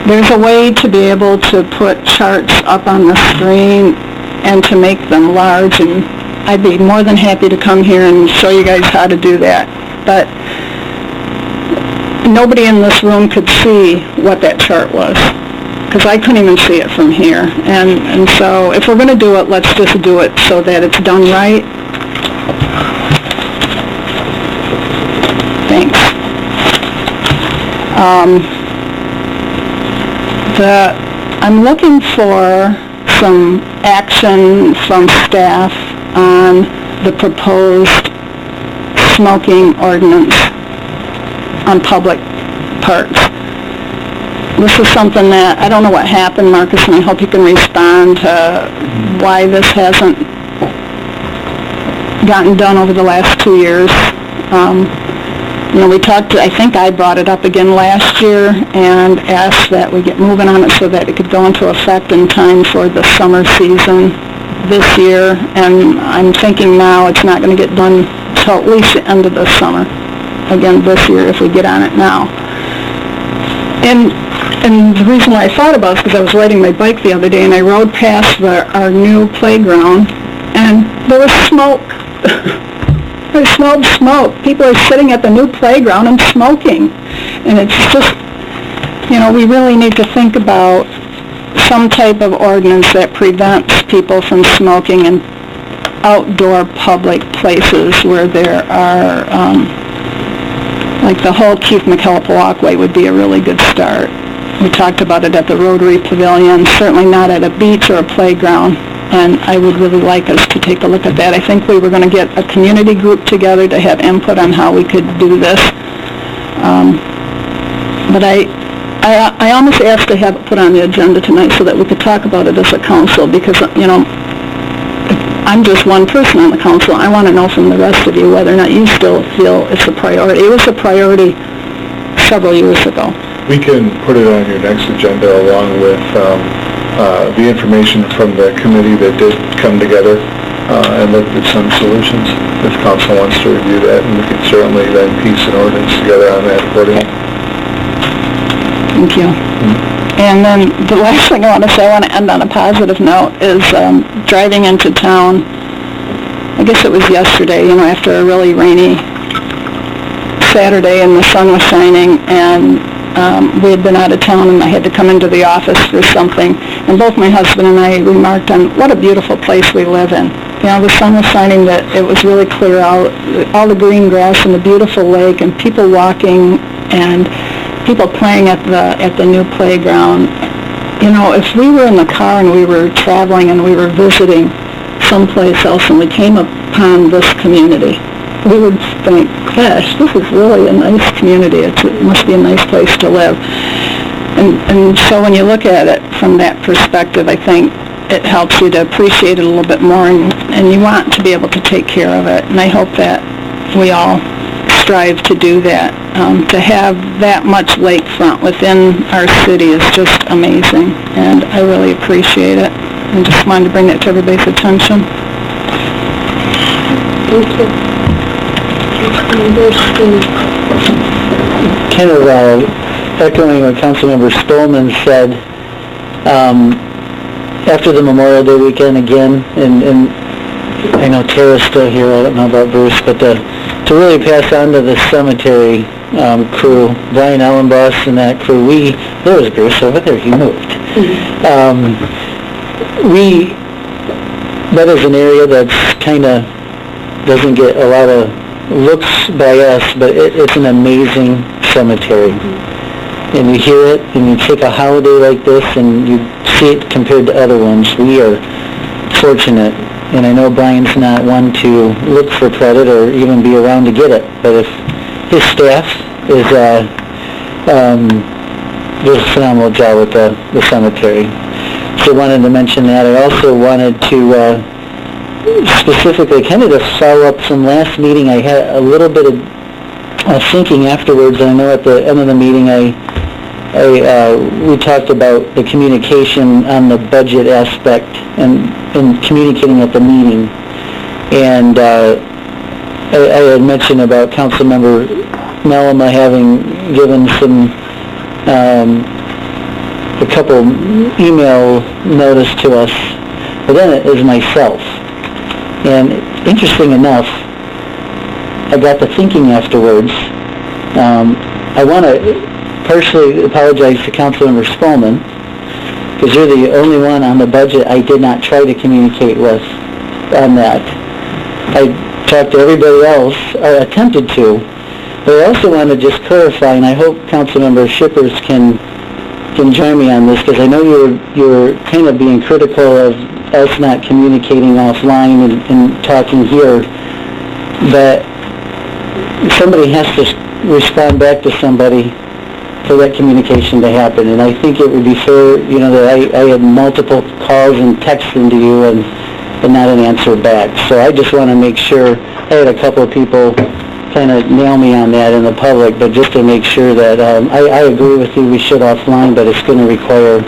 There's a way to be able to put charts up on the screen and to make them large, and I'd be more than happy to come here and show you guys how to do that. But nobody in this room could see what that chart was, because I couldn't even see it from here. And so if we're going to do it, let's just do it so that it's done right. Thanks. I'm looking for some action from staff on the proposed smoking ordinance on public parks. This is something that, I don't know what happened, Marcus, and I hope you can respond to why this hasn't gotten done over the last 2 years. You know, we talked, I think I brought it up again last year and asked that we get moving on it so that it could go into effect in time for the summer season this year. And I'm thinking now it's not going to get done till at least the end of the summer, again this year, if we get on it now. And the reason why I thought about it is because I was riding my bike the other day and I rode past our new playground and there was smoke. I smelled smoke. People are sitting at the new playground and smoking. And it's just, you know, we really need to think about some type of ordinance that prevents people from smoking in outdoor public places where there are, like the whole Keith McKillop walkway would be a really good start. We talked about it at the Rotary Pavilion, certainly not at a beach or a playground. And I would really like us to take a look at that. I think we were going to get a community group together to have input on how we could do this. But I almost asked to have it put on the agenda tonight so that we could talk about it as a council, because, you know, I'm just one person on the council. I want to know from the rest of you whether or not you still feel it's a priority. It was a priority several years ago. We can put it on your next agenda along with the information from the committee that did come together and looked at some solutions. If council wants to review that, and we can certainly then piece an ordinance together on that accordingly. Thank you. And then the last thing I want to say, I want to end on a positive note, is driving into town. I guess it was yesterday, you know, after a really rainy Saturday and the sun was shining, and we had been out of town and I had to come into the office for something, and both my husband and I remarked on what a beautiful place we live in. You know, the sun was shining, that it was really clear out, all the green grass and the beautiful lake and people walking and people playing at the new playground. You know, if we were in the car and we were traveling and we were visiting someplace else and we came upon this community, we would think, gosh, this is really a nice community. It must be a nice place to live. And so when you look at it from that perspective, I think it helps you to appreciate it a little bit more, and you want to be able to take care of it. And I hope that we all strive to do that. To have that much lakefront within our city is just amazing, and I really appreciate it. And just wanted to bring that to everybody's attention. Thank you. Kind of echoing what Councilmember Spolman said, after the Memorial Day weekend again, and I know Tara's still here, I don't know about Bruce, but to really pass on to the cemetery crew, Brian Ellenboss and that crew, there was Bruce over there, he moved. That is an area that's kind of doesn't get a lot of looks by us, but it's an amazing cemetery. And you hear it, and you take a holiday like this, and you see it compared to other ones. We are fortunate, and I know Brian's not one to look for credit or even be around to get it, but if his staff is does a phenomenal job with the cemetery. So I wanted to mention that. I also wanted to specifically kind of to follow up from last meeting. I had a little bit of thinking afterwards. I know at the end of the meeting we talked about the communication on the budget aspect and communicating at the meeting. And I had mentioned about Councilmember Melima having given some a couple email notice to us, but then it is myself. And interesting enough, I got to thinking afterwards. I want to personally apologize to Councilmember Spolman, because you're the only one on the budget I did not try to communicate with on that. I talked to everybody else, or attempted to, but I also want to just clarify, and I hope Councilmember Shippers can join me on this, because I know you were kind of being critical of us not communicating offline and talking here, but somebody has to respond back to somebody for that communication to happen. And I think it would be fair, you know, that I had multiple calls and texts into you and not an answer back. So I just want to make sure, I had a couple of people kind of nail me on that in the public, but just to make sure that, I agree with you, we should offline, but it's going to require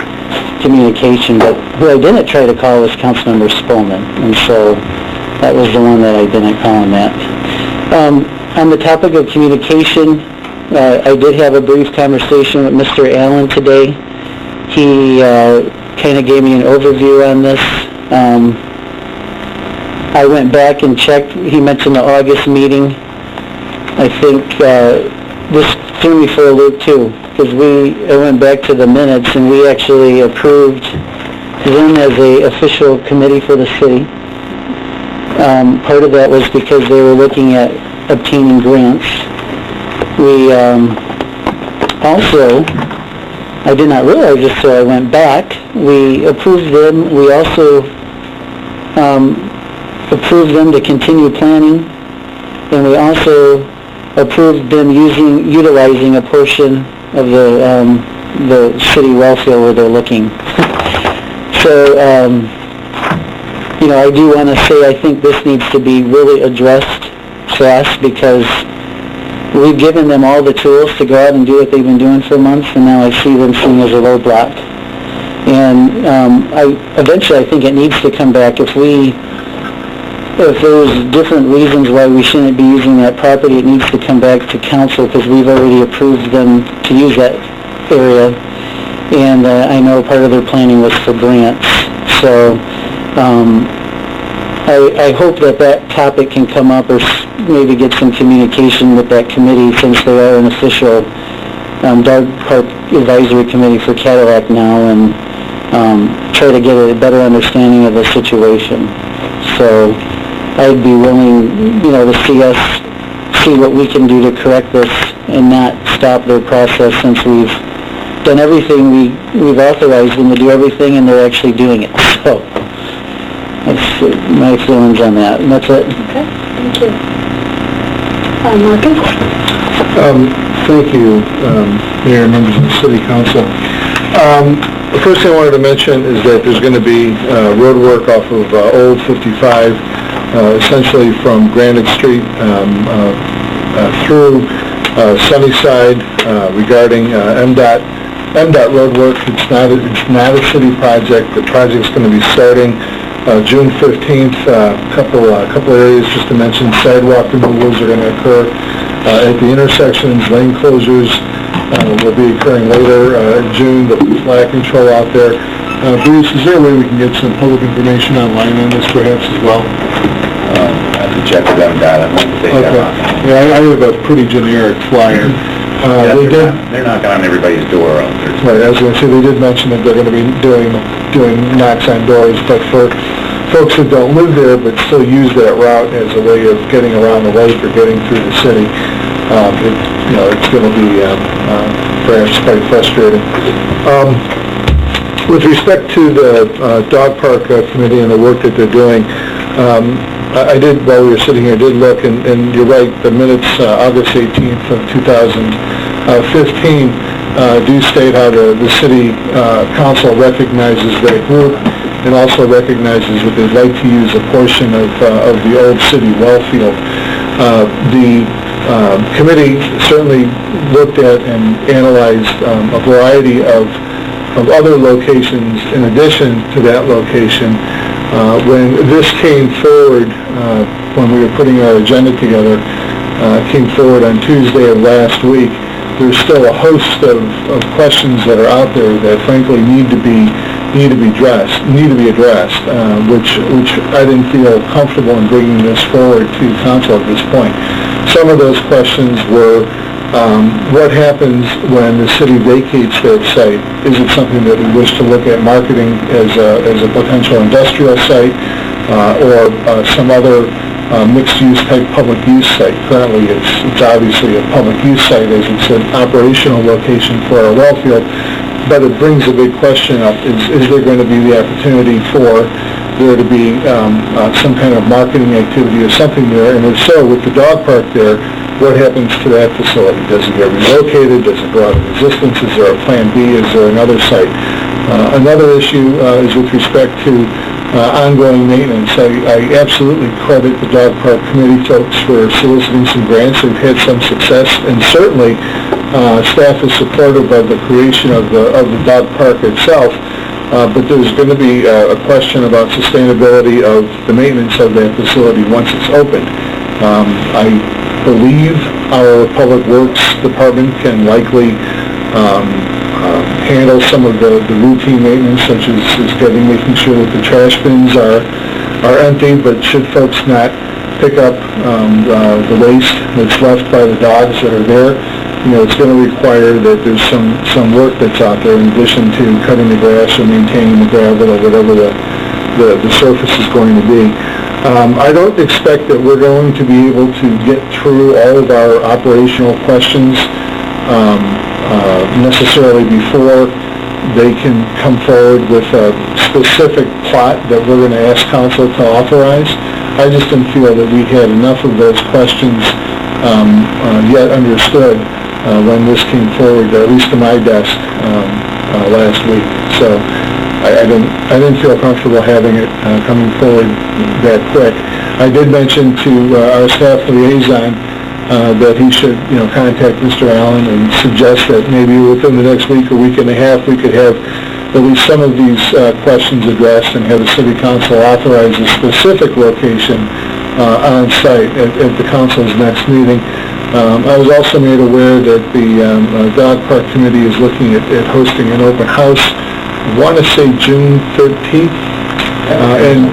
communication. But who I didn't try to call was Councilmember Spolman, and so that was the one that I didn't call on that. On the topic of communication, I did have a brief conversation with Mr. Allen today. He kind of gave me an overview on this. I went back and checked. He mentioned the August meeting. I think this threw me for a loop too, because I went back to the minutes and we actually approved them as a official committee for the city. Part of that was because they were looking at obtaining grants. We also, I did not realize this, so I went back. We approved them. We also approved them to continue planning, and we also approved them utilizing a portion of the city welfare where they're looking. So, you know, I do want to say I think this needs to be really addressed for us, because we've given them all the tools to go out and do what they've been doing for months, and now I see them seen as a roadblock. And eventually I think it needs to come back. If there's different reasons why we shouldn't be using that property, it needs to come back to council, because we've already approved them to use that area. And I know part of their planning was for grants. So I hope that topic can come up, or maybe get some communication with that committee, since they are an official Dog Park Advisory Committee for Cadillac now and try to get a better understanding of the situation. So I'd be willing, to see what we can do to correct this and not stop their process, since we've done everything, we've authorized them to do everything, and they're actually doing it. So that's my feelings on that, and that's it. Okay, thank you. Marcus? Thank you, Mayor, members of the City Council. The first thing I wanted to mention is that there's going to be road work off of Old 55, essentially from Granite Street through Sunnyside, regarding MDOT road work. It's not a city project. The project's going to be starting June 15th. Couple areas just to mention. Sidewalk removals are going to occur at the intersections. Lane closures will be occurring later in June. There'll be flag control out there. Bruce, is there a way we can get some public information online on this perhaps as well? I have to check with them, Dad. I won't say that. Yeah, I have a pretty generic flyer. They're knocking on everybody's door out there. Right, I was going to say, they did mention that they're going to be doing knocks on doors, but for folks that don't live there but still use that route as a way of getting around the lake or getting through the city, it's going to be perhaps quite frustrating. With respect to the Dog Park Committee and the work that they're doing, I did, while we were sitting here, did look, and you're right, the minutes, August 18th of 2015, do state how the city council recognizes that group and also recognizes that they'd like to use a portion of the old city well field. The committee certainly looked at and analyzed a variety of other locations in addition to that location. When this came forward, when we were putting our agenda together, came forward on Tuesday of last week, there's still a host of questions that are out there that frankly need to be addressed, which I didn't feel comfortable in bringing this forward to council at this point. Some of those questions were, what happens when the city vacates that site? Is it something that we wish to look at marketing as a potential industrial site, or some other mixed-use type public use site? Currently, it's obviously a public use site as it's an operational location for our well field, but it brings a big question up. Is there going to be the opportunity for there to be some kind of marketing activity or something there? And if so, with the dog park there, what happens to that facility? Does it get relocated? Does it go out of existence? Is there a plan B? Is there another site? Another issue is with respect to ongoing maintenance. I absolutely credit the Dog Park Committee folks for soliciting some grants. They've had some success, and certainly staff is supportive of the creation of the dog park itself. But there's going to be a question about sustainability of the maintenance of that facility once it's opened. I believe our Public Works Department can likely handle some of the routine maintenance, such as making sure that the trash bins are empty, but should folks not pick up the waste that's left by the dogs that are there, it's going to require that there's some work that's out there in addition to cutting the grass or maintaining the gravel or whatever the surface is going to be. I don't expect that we're going to be able to get through all of our operational questions necessarily before they can come forward with a specific plot that we're going to ask council to authorize. I just didn't feel that we had enough of those questions yet understood when this came forward, at least to my desk last week. So I didn't feel comfortable having it coming forward that quick. I did mention to our staff liaison that he should, contact Mr. Allen and suggest that maybe within the next week or week and a half we could have at least some of these questions addressed and have the city council authorize a specific location on site at the council's next meeting. I was also made aware that the Dog Park Committee is looking at hosting an open house. I want to say June 13th. And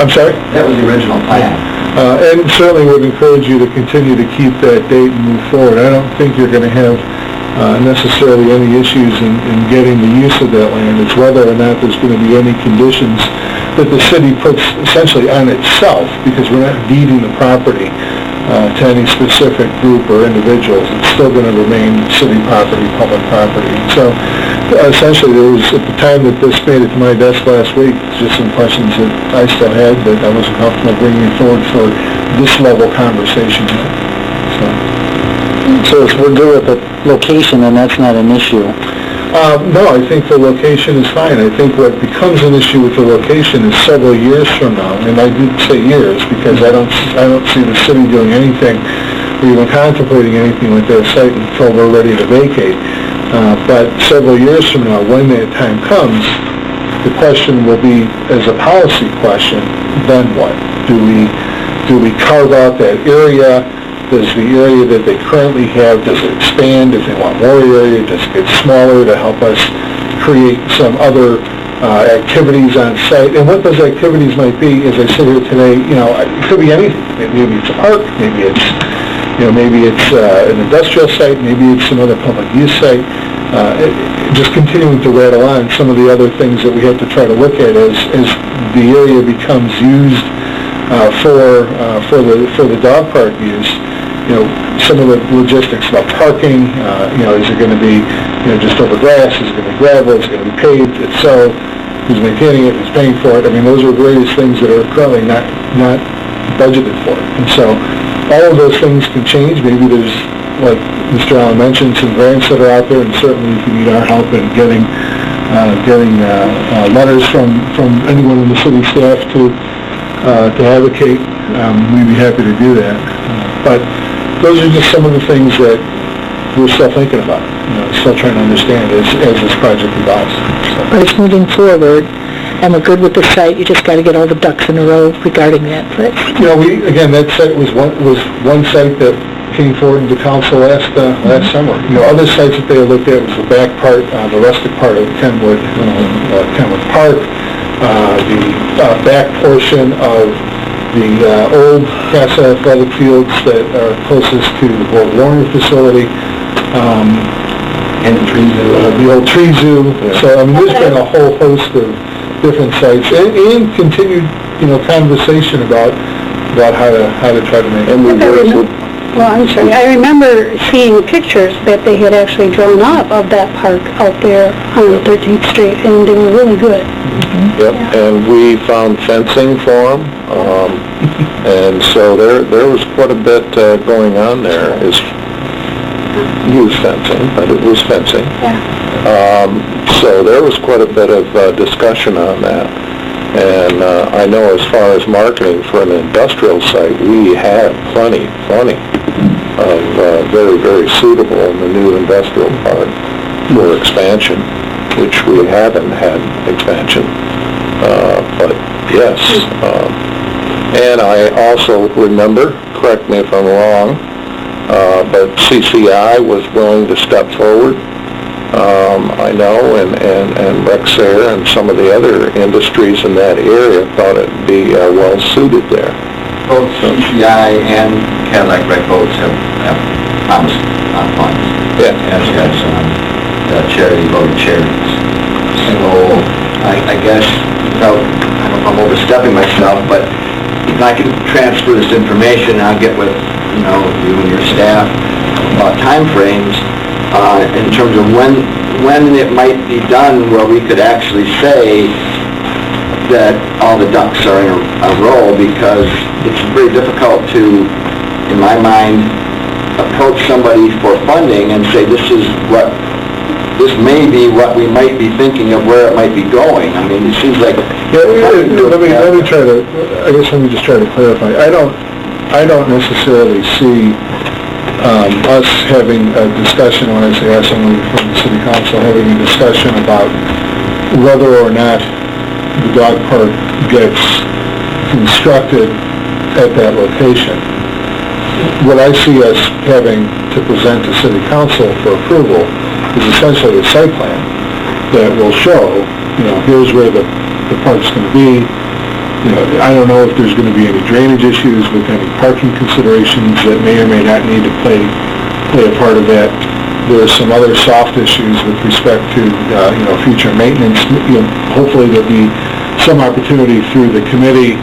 I'm sorry? That was the original plan. And certainly would encourage you to continue to keep that date and move forward. I don't think you're going to have necessarily any issues in getting the use of that land. It's whether or not there's going to be any conditions that the city puts essentially on itself, because we're not deeding the property to any specific group or individuals. It's still going to remain city property, public property. So essentially, there was, at the time that this made it to my desk last week, just some questions that I still had that I wasn't comfortable bringing forward for this level conversation. So if we're good with the location, then that's not an issue. No, I think the location is fine. I think what becomes an issue with the location is several years from now, and I did say years because I don't see the city doing anything or even contemplating anything with that site until we're ready to vacate. But several years from now, when that time comes, the question will be, as a policy question, then what? Do we carve out that area? Does the area that they currently have, does it expand? If they want more area, does it get smaller to help us create some other activities on site? And what those activities might be, as I sit here today, it could be anything. Maybe it's a park, maybe it's an industrial site, maybe it's some other public use site. Just continuing to rattle on some of the other things that we have to try to look at as the area becomes used for the dog park use. Some of the logistics about parking, is it going to be, just over grass, is it going to be gravel, is it going to be paved, if so, who's maintaining it, who's paying for it? I mean, those are various things that are currently not budgeted for. And so, all of those things can change. Maybe there's, like Mr. Allen mentioned, some grants that are out there, and certainly if you need our help in getting letters from anyone in the city staff to advocate, we'd be happy to do that. But those are just some of the things that we're still thinking about, still trying to understand as this project evolves. But it's moving forward, and we're good with the site. You just got to get all the ducks in a row regarding that. But That site was one site that came forward to council last summer. Other sites that they looked at was the back part, the rustic part of Kenwood Park, the back portion of the old Castle Athletic Fields that are closest to the Borg Warner facility, and the tree zoo, the old tree zoo. Yeah. So there's been a whole host of different sites and continued conversation about how to try to make it. Well, I'm sorry. I remember seeing pictures that they had actually drawn up of that park out there on 13th Street, and they were really good. Mm-hmm. Yep, yeah. And we found fencing for them, and so there was quite a bit going on there. Is used fencing, but it was fencing. Yeah. So there was quite a bit of discussion on that. And I know as far as marketing for an industrial site, we had plenty of very, very suitable in the new industrial park for expansion, which we haven't had expansion. But yes, and I also remember, correct me if I'm wrong, but CCI was willing to step forward. I know, and Rexair and some of the other industries in that area thought it would be well suited there. Both CCI and Cadillac Red Boats have promised funds. Yeah. As has charity voted charities. So I guess, I don't know if I'm overstepping myself, but if I can transfer this information, I'll get with you and your staff about time frames. In terms of when it might be done, where we could actually say that all the ducks are in a row, because it's very difficult to, in my mind, approach somebody for funding and say this may be what we might be thinking of where it might be going. I mean, it seems like... let me just try to clarify. I don't necessarily see us having a discussion, when I say us, I'm from the city council, having a discussion about whether or not the dog park gets constructed at that location. What I see us having to present to city council for approval is essentially a site plan that will show, here's where the park's going to be. I don't know if there's going to be any drainage issues with any parking considerations that may or may not need to play a part of that There are some other soft issues with respect to, future maintenance. Hopefully there'll be some opportunity through the committee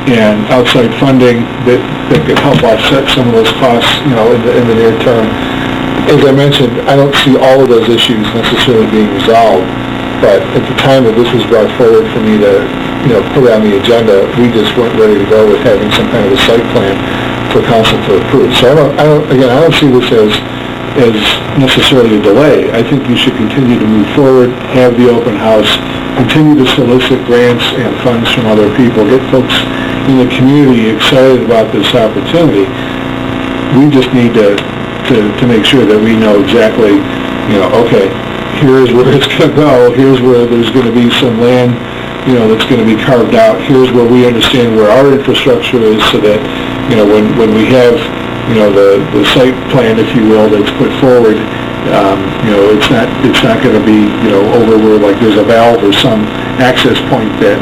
and outside funding that could help offset some of those costs, in the near term. As I mentioned, I don't see all of those issues necessarily being resolved, but at the time that this was brought forward for me to, put it on the agenda, we just weren't ready to go with having some kind of a site plan for council to approve. So I don't see this as necessarily a delay. I think you should continue to move forward, have the open house, continue to solicit grants and funds from other people, get folks in the community excited about this opportunity. We just need to make sure that we know exactly, okay, here's where it's going to go, here's where there's going to be some land, that's going to be carved out, here's where we understand where our infrastructure is, so that, when we have, the site plan, if you will, that's put forward, it's not going to be, over where, like, there's a valve or some access point that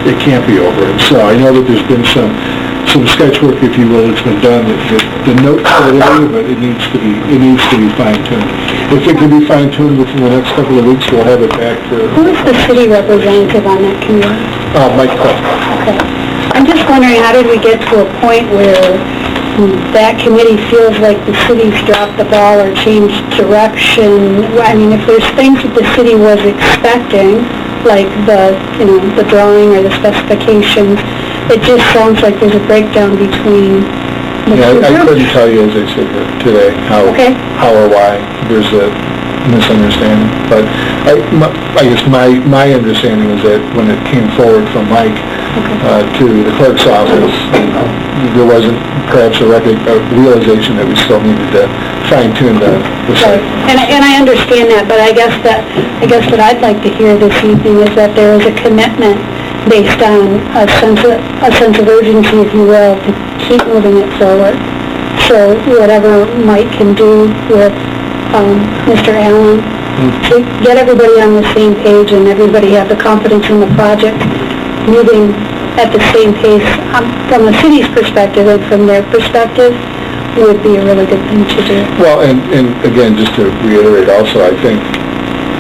it can't be over. And so I know that there's been some sketch work, if you will, that's been done, that the notes are there, but it needs to be fine-tuned. If it can be fine-tuned within the next couple of weeks, we'll have it back for... Who is the city representative on that committee? Mike Cook. Okay. I'm just wondering, how did we get to a point where that committee feels like the city's dropped the ball or changed direction? I mean, if there's things that the city was expecting, like the drawing or the specifications, it just sounds like there's a breakdown between the two I couldn't groups. tell you, as I said today, how or why there's a misunderstanding. But I guess my understanding is that when it came forward from Mike to the clerk's office, there wasn't perhaps a realization that we still needed to fine-tune the site. And I understand that, but I guess what I'd like to hear this evening is that there is a commitment based on a sense of urgency, if you will, to keep moving it forward. So whatever Mike can do with Mr. Allen, to get everybody on the same page and everybody have the confidence in the project moving at the same pace from the city's perspective and from their perspective would be a really good thing to do. Well, and again, just to reiterate also, I think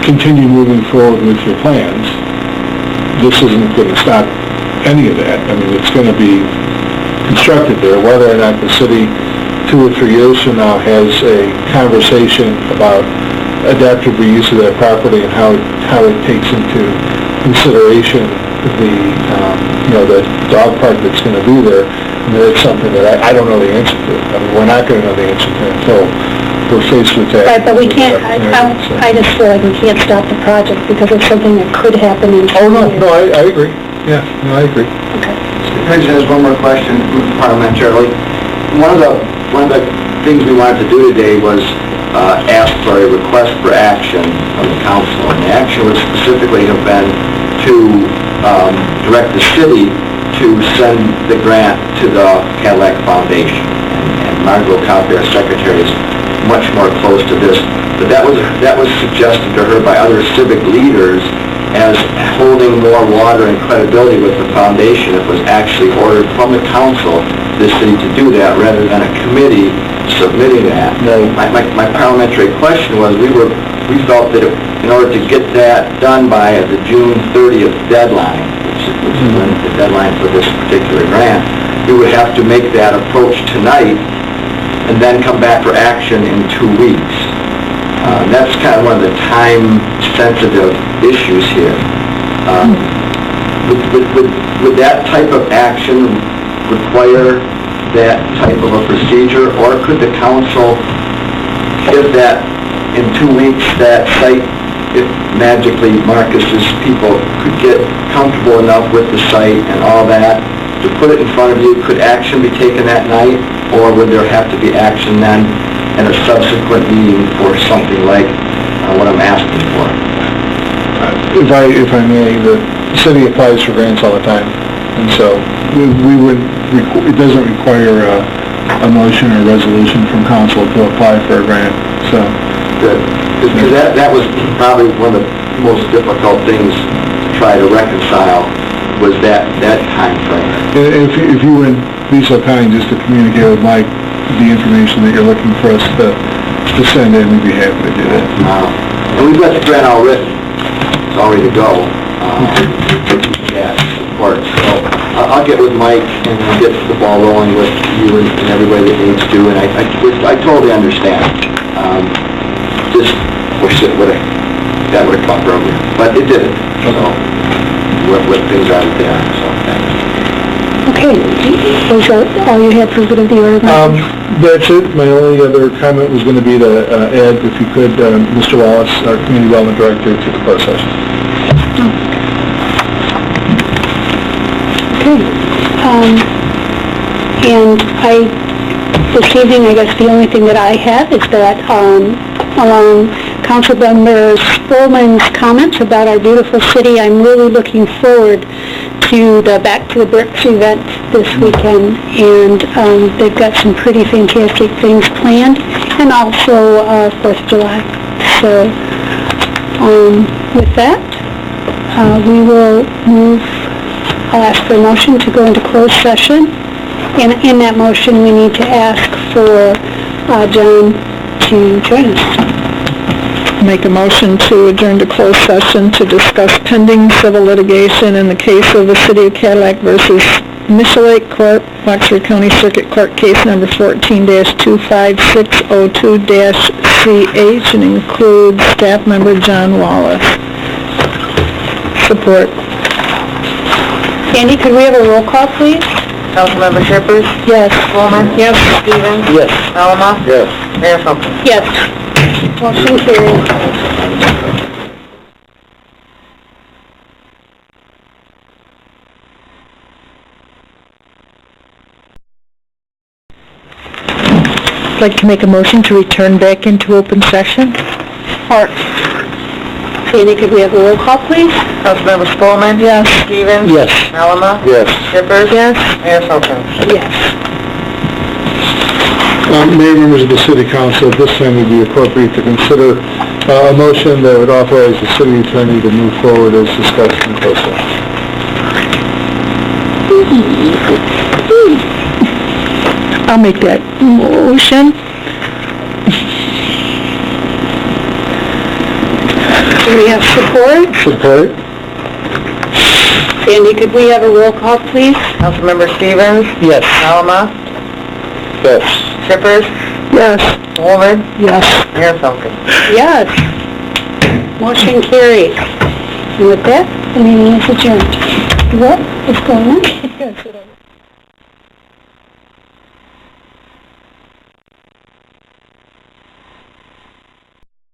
continue moving forward with your plans. This isn't going to stop any of that. I mean, it's going to be constructed there, whether or not the city 2 or 3 years from now has a conversation about adaptive reuse of that property and how it takes into consideration the dog park that's going to be there. I mean, it's something that I don't know the answer to. I mean, we're not going to know the answer to until we're faced with that. Right, but we can't, I just feel like we can't stop the project because of something that could happen in 2 years. Oh, no, I agree. Yeah, no, I agree. Okay. President, has one more question parliamentarily. One of the things we wanted to do today was ask for a request for action from the council. And the action would specifically have been to direct the city to send the grant to the Cadillac Foundation. And Margot Copy, our secretary, is much more close to this. But that was suggested to her by other civic leaders as holding more water and credibility with the foundation. It was actually ordered from the council, the city, to do that rather than a committee submitting that. My parliamentary question was, we felt that in order to get that done by the June 30th deadline, which is the deadline for this particular grant, we would have to make that approach tonight and then come back for action in 2 weeks. That's kind of one of the time-sensitive issues here. Would that type of action require that type of a procedure, or could the council, if that in 2 weeks that site, if magically Marcus's people could get comfortable enough with the site and all that, to put it in front of you, could action be taken that night, or would there have to be action then in a subsequent meeting for something like what I'm asking for? If I may, the city applies for grants all the time, and so it doesn't require a motion or resolution from council to apply for a grant. So good. Because that was probably one of the most difficult things to try to reconcile, was that time frame. If you would be so kind just to communicate with Mike the information that you're looking for us to to send in, we'd be happy to do that. And we've got the grant all written, it's all ready to go. Yeah, support. So I'll get with Mike and get the ball rolling with you and everybody that needs to, and I totally understand. Just wish that that would have come earlier, but it didn't, so what things are out there, so thanks. Okay, was that all you had for good of the order? That's it. My only other comment was going to be to add, if you could, Mr. Wallace, our Community Development Director, to the closed session. Okay. And this evening, I guess the only thing that I have is that along Councilmember Spolman's comments about our beautiful city, I'm really looking forward to the Back to the Bricks event this weekend, and they've got some pretty fantastic things planned, and also 4th of July. So with that, we will move. I'll ask for a motion to go into closed session, and in that motion we need to ask for John to join us. Make a motion to adjourn to closed session to discuss pending civil litigation in the case of the City of Cadillac versus Michellate Court, Oxford County Circuit Court Case Number 14-25602-CH, and includes staff member John Wallace. Support. Sandy, could we have a roll call, please? Councilmember Shippers? Yes. Coleman? Yes. Stevens? Yes. Alma? Yes. Mayor Folkins? Yes. Motion carried. I'd like to make a motion to return back into open session. Support. Sandy, could we have a roll call, please? Councilmember Spolman? Yes. Stevens? Yes. Alma? Yes. Shippers? Yes. Mayor Folkins? Yes. Mayor, members of the City Council, at this time it would be appropriate to consider a motion that would authorize the city attorney to move forward as discussed in closed session. I'll make that motion. Do we have support? Support? Sandy, could we have a roll call, please? Councilmember Stevens? Yes. Alma? Yes. Shippers? Yes. Coleman? Yes. Mayor Folkins? Yes. Motion carried. And with that, the meeting is adjourned. What is going on?